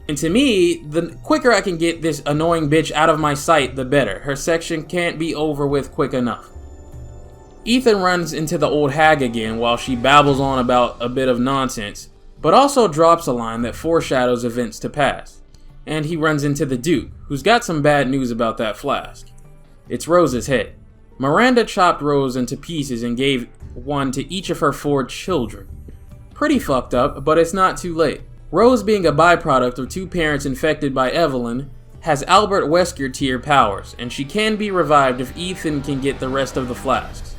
And to me, the quicker I can get this annoying bitch out of my sight, the better. Her section can't be over with quick enough. Ethan runs into the old hag again while she babbles on about a bit of nonsense, but also drops a line that foreshadows events to pass. And he runs into the Duke, who's got some bad news about that flask. It's Rose's head. Miranda chopped Rose into pieces and gave one to each of her 4 children. Pretty fucked up, but it's not too late. Rose, being a byproduct of 2 parents infected by Evelyn, has Albert Wesker tier powers, and she can be revived if Ethan can get the rest of the flasks.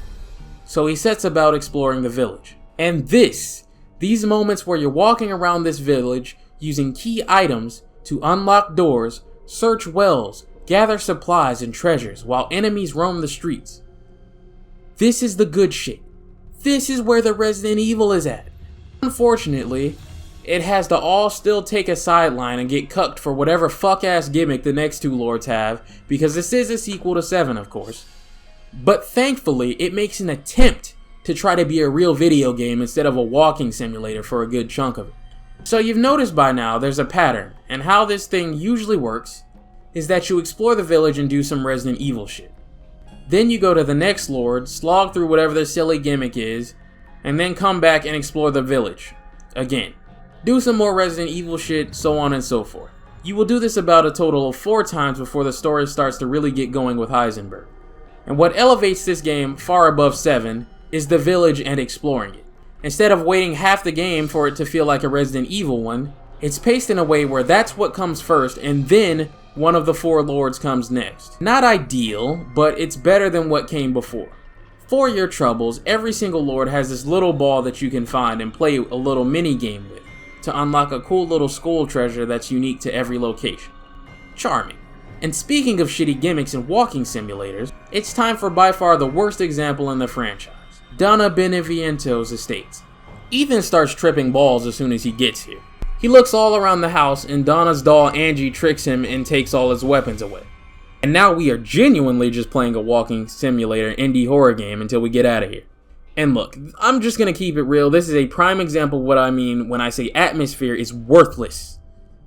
So he sets about exploring the village. And these moments where you're walking around this village using key items to unlock doors, search wells, gather supplies and treasures while enemies roam the streets. This is the good shit. This is where the Resident Evil is at. Unfortunately, it has to all still take a sideline and get cucked for whatever fuck-ass gimmick the next 2 lords have, because this is a sequel to 7, of course. But thankfully, it makes an attempt to try to be a real video game instead of a walking simulator for a good chunk of it. So you've noticed by now there's a pattern, and how this thing usually works is that you explore the village and do some Resident Evil shit. Then you go to the next lord, slog through whatever their silly gimmick is, and then come back and explore the village again. Do some more Resident Evil shit, so on and so forth. You will do this about a total of 4 times before the story starts to really get going with Heisenberg. And what elevates this game far above 7 is the village and exploring it. Instead of waiting half the game for it to feel like a Resident Evil one, it's paced in a way where that's what comes first and then one of the 4 lords comes next. Not ideal, but it's better than what came before. For your troubles, every single lord has this little ball that you can find and play a little mini game with, to unlock a cool little skull treasure that's unique to every location. Charming. And speaking of shitty gimmicks and walking simulators, it's time for by far the worst example in the franchise, Donna Beneviento's estates. Ethan starts tripping balls as soon as he gets here. He looks all around the house and Donna's doll Angie tricks him and takes all his weapons away. And now we are genuinely just playing a walking simulator indie horror game until we get out of here. And look, I'm just gonna keep it real. This is a prime example of what I mean when I say atmosphere is worthless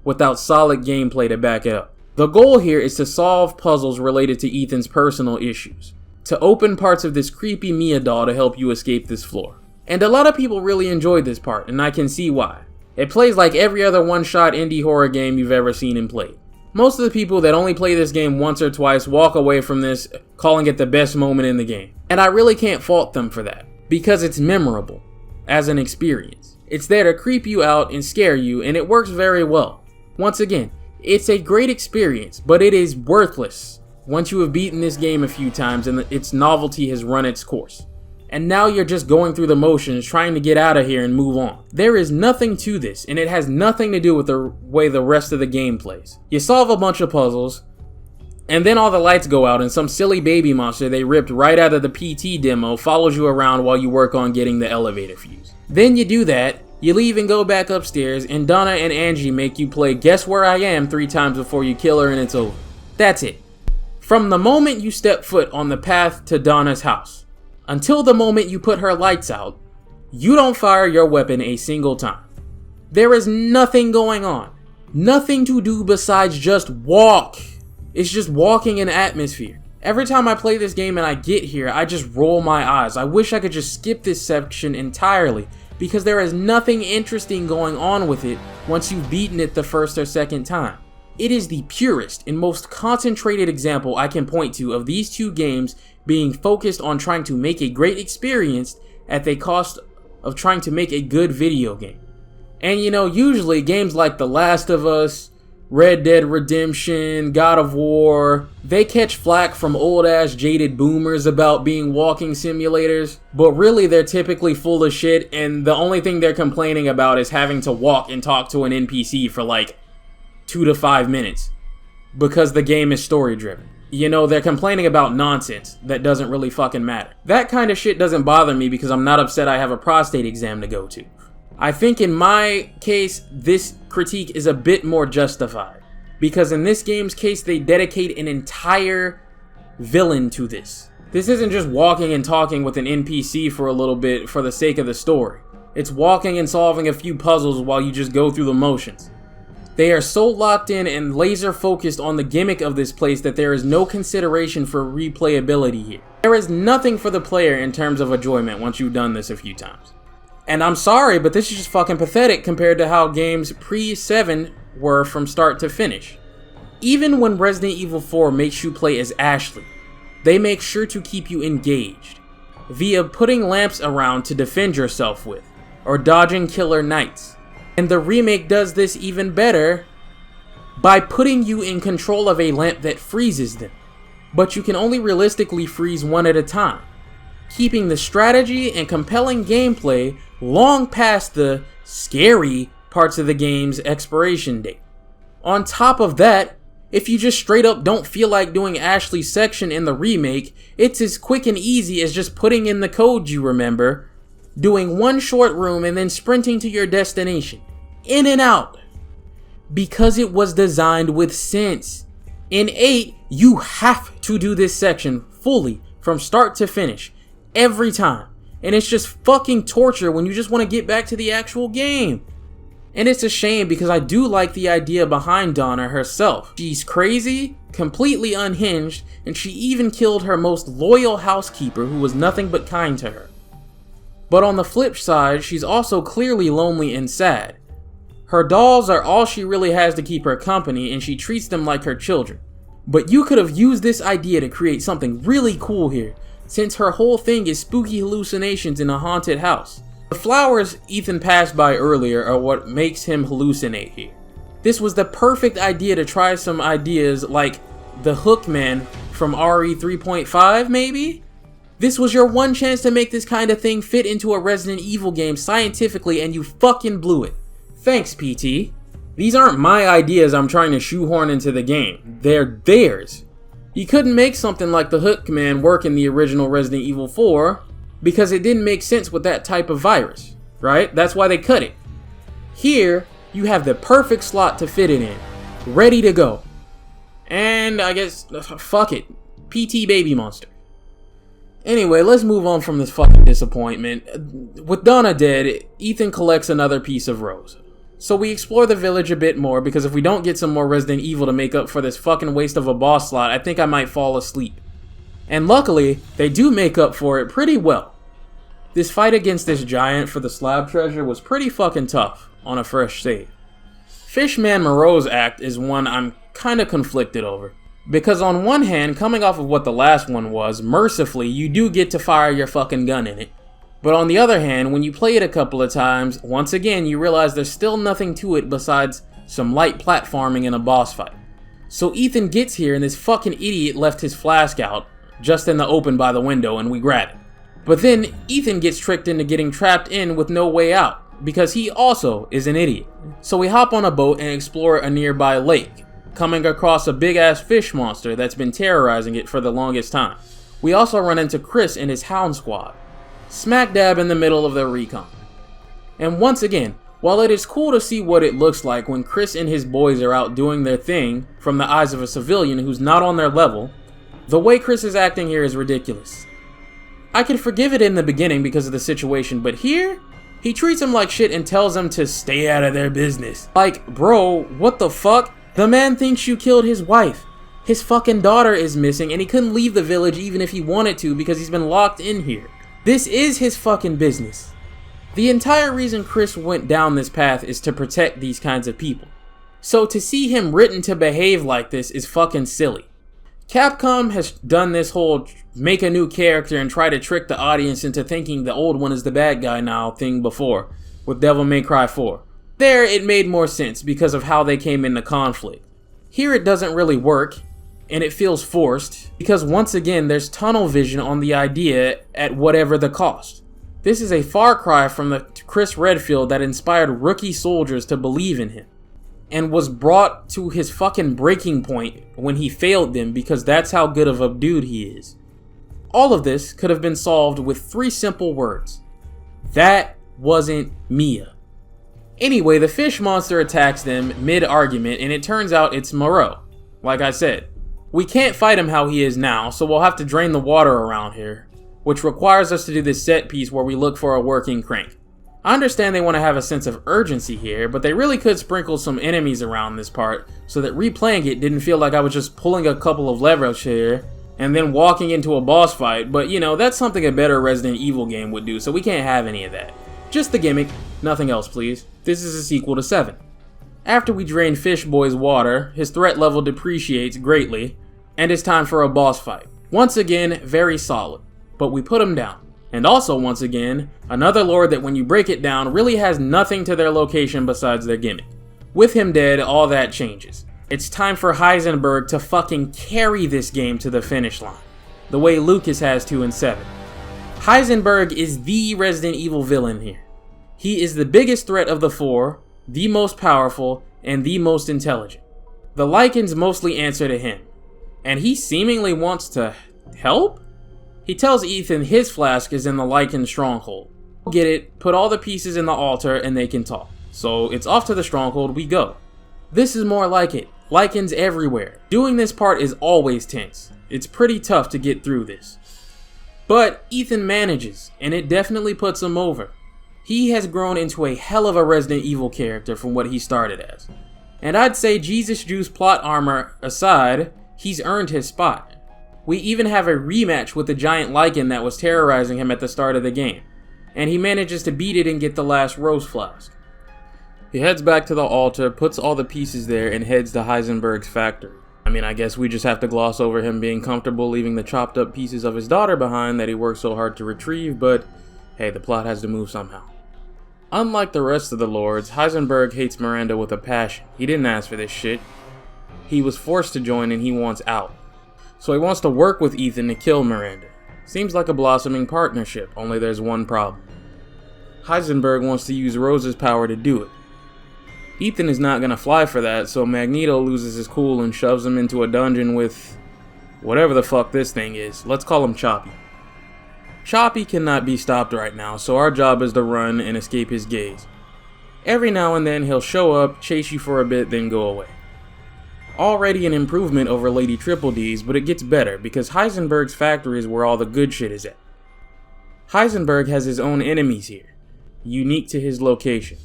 without solid gameplay to back it up. The goal here is to solve puzzles related to Ethan's personal issues, to open parts of this creepy Mia doll to help you escape this floor. And a lot of people really enjoyed this part, and I can see why. It plays like every other one-shot indie horror game you've ever seen and played. Most of the people that only play this game once or twice walk away from this calling it the best moment in the game. And I really can't fault them for that, because it's memorable as an experience. It's there to creep you out and scare you, and it works very well. Once again, it's a great experience, but it is worthless once you have beaten this game a few times and its novelty has run its course. and now you're just going through the motions trying to get out of here and move on. There is nothing to this, and it has nothing to do with the way the rest of the game plays. You solve a bunch of puzzles, and then all the lights go out and some silly baby monster they ripped right out of the PT demo follows you around while you work on getting the elevator fuse. Then you do that, you leave and go back upstairs, and Donna and Angie make you play Guess Where I Am 3 times before you kill her and it's over. That's it. From the moment you step foot on the path to Donna's house, until the moment you put her lights out, you don't fire your weapon a single time. There is nothing going on. Nothing to do besides just walk. It's just walking in atmosphere. Every time I play this game and I get here, I just roll my eyes. I wish I could just skip this section entirely, because there is nothing interesting going on with it once you've beaten it the first or second time. It is the purest and most concentrated example I can point to of these two games being focused on trying to make a great experience at the cost of trying to make a good video game. And you know, usually games like The Last of Us, Red Dead Redemption, God of War, they catch flack from old ass jaded boomers about being walking simulators, but really they're typically full of shit, and the only thing they're complaining about is having to walk and talk to an NPC for like 2 to 5 minutes because the game is story driven. You know, they're complaining about nonsense that doesn't really fucking matter. That kind of shit doesn't bother me because I'm not upset I have a prostate exam to go to. I think in my case, this critique is a bit more justified, because in this game's case, they dedicate an entire villain to this. This isn't just walking and talking with an NPC for a little bit for the sake of the story. It's walking and solving a few puzzles while you just go through the motions. They are so locked in and laser focused on the gimmick of this place that there is no consideration for replayability here. There is nothing for the player in terms of enjoyment once you've done this a few times. And I'm sorry, but this is just fucking pathetic compared to how games pre-7 were from start to finish. Even when Resident Evil 4 makes you play as Ashley, they make sure to keep you engaged via putting lamps around to defend yourself with, or dodging killer knights. And the remake does this even better by putting you in control of a lamp that freezes them, but you can only realistically freeze one at a time, keeping the strategy and compelling gameplay long past the scary parts of the game's expiration date. On top of that, if you just straight up don't feel like doing Ashley's section in the remake, it's as quick and easy as just putting in the code you remember, doing one short room and then sprinting to your destination. In and out. Because it was designed with sense. In 8, you have to do this section fully from start to finish. Every time. And it's just fucking torture when you just want to get back to the actual game. And it's a shame because I do like the idea behind Donna herself. She's crazy, completely unhinged, and she even killed her most loyal housekeeper who was nothing but kind to her. But on the flip side, she's also clearly lonely and sad. Her dolls are all she really has to keep her company, and she treats them like her children. But you could have used this idea to create something really cool here, since her whole thing is spooky hallucinations in a haunted house. The flowers Ethan passed by earlier are what makes him hallucinate here. This was the perfect idea to try some ideas like the Hookman from RE 3.5 maybe? This was your one chance to make this kind of thing fit into a Resident Evil game scientifically, and you fucking blew it. Thanks, PT. These aren't my ideas I'm trying to shoehorn into the game. They're theirs. You couldn't make something like the Hookman work in the original Resident Evil 4 because it didn't make sense with that type of virus, right? That's why they cut it. Here, you have the perfect slot to fit it in, ready to go. And I guess, fuck it, PT Baby Monster. Anyway, let's move on from this fucking disappointment. With Donna dead, Ethan collects another piece of Rose. So we explore the village a bit more, because if we don't get some more Resident Evil to make up for this fucking waste of a boss slot, I think I might fall asleep. And luckily, they do make up for it pretty well. This fight against this giant for the slab treasure was pretty fucking tough on a fresh save. Fishman Moreau's act is one I'm kinda conflicted over. Because on one hand, coming off of what the last one was, mercifully, you do get to fire your fucking gun in it. But on the other hand, when you play it a couple of times, once again you realize there's still nothing to it besides some light platforming in a boss fight. So Ethan gets here and this fucking idiot left his flask out, just in the open by the window, and we grab it. But then Ethan gets tricked into getting trapped in with no way out, because he also is an idiot. So we hop on a boat and explore a nearby lake, coming across a big ass fish monster that's been terrorizing it for the longest time. We also run into Chris and his hound squad, smack dab in the middle of their recon. And once again, while it is cool to see what it looks like when Chris and his boys are out doing their thing from the eyes of a civilian who's not on their level, the way Chris is acting here is ridiculous. I could forgive it in the beginning because of the situation, but here, he treats him like shit and tells him to stay out of their business. Like, bro, what the fuck? The man thinks you killed his wife. His fucking daughter is missing and he couldn't leave the village even if he wanted to because he's been locked in here. This is his fucking business. The entire reason Chris went down this path is to protect these kinds of people. So to see him written to behave like this is fucking silly. Capcom has done this whole make a new character and try to trick the audience into thinking the old one is the bad guy now thing before, with Devil May Cry 4. There it made more sense because of how they came into conflict. Here it doesn't really work, and it feels forced, because once again there's tunnel vision on the idea at whatever the cost. This is a far cry from the Chris Redfield that inspired rookie soldiers to believe in him, and was brought to his fucking breaking point when he failed them because that's how good of a dude he is. All of this could have been solved with 3 simple words. That wasn't Mia. Anyway, the fish monster attacks them mid-argument and it turns out it's Moreau. Like I said, we can't fight him how he is now, so we'll have to drain the water around here, which requires us to do this set piece where we look for a working crank. I understand they want to have a sense of urgency here, but they really could sprinkle some enemies around this part so that replaying it didn't feel like I was just pulling a couple of levers here and then walking into a boss fight, but you know, that's something a better Resident Evil game would do, so we can't have any of that. Just the gimmick, nothing else please. This is a sequel to 7. After we drain Fish Boy's water, his threat level depreciates greatly, and it's time for a boss fight. Once again, very solid, but we put him down. And also, once again, another lord that when you break it down really has nothing to their location besides their gimmick. With him dead, all that changes. It's time for Heisenberg to fucking carry this game to the finish line, the way Lucas has to in 7. Heisenberg is the Resident Evil villain here. He is the biggest threat of the 4, the most powerful, and the most intelligent. The Lycans mostly answer to him, and he seemingly wants to help? He tells Ethan his flask is in the Lycan stronghold. Get it, put all the pieces in the altar, and they can talk. So it's off to the stronghold we go. This is more like it. Lycans everywhere. Doing this part is always tense. It's pretty tough to get through this. But Ethan manages, and it definitely puts him over. He has grown into a hell of a Resident Evil character from what he started as. And I'd say Jesus Juice plot armor aside, he's earned his spot. We even have a rematch with the giant Lycan that was terrorizing him at the start of the game, and he manages to beat it and get the last rose flask. He heads back to the altar, puts all the pieces there, and heads to Heisenberg's factory. I mean, I guess we just have to gloss over him being comfortable leaving the chopped up pieces of his daughter behind that he worked so hard to retrieve, but hey, the plot has to move somehow. Unlike the rest of the lords, Heisenberg hates Miranda with a passion. He didn't ask for this shit. He was forced to join and he wants out. So he wants to work with Ethan to kill Miranda. Seems like a blossoming partnership, only there's one problem. Heisenberg wants to use Rose's power to do it. Ethan is not gonna fly for that, so Magneto loses his cool and shoves him into a dungeon with whatever the fuck this thing is. Let's call him Choppy. Choppy cannot be stopped right now, so our job is to run and escape his gaze. Every now and then he'll show up, chase you for a bit, then go away. Already an improvement over Lady Triple D's, but it gets better because Heisenberg's factory is where all the good shit is at. Heisenberg has his own enemies here, unique to his location.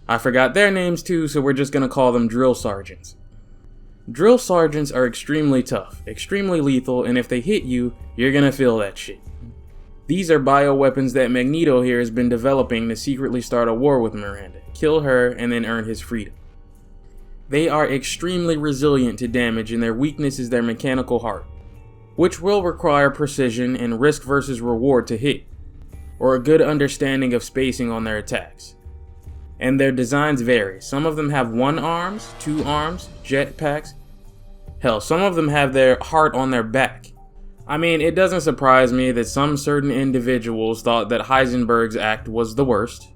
I forgot their names too, so we're just gonna call them Drill Sergeants. Drill Sergeants are extremely tough, extremely lethal, and if they hit you, you're gonna feel that shit. These are bioweapons that Magneto here has been developing to secretly start a war with Miranda, kill her, and then earn his freedom. They are extremely resilient to damage and their weakness is their mechanical heart, which will require precision and risk versus reward to hit, or a good understanding of spacing on their attacks. And their designs vary. Some of them have 1 arms, 2 arms, jetpacks. Hell, some of them have their heart on their back. I mean, it doesn't surprise me that some certain individuals thought that Heisenberg's act was the worst,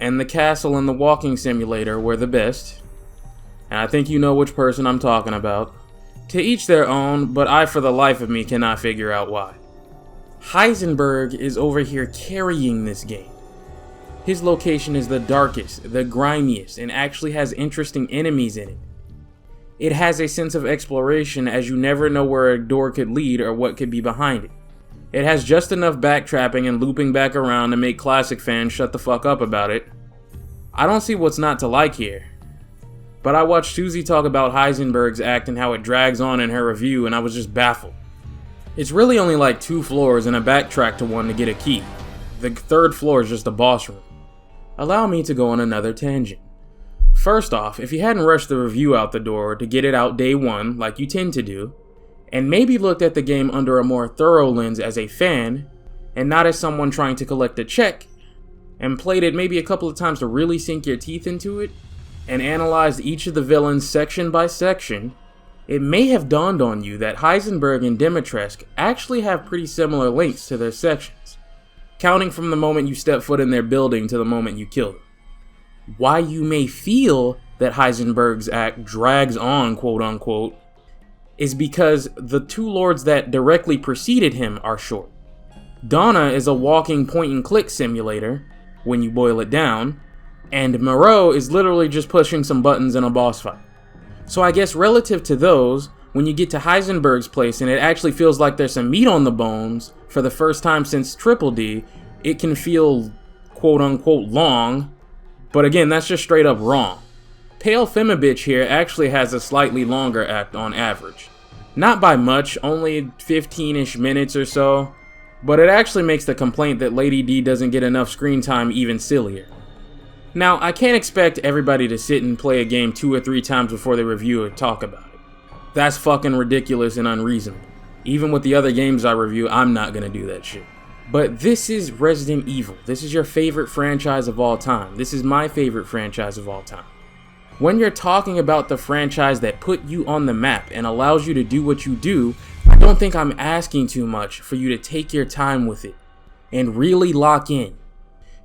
and the castle and the walking simulator were the best, and I think you know which person I'm talking about. To each their own, but I for the life of me cannot figure out why. Heisenberg is over here carrying this game. His location is the darkest, the grimiest, and actually has interesting enemies in it. It has a sense of exploration as you never know where a door could lead or what could be behind it. It has just enough backtrapping and looping back around to make classic fans shut the fuck up about it. I don't see what's not to like here. But I watched Susie talk about Heisenberg's act and how it drags on in her review, and I was just baffled. It's really only like 2 floors and a backtrack to one to get a key. The 3rd floor is just a boss room. Allow me to go on another tangent. First off, if you hadn't rushed the review out the door to get it out day 1 like you tend to do, and maybe looked at the game under a more thorough lens as a fan, and not as someone trying to collect a check, and played it maybe a couple of times to really sink your teeth into it, and analyzed each of the villains section by section, it may have dawned on you that Heisenberg and Dimitrescu actually have pretty similar links to their sections, counting from the moment you step foot in their building to the moment you kill them. Why you may feel that Heisenberg's act drags on, quote unquote, is because the 2 lords that directly preceded him are short. Donna is a walking point and click simulator, when you boil it down, and Moreau is literally just pushing some buttons in a boss fight. So I guess relative to those, when you get to Heisenberg's place and it actually feels like there's some meat on the bones for the first time since Triple D, it can feel quote unquote long, but again, that's just straight up wrong. Pale Femibitch here actually has a slightly longer act on average. Not by much, only 15-ish minutes or so, but it actually makes the complaint that Lady D doesn't get enough screen time even sillier. Now, I can't expect everybody to sit and play a game 2 or 3 times before they review or talk about it. That's fucking ridiculous and unreasonable. Even with the other games I review, I'm not gonna do that shit. But this is Resident Evil. This is your favorite franchise of all time. This is my favorite franchise of all time. When you're talking about the franchise that put you on the map and allows you to do what you do, I don't think I'm asking too much for you to take your time with it and really lock in.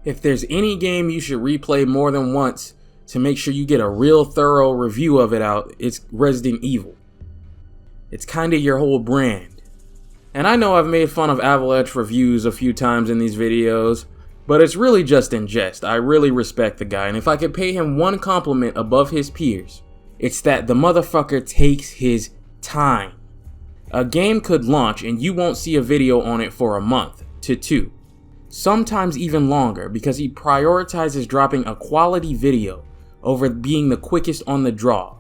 If there's any game you should replay more than once to make sure you get a real thorough review of it out, it's Resident Evil. It's kinda your whole brand. And I know I've made fun of Avalanche reviews a few times in these videos, but it's really just in jest. I really respect the guy, and if I could pay him one compliment above his peers, it's that the motherfucker takes his time. A game could launch and you won't see a video on it for a month to 2. Sometimes even longer, because he prioritizes dropping a quality video over being the quickest on the draw.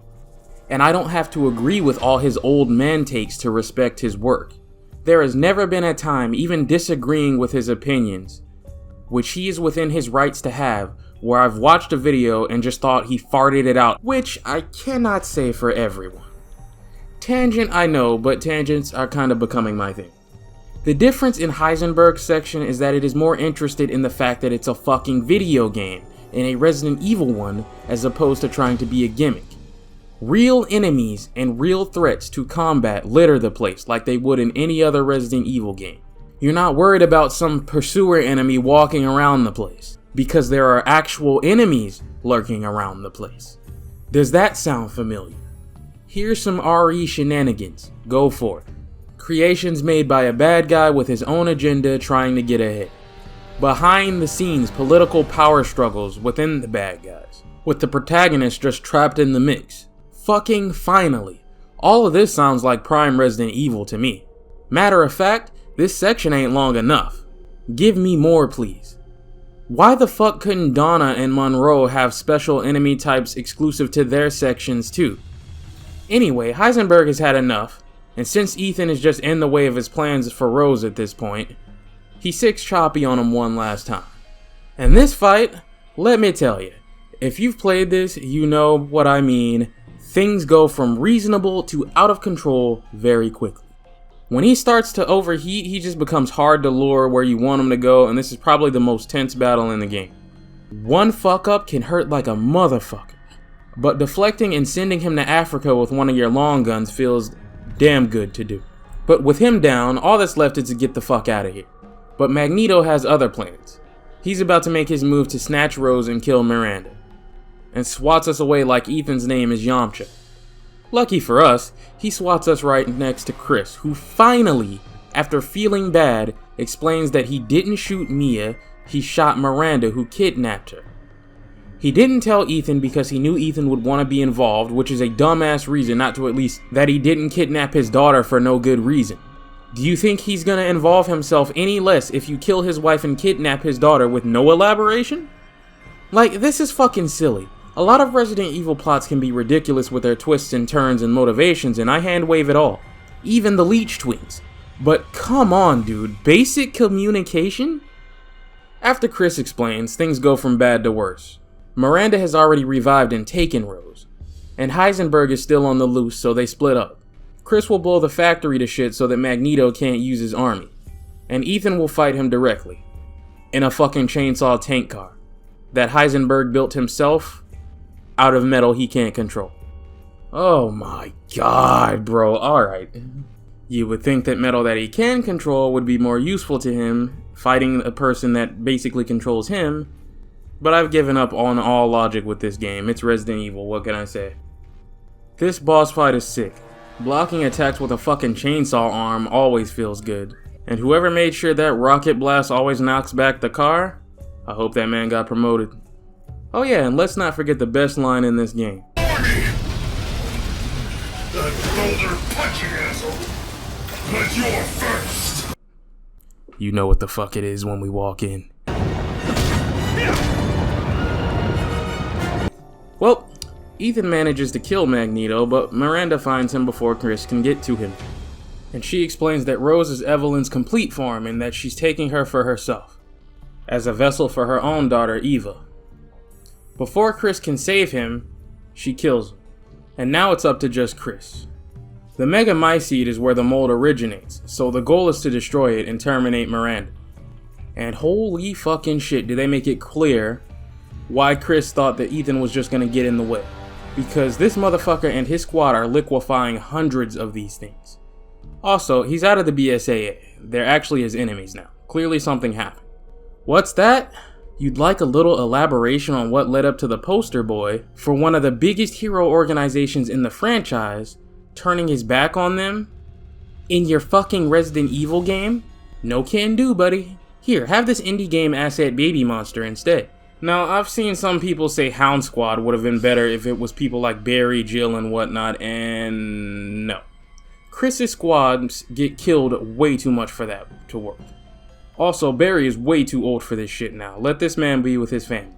And I don't have to agree with all his old man takes to respect his work. There has never been a time, even disagreeing with his opinions, which he is within his rights to have, where I've watched a video and just thought he farted it out, which I cannot say for everyone. Tangent, I know, but tangents are kind of becoming my thing. The difference in Heisenberg's section is that it is more interested in the fact that it's a fucking video game, and a Resident Evil one, as opposed to trying to be a gimmick. Real enemies and real threats to combat litter the place like they would in any other Resident Evil game. You're not worried about some pursuer enemy walking around the place, because there are actual enemies lurking around the place. Does that sound familiar? Here's some RE shenanigans. Go for it. Creations made by a bad guy with his own agenda trying to get ahead. Behind the scenes political power struggles within the bad guys, with the protagonist just trapped in the mix. Fucking finally. All of this sounds like prime Resident Evil to me. Matter of fact, this section ain't long enough. Give me more, please. Why the fuck couldn't Donna and Monroe have special enemy types exclusive to their sections too? Anyway, Heisenberg has had enough, and since Ethan is just in the way of his plans for Rose at this point, he 6 choppy on him one last time. And this fight, let me tell you, if you've played this, you know what I mean. Things go from reasonable to out of control very quickly. When he starts to overheat, he just becomes hard to lure where you want him to go, and this is probably the most tense battle in the game. One fuck up can hurt like a motherfucker, but deflecting and sending him to Africa with one of your long guns feels damn good to do. But with him down, all that's left is to get the fuck out of here. But Magneto has other plans. He's about to make his move to snatch Rose and kill Miranda, and swats us away like Ethan's name is Yamcha. Lucky for us, he swats us right next to Chris, who finally, after feeling bad, explains that he didn't shoot Mia, he shot Miranda, who kidnapped her. He didn't tell Ethan because he knew Ethan would want to be involved, which is a dumbass reason not to, at least that he didn't kidnap his daughter for no good reason. Do you think he's gonna involve himself any less if you kill his wife and kidnap his daughter with no elaboration? Like, this is fucking silly. A lot of Resident Evil plots can be ridiculous with their twists and turns and motivations, and I hand wave it all. Even the Leech twins. But come on, dude. Basic communication? After Chris explains, things go from bad to worse. Miranda has already revived and taken Rose, and Heisenberg is still on the loose, so they split up. Chris will blow the factory to shit so that Magneto can't use his army, and Ethan will fight him directly, in a fucking chainsaw tank car that Heisenberg built himself out of metal he can't control. Oh my god, bro, alright. You would think that metal that he can control would be more useful to him fighting a person that basically controls him, but I've given up on all logic with this game. It's Resident Evil, what can I say? This boss fight is sick. Blocking attacks with a fucking chainsaw arm always feels good. And whoever made sure that rocket blast always knocks back the car, I hope that man got promoted. Oh yeah, and let's not forget the best line in this game. That boulder punching asshole! But you're first! You know what the fuck it is when we walk in. Well, Ethan manages to kill Magneto, but Miranda finds him before Chris can get to him. And she explains that Rose is Evelyn's complete form and that she's taking her for herself, as a vessel for her own daughter, Eva. Before Chris can save him, she kills him. And now it's up to just Chris. The Mega Mycete is where the mold originates, so the goal is to destroy it and terminate Miranda. And holy fucking shit, did they make it clear why Chris thought that Ethan was just gonna get in the way. Because this motherfucker and his squad are liquefying hundreds of these things. Also, he's out of the BSAA. They're actually his enemies now. Clearly something happened. What's that? You'd like a little elaboration on what led up to the poster boy for one of the biggest hero organizations in the franchise turning his back on them? In your fucking Resident Evil game? No can do, buddy. Here, have this indie game asset baby monster instead. Now, I've seen some people say Hound Squad would have been better if it was people like Barry, Jill, and whatnot, and no. Chris's squads get killed way too much for that to work. Also, Barry is way too old for this shit now. Let this man be with his family.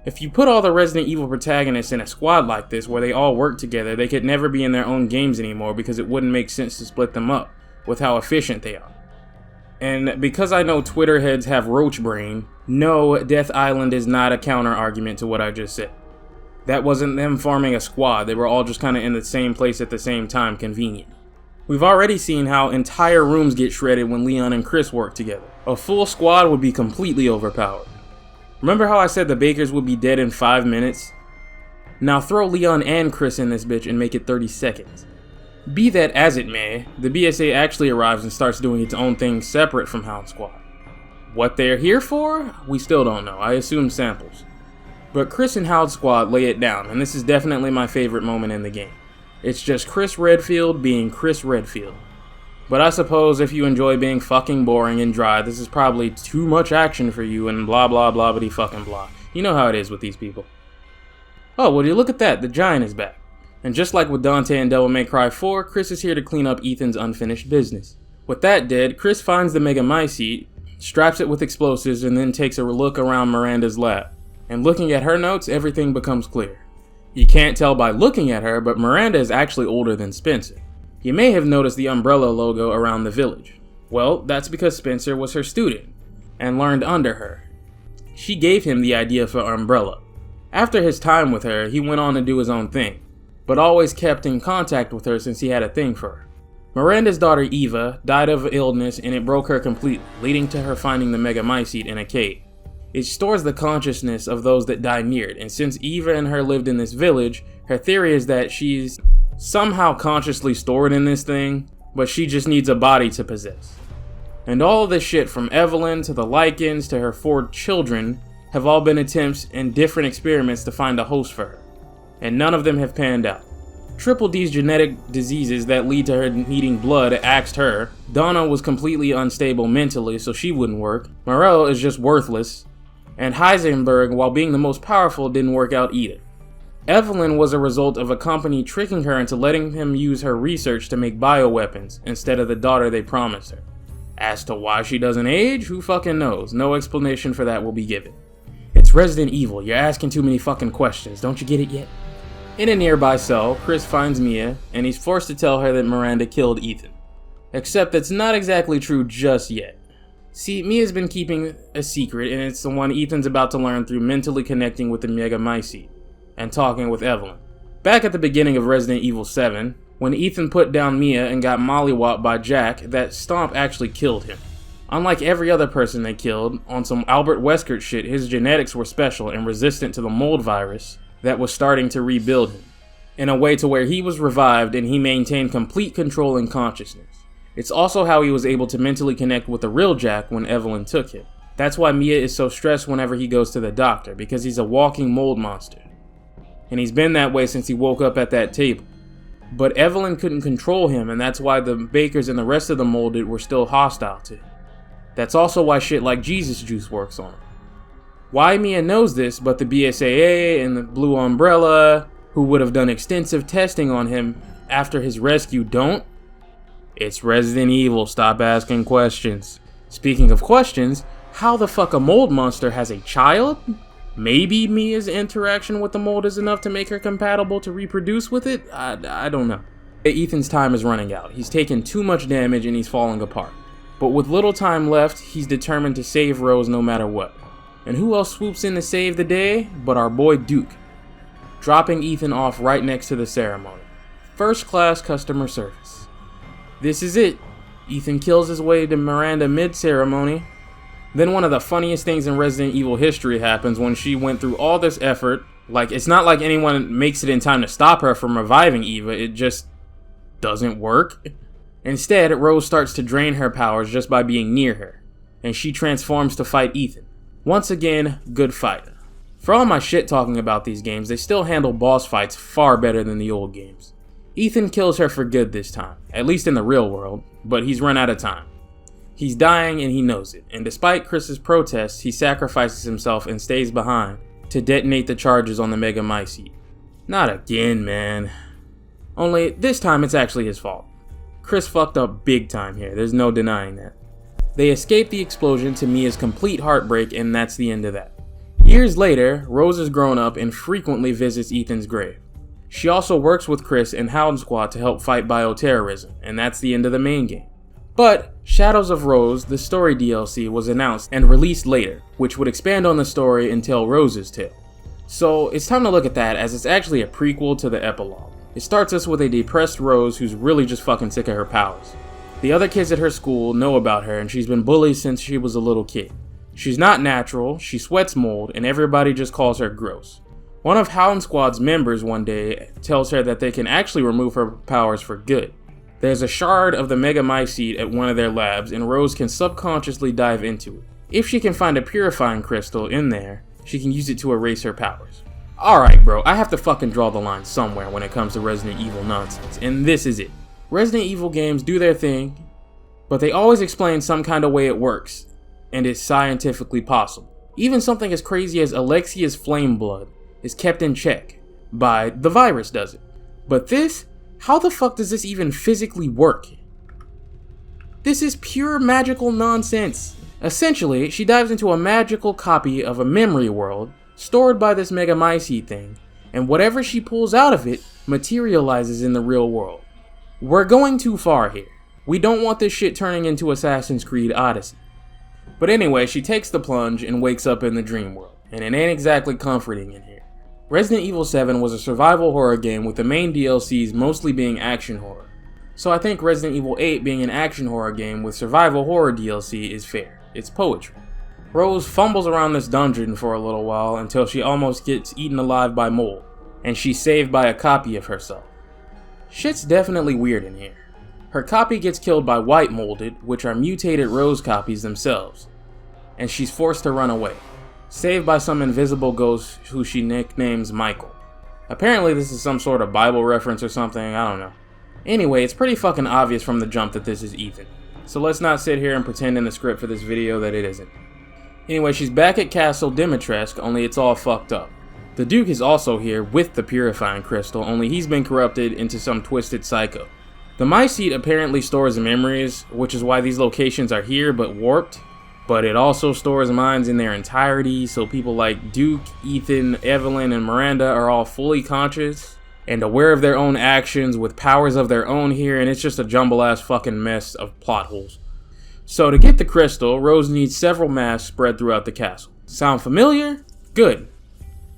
If you put all the Resident Evil protagonists in a squad like this where they all work together, they could never be in their own games anymore because it wouldn't make sense to split them up with how efficient they are. And because I know Twitter heads have roach brain, no, Death Island is not a counter argument to what I just said. That wasn't them forming a squad, they were all just kind of in the same place at the same time, convenient. We've already seen how entire rooms get shredded when Leon and Chris work together. A full squad would be completely overpowered. Remember how I said the Bakers would be dead in 5 minutes? Now throw Leon and Chris in this bitch and make it 30 seconds. Be that as it may, the BSA actually arrives and starts doing its own thing separate from Hound Squad. What they're here for? We still don't know. I assume samples. But Chris and Hound Squad lay it down, and this is definitely my favorite moment in the game. It's just Chris Redfield being Chris Redfield. But I suppose if you enjoy being fucking boring and dry, this is probably too much action for you and blah blah blah bitty fucking blah. You know how it is with these people. Oh, well, you look at that, the Giant is back. And just like with Dante and Devil May Cry 4, Chris is here to clean up Ethan's unfinished business. With that dead, Chris finds the Mega Mycete, straps it with explosives, and then takes a look around Miranda's lab. And looking at her notes, everything becomes clear. You can't tell by looking at her, but Miranda is actually older than Spencer. You may have noticed the Umbrella logo around the village. Well, that's because Spencer was her student, and learned under her. She gave him the idea for Umbrella. After his time with her, he went on to do his own thing, but always kept in contact with her since he had a thing for her. Miranda's daughter Eva died of illness and it broke her completely, leading to her finding the Mega Mycete in a cave. It stores the consciousness of those that die near it, and since Eva and her lived in this village, her theory is that she's somehow consciously stored in this thing, but she just needs a body to possess. And all of this shit, from Evelyn to the Lycans to her 4 children, have all been attempts and different experiments to find a host for her, and none of them have panned out. Triple D's genetic diseases that lead to her needing blood axed her. Donna was completely unstable mentally, so she wouldn't work. Morel is just worthless. And Heisenberg, while being the most powerful, didn't work out either. Evelyn was a result of a company tricking her into letting him use her research to make bioweapons instead of the daughter they promised her. As to why she doesn't age, who fucking knows? No explanation for that will be given. It's Resident Evil, you're asking too many fucking questions, don't you get it yet? In a nearby cell, Chris finds Mia, and he's forced to tell her that Miranda killed Ethan. Except that's not exactly true just yet. See, Mia's been keeping a secret, and it's the one Ethan's about to learn through mentally connecting with the Megamycete and talking with Evelyn. Back at the beginning of Resident Evil 7, when Ethan put down Mia and got mollywopped by Jack, that stomp actually killed him. Unlike every other person they killed, on some Albert Wesker shit, his genetics were special and resistant to the mold virus that was starting to rebuild him, in a way to where he was revived and he maintained complete control and consciousness. It's also how he was able to mentally connect with the real Jack when Evelyn took him. That's why Mia is so stressed whenever he goes to the doctor, because he's a walking mold monster. And he's been that way since he woke up at that table. But Evelyn couldn't control him, and that's why the bakers and the rest of the molded were still hostile to him. That's also why shit like Jesus Juice works on him. Why Mia knows this, but the BSAA and the Blue Umbrella, who would have done extensive testing on him after his rescue, don't? It's Resident Evil, stop asking questions. Speaking of questions, how the fuck a mold monster has a child? Maybe Mia's interaction with the mold is enough to make her compatible to reproduce with it? I don't know. Ethan's time is running out. He's taken too much damage and he's falling apart. But with little time left, he's determined to save Rose no matter what. And who else swoops in to save the day but our boy Duke, dropping Ethan off right next to the ceremony. First class customer service. This is it. Ethan kills his way to Miranda mid-ceremony. Then one of the funniest things in Resident Evil history happens when she went through all this effort. Like, it's not like anyone makes it in time to stop her from reviving Eva, it just doesn't work. Instead, Rose starts to drain her powers just by being near her, and she transforms to fight Ethan. Once again, good fight. For all my shit talking about these games, they still handle boss fights far better than the old games. Ethan kills her for good this time, at least in the real world, but he's run out of time. He's dying and he knows it, and despite Chris's protests, he sacrifices himself and stays behind to detonate the charges on the Megamycete. Not again, man. Only, this time it's actually his fault. Chris fucked up big time here, there's no denying that. They escape the explosion to Mia's complete heartbreak, and that's the end of that. Years later, Rose is grown up and frequently visits Ethan's grave. She also works with Chris and Hound Squad to help fight bioterrorism, and that's the end of the main game. But Shadows of Rose, the story DLC, was announced and released later, which would expand on the story and tell Rose's tale. So it's time to look at that, as it's actually a prequel to the epilogue. It starts us with a depressed Rose who's really just fucking sick of her powers. The other kids at her school know about her, and she's been bullied since she was a little kid. She's not natural, she sweats mold, and everybody just calls her gross. One of Hound Squad's members one day tells her that they can actually remove her powers for good. There's a shard of the Megamycete at one of their labs, and Rose can subconsciously dive into it. If she can find a purifying crystal in there, she can use it to erase her powers. Alright bro, I have to fucking draw the line somewhere when it comes to Resident Evil nonsense, and this is it. Resident Evil games do their thing, but they always explain some kind of way it works, and it's scientifically possible. Even something as crazy as Alexia's flame blood is kept in check by the virus does it. But this, how the fuck does this even physically work? This is pure magical nonsense. Essentially, she dives into a magical copy of a memory world stored by this Megamycete thing, and whatever she pulls out of it materializes in the real world. We're going too far here. We don't want this shit turning into Assassin's Creed Odyssey. But anyway, she takes the plunge and wakes up in the dream world, and it ain't exactly comforting in here. Resident Evil 7 was a survival horror game with the main DLCs mostly being action horror. So I think Resident Evil 8 being an action horror game with survival horror DLC is fair. It's poetry. Rose fumbles around this dungeon for a little while until she almost gets eaten alive by mold, and she's saved by a copy of herself. Shit's definitely weird in here. Her copy gets killed by white molded, which are mutated Rose copies themselves, and she's forced to run away, saved by some invisible ghost who she nicknames Michael. Apparently this is some sort of Bible reference or something, I don't know. Anyway, it's pretty fucking obvious from the jump that this is Ethan, so let's not sit here and pretend in the script for this video that it isn't. Anyway, she's back at Castle Dimitrescu, only it's all fucked up. The Duke is also here with the purifying crystal, only he's been corrupted into some twisted psycho. The My Seat apparently stores memories, which is why these locations are here but warped, but it also stores minds in their entirety, so people like Duke, Ethan, Evelyn, and Miranda are all fully conscious and aware of their own actions with powers of their own here, and it's just a jumble-ass fucking mess of plot holes. So to get the crystal, Rose needs several masks spread throughout the castle. Sound familiar? Good.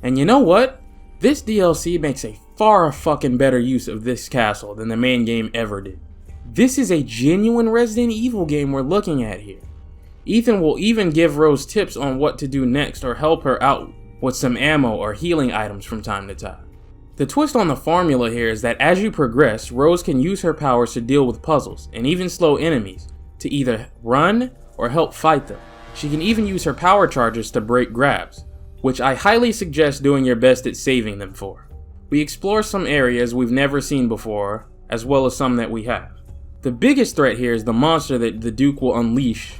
And you know what? This DLC makes a far fucking better use of this castle than the main game ever did. This is a genuine Resident Evil game we're looking at here. Ethan will even give Rose tips on what to do next or help her out with some ammo or healing items from time to time. The twist on the formula here is that as you progress, Rose can use her powers to deal with puzzles and even slow enemies to either run or help fight them. She can even use her power charges to break grabs, which I highly suggest doing your best at saving them for. We explore some areas we've never seen before, as well as some that we have. The biggest threat here is the monster that the Duke will unleash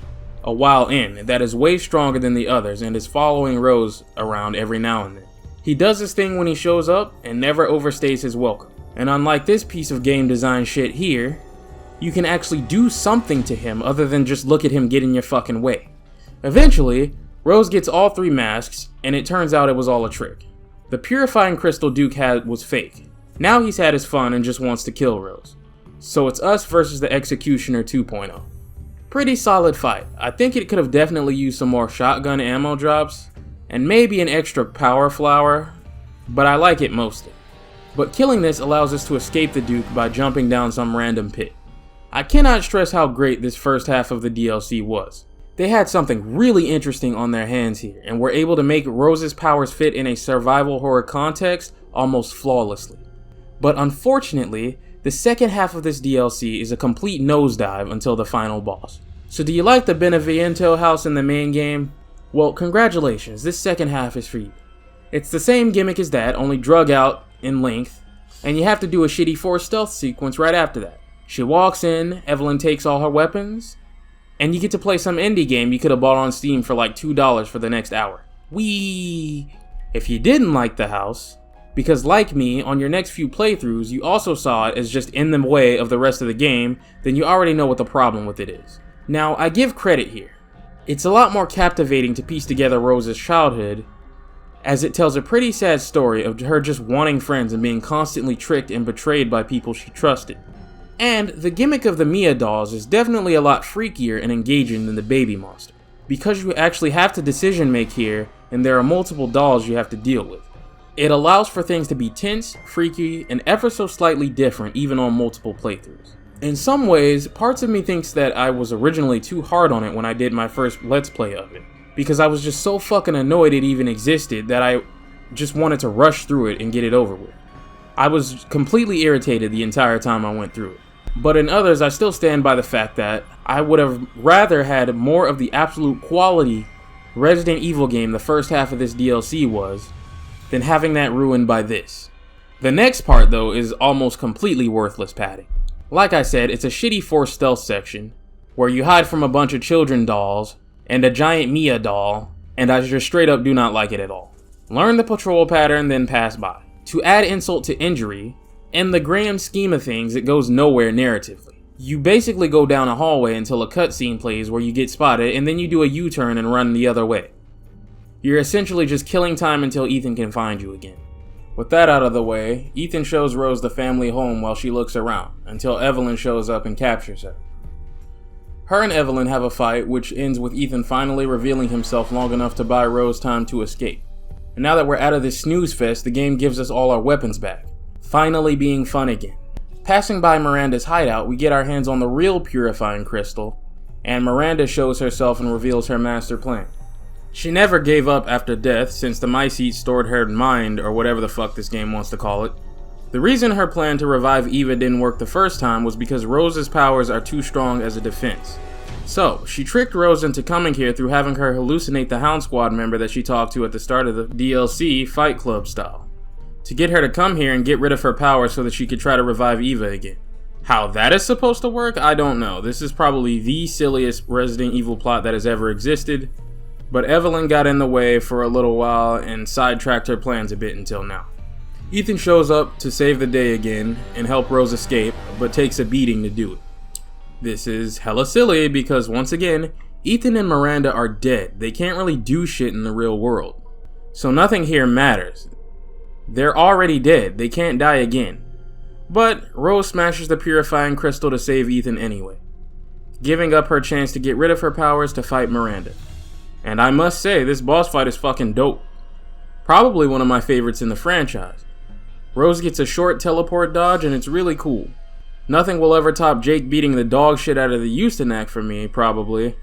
a while in, that is way stronger than the others and is following Rose around every now and then. He does his thing when he shows up and never overstays his welcome. And unlike this piece of game design shit here, you can actually do something to him other than just look at him get in your fucking way. Eventually, Rose gets all 3 masks, and it turns out it was all a trick. The purifying crystal Duke had was fake. Now he's had his fun and just wants to kill Rose. So it's us versus the Executioner 2.0. Pretty solid fight. I think it could have definitely used some more shotgun ammo drops, and maybe an extra power flower, but I like it mostly. But killing this allows us to escape the Duke by jumping down some random pit. I cannot stress how great this first half of the DLC was. They had something really interesting on their hands here, and were able to make Rose's powers fit in a survival horror context almost flawlessly. But unfortunately, the second half of this DLC is a complete nosedive until the final boss. So do you like the Beneviento house in the main game? Well, congratulations, this second half is for you. It's the same gimmick as that, only drug out in length, and you have to do a shitty forced stealth sequence right after that. She walks in, Evelyn takes all her weapons, and you get to play some indie game you could have bought on Steam for like $2 for the next hour. Whee! If you didn't like the house, because like me, on your next few playthroughs, you also saw it as just in the way of the rest of the game, then you already know what the problem with it is. Now, I give credit here. It's a lot more captivating to piece together Rose's childhood, as it tells a pretty sad story of her just wanting friends and being constantly tricked and betrayed by people she trusted. And the gimmick of the Mia dolls is definitely a lot freakier and engaging than the baby monster, because you actually have to decision make here, and there are multiple dolls you have to deal with. It allows for things to be tense, freaky, and ever so slightly different even on multiple playthroughs. In some ways, parts of me thinks that I was originally too hard on it when I did my first Let's Play of it, because I was just so fucking annoyed it even existed that I just wanted to rush through it and get it over with. I was completely irritated the entire time I went through it. But in others, I still stand by the fact that I would have rather had more of the absolute quality Resident Evil game the first half of this DLC was, than having that ruined by this. The next part though is almost completely worthless padding. Like I said, it's a shitty forced stealth section, where you hide from a bunch of children dolls, and a giant Mia doll, and I just straight up do not like it at all. Learn the patrol pattern, then pass by. To add insult to injury, in the grand scheme of things, it goes nowhere narratively. You basically go down a hallway until a cutscene plays where you get spotted, and then you do a U-turn and run the other way. You're essentially just killing time until Ethan can find you again. With that out of the way, Ethan shows Rose the family home while she looks around, until Evelyn shows up and captures her. Her and Evelyn have a fight, which ends with Ethan finally revealing himself long enough to buy Rose time to escape. And now that we're out of this snooze fest, the game gives us all our weapons back, finally being fun again. Passing by Miranda's hideout, we get our hands on the real purifying crystal, and Miranda shows herself and reveals her master plan. She never gave up after death, since the My Seat stored her mind, or whatever the fuck this game wants to call it. The reason her plan to revive Eva didn't work the first time was because Rose's powers are too strong as a defense. So, she tricked Rose into coming here through having her hallucinate the Hound Squad member that she talked to at the start of the DLC, Fight Club style, to get her to come here and get rid of her powers so that she could try to revive Eva again. How that is supposed to work, I don't know. This is probably the silliest Resident Evil plot that has ever existed, but Evelyn got in the way for a little while and sidetracked her plans a bit until now. Ethan shows up to save the day again and help Rose escape, but takes a beating to do it. This is hella silly because, once again, Ethan and Miranda are dead. They can't really do shit in the real world. So nothing here matters. They're already dead. They can't die again. But Rose smashes the purifying crystal to save Ethan anyway, giving up her chance to get rid of her powers to fight Miranda. And I must say, this boss fight is fucking dope. Probably one of my favorites in the franchise. Rose gets a short teleport dodge and it's really cool. Nothing will ever top Jake beating the dog shit out of the Houston act for me, probably.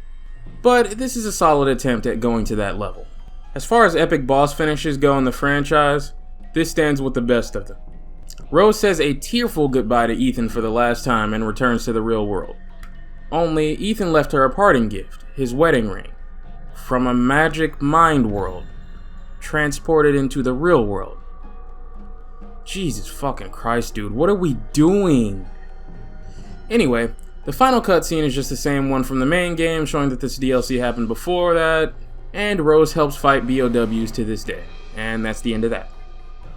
But this is a solid attempt at going to that level. As far as epic boss finishes go in the franchise, this stands with the best of them. Rose says a tearful goodbye to Ethan for the last time and returns to the real world. Only Ethan left her a parting gift, his wedding ring, from a magic mind world, transported into the real world. Jesus fucking Christ, dude, what are we doing? Anyway, the final cutscene is just the same one from the main game, showing that this DLC happened before that, and Rose helps fight BOWs to this day, and that's the end of that.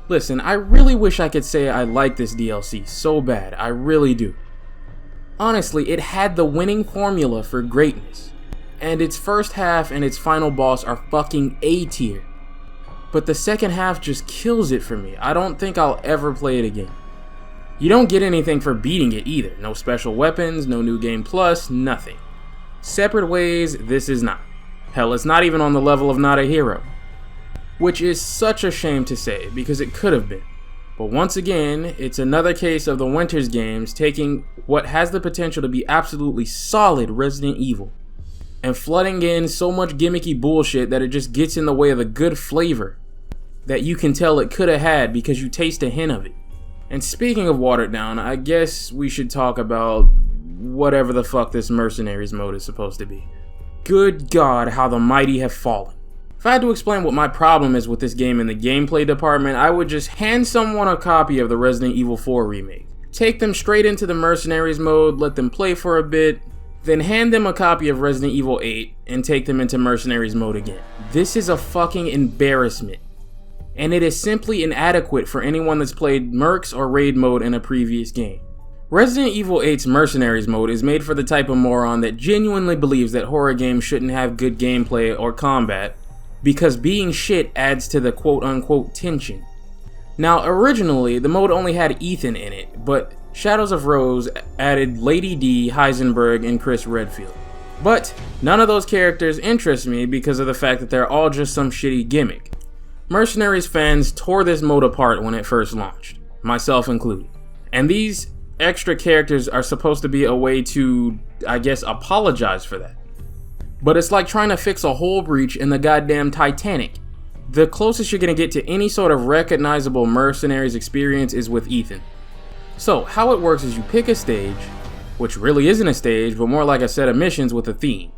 Listen, I really wish I could say I like this DLC so bad, I really do. Honestly, it had the winning formula for greatness, and its first half and its final boss are fucking A tier. But the second half just kills it for me. I don't think I'll ever play it again. You don't get anything for beating it either. No special weapons, no new game plus, nothing. Separate ways, this is not. Hell, it's not even on the level of Not a Hero. Which is such a shame to say, because it could have been. But once again, it's another case of the Winters games taking what has the potential to be absolutely solid Resident Evil and flooding in so much gimmicky bullshit that it just gets in the way of the good flavor that you can tell it could have had because you taste a hint of it. And speaking of watered down, I guess we should talk about whatever the fuck this Mercenaries mode is supposed to be. Good God, how the mighty have fallen. If I had to explain what my problem is with this game in the gameplay department, I would just hand someone a copy of the Resident Evil 4 remake. Take them straight into the Mercenaries mode, let them play for a bit, then hand them a copy of Resident Evil 8 and take them into Mercenaries mode again. This is a fucking embarrassment. And it is simply inadequate for anyone that's played Mercs or Raid mode in a previous game. Resident Evil 8's Mercenaries mode is made for the type of moron that genuinely believes that horror games shouldn't have good gameplay or combat, because being shit adds to the quote-unquote tension. Now, originally, the mode only had Ethan in it, but Shadows of Rose added Lady D, Heisenberg, and Chris Redfield. But none of those characters interest me because of the fact that they're all just some shitty gimmick. Mercenaries fans tore this mode apart when it first launched, myself included. And these extra characters are supposed to be a way to, I guess, apologize for that. But it's like trying to fix a hull breach in the goddamn Titanic. The closest you're gonna get to any sort of recognizable Mercenaries experience is with Ethan. So, how it works is you pick a stage, which really isn't a stage, but more like a set of missions with a theme.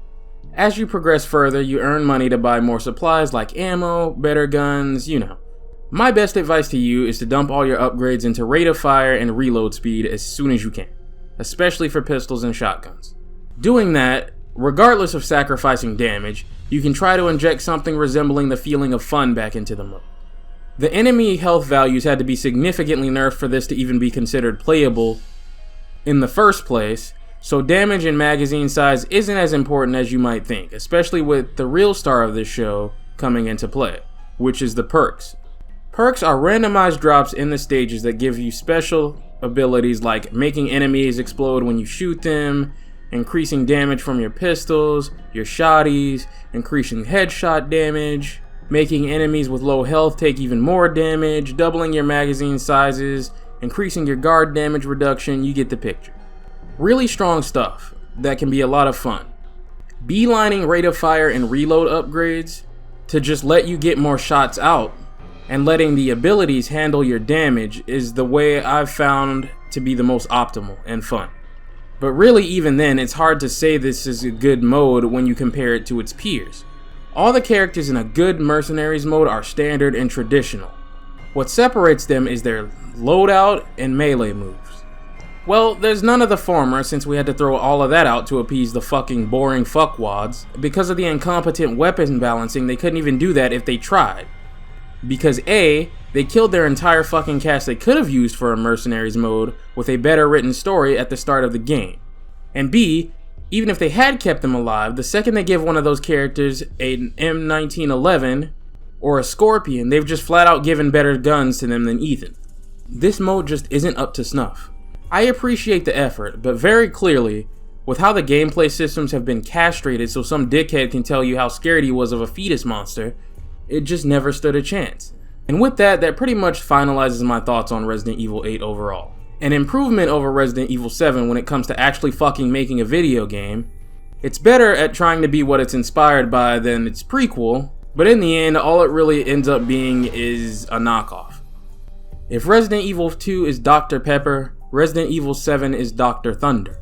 As you progress further, you earn money to buy more supplies like ammo, better guns, you know. My best advice to you is to dump all your upgrades into rate of fire and reload speed as soon as you can, especially for pistols and shotguns. Doing that, regardless of sacrificing damage, you can try to inject something resembling the feeling of fun back into the mode. The enemy health values had to be significantly nerfed for this to even be considered playable in the first place, so damage and magazine size isn't as important as you might think, especially with the real star of this show coming into play, which is the perks. Perks are randomized drops in the stages that give you special abilities like making enemies explode when you shoot them, increasing damage from your pistols, your shotties, increasing headshot damage, making enemies with low health take even more damage, doubling your magazine sizes, increasing your guard damage reduction, you get the picture. Really strong stuff that can be a lot of fun. Beelining rate of fire and reload upgrades to just let you get more shots out and letting the abilities handle your damage is the way I've found to be the most optimal and fun. But really, even then, it's hard to say this is a good mode when you compare it to its peers. All the characters in a good Mercenaries mode are standard and traditional. What separates them is their loadout and melee moves. Well, there's none of the former, since we had to throw all of that out to appease the fucking boring fuckwads. Because of the incompetent weapon balancing, they couldn't even do that if they tried. Because A, they killed their entire fucking cast they could have used for a Mercenaries mode with a better written story at the start of the game. And B, even if they had kept them alive, the second they give one of those characters an M1911 or a Scorpion, they've just flat out given better guns to them than Ethan. This mode just isn't up to snuff. I appreciate the effort, but very clearly, with how the gameplay systems have been castrated so some dickhead can tell you how scared he was of a fetus monster, it just never stood a chance. And with that, that pretty much finalizes my thoughts on Resident Evil 8 overall. An improvement over Resident Evil 7 when it comes to actually fucking making a video game. It's better at trying to be what it's inspired by than its prequel, but in the end, all it really ends up being is a knockoff. If Resident Evil 2 is Dr. Pepper, Resident Evil 7 is Dr. Thunder.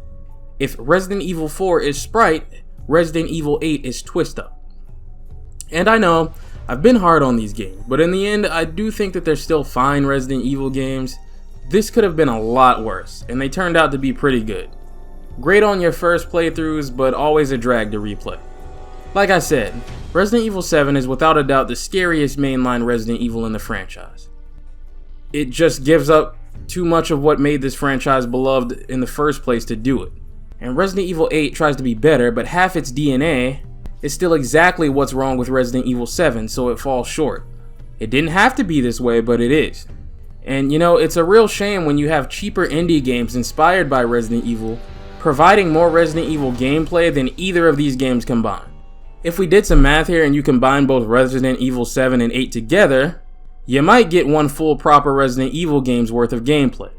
If Resident Evil 4 is Sprite, Resident Evil 8 is Twist Up. And I know, I've been hard on these games, but in the end, I do think that they're still fine Resident Evil games. This could have been a lot worse, and they turned out to be pretty good. Great on your first playthroughs, but always a drag to replay. Like I said, Resident Evil 7 is without a doubt the scariest mainline Resident Evil in the franchise. It just gives up too much of what made this franchise beloved in the first place to do it. And Resident Evil 8 tries to be better, but half its DNA is still exactly what's wrong with Resident Evil 7, so it falls short. It didn't have to be this way, but it is. And you know, it's a real shame when you have cheaper indie games inspired by Resident Evil providing more Resident Evil gameplay than either of these games combined. If we did some math here and you combine both Resident Evil 7 and 8 together, you might get one full proper Resident Evil game's worth of gameplay.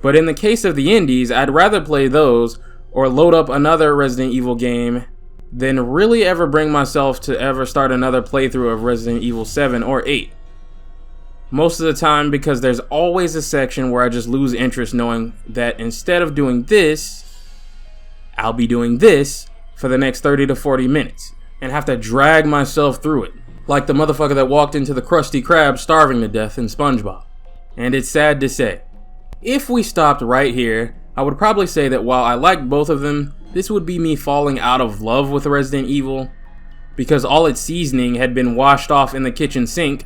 But in the case of the indies, I'd rather play those or load up another Resident Evil game than really ever bring myself to ever start another playthrough of Resident Evil 7 or 8. Most of the time because there's always a section where I just lose interest knowing that instead of doing this, I'll be doing this for the next 30 to 40 minutes and have to drag myself through it. Like the motherfucker that walked into the Krusty Krab starving to death in SpongeBob. And it's sad to say. If we stopped right here, I would probably say that while I like both of them, this would be me falling out of love with Resident Evil because all its seasoning had been washed off in the kitchen sink,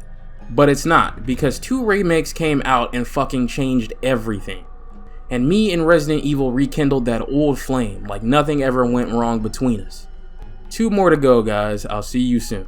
but it's not because 2 remakes came out and fucking changed everything. And me and Resident Evil rekindled that old flame like nothing ever went wrong between us. 2 more to go, guys. I'll see you soon.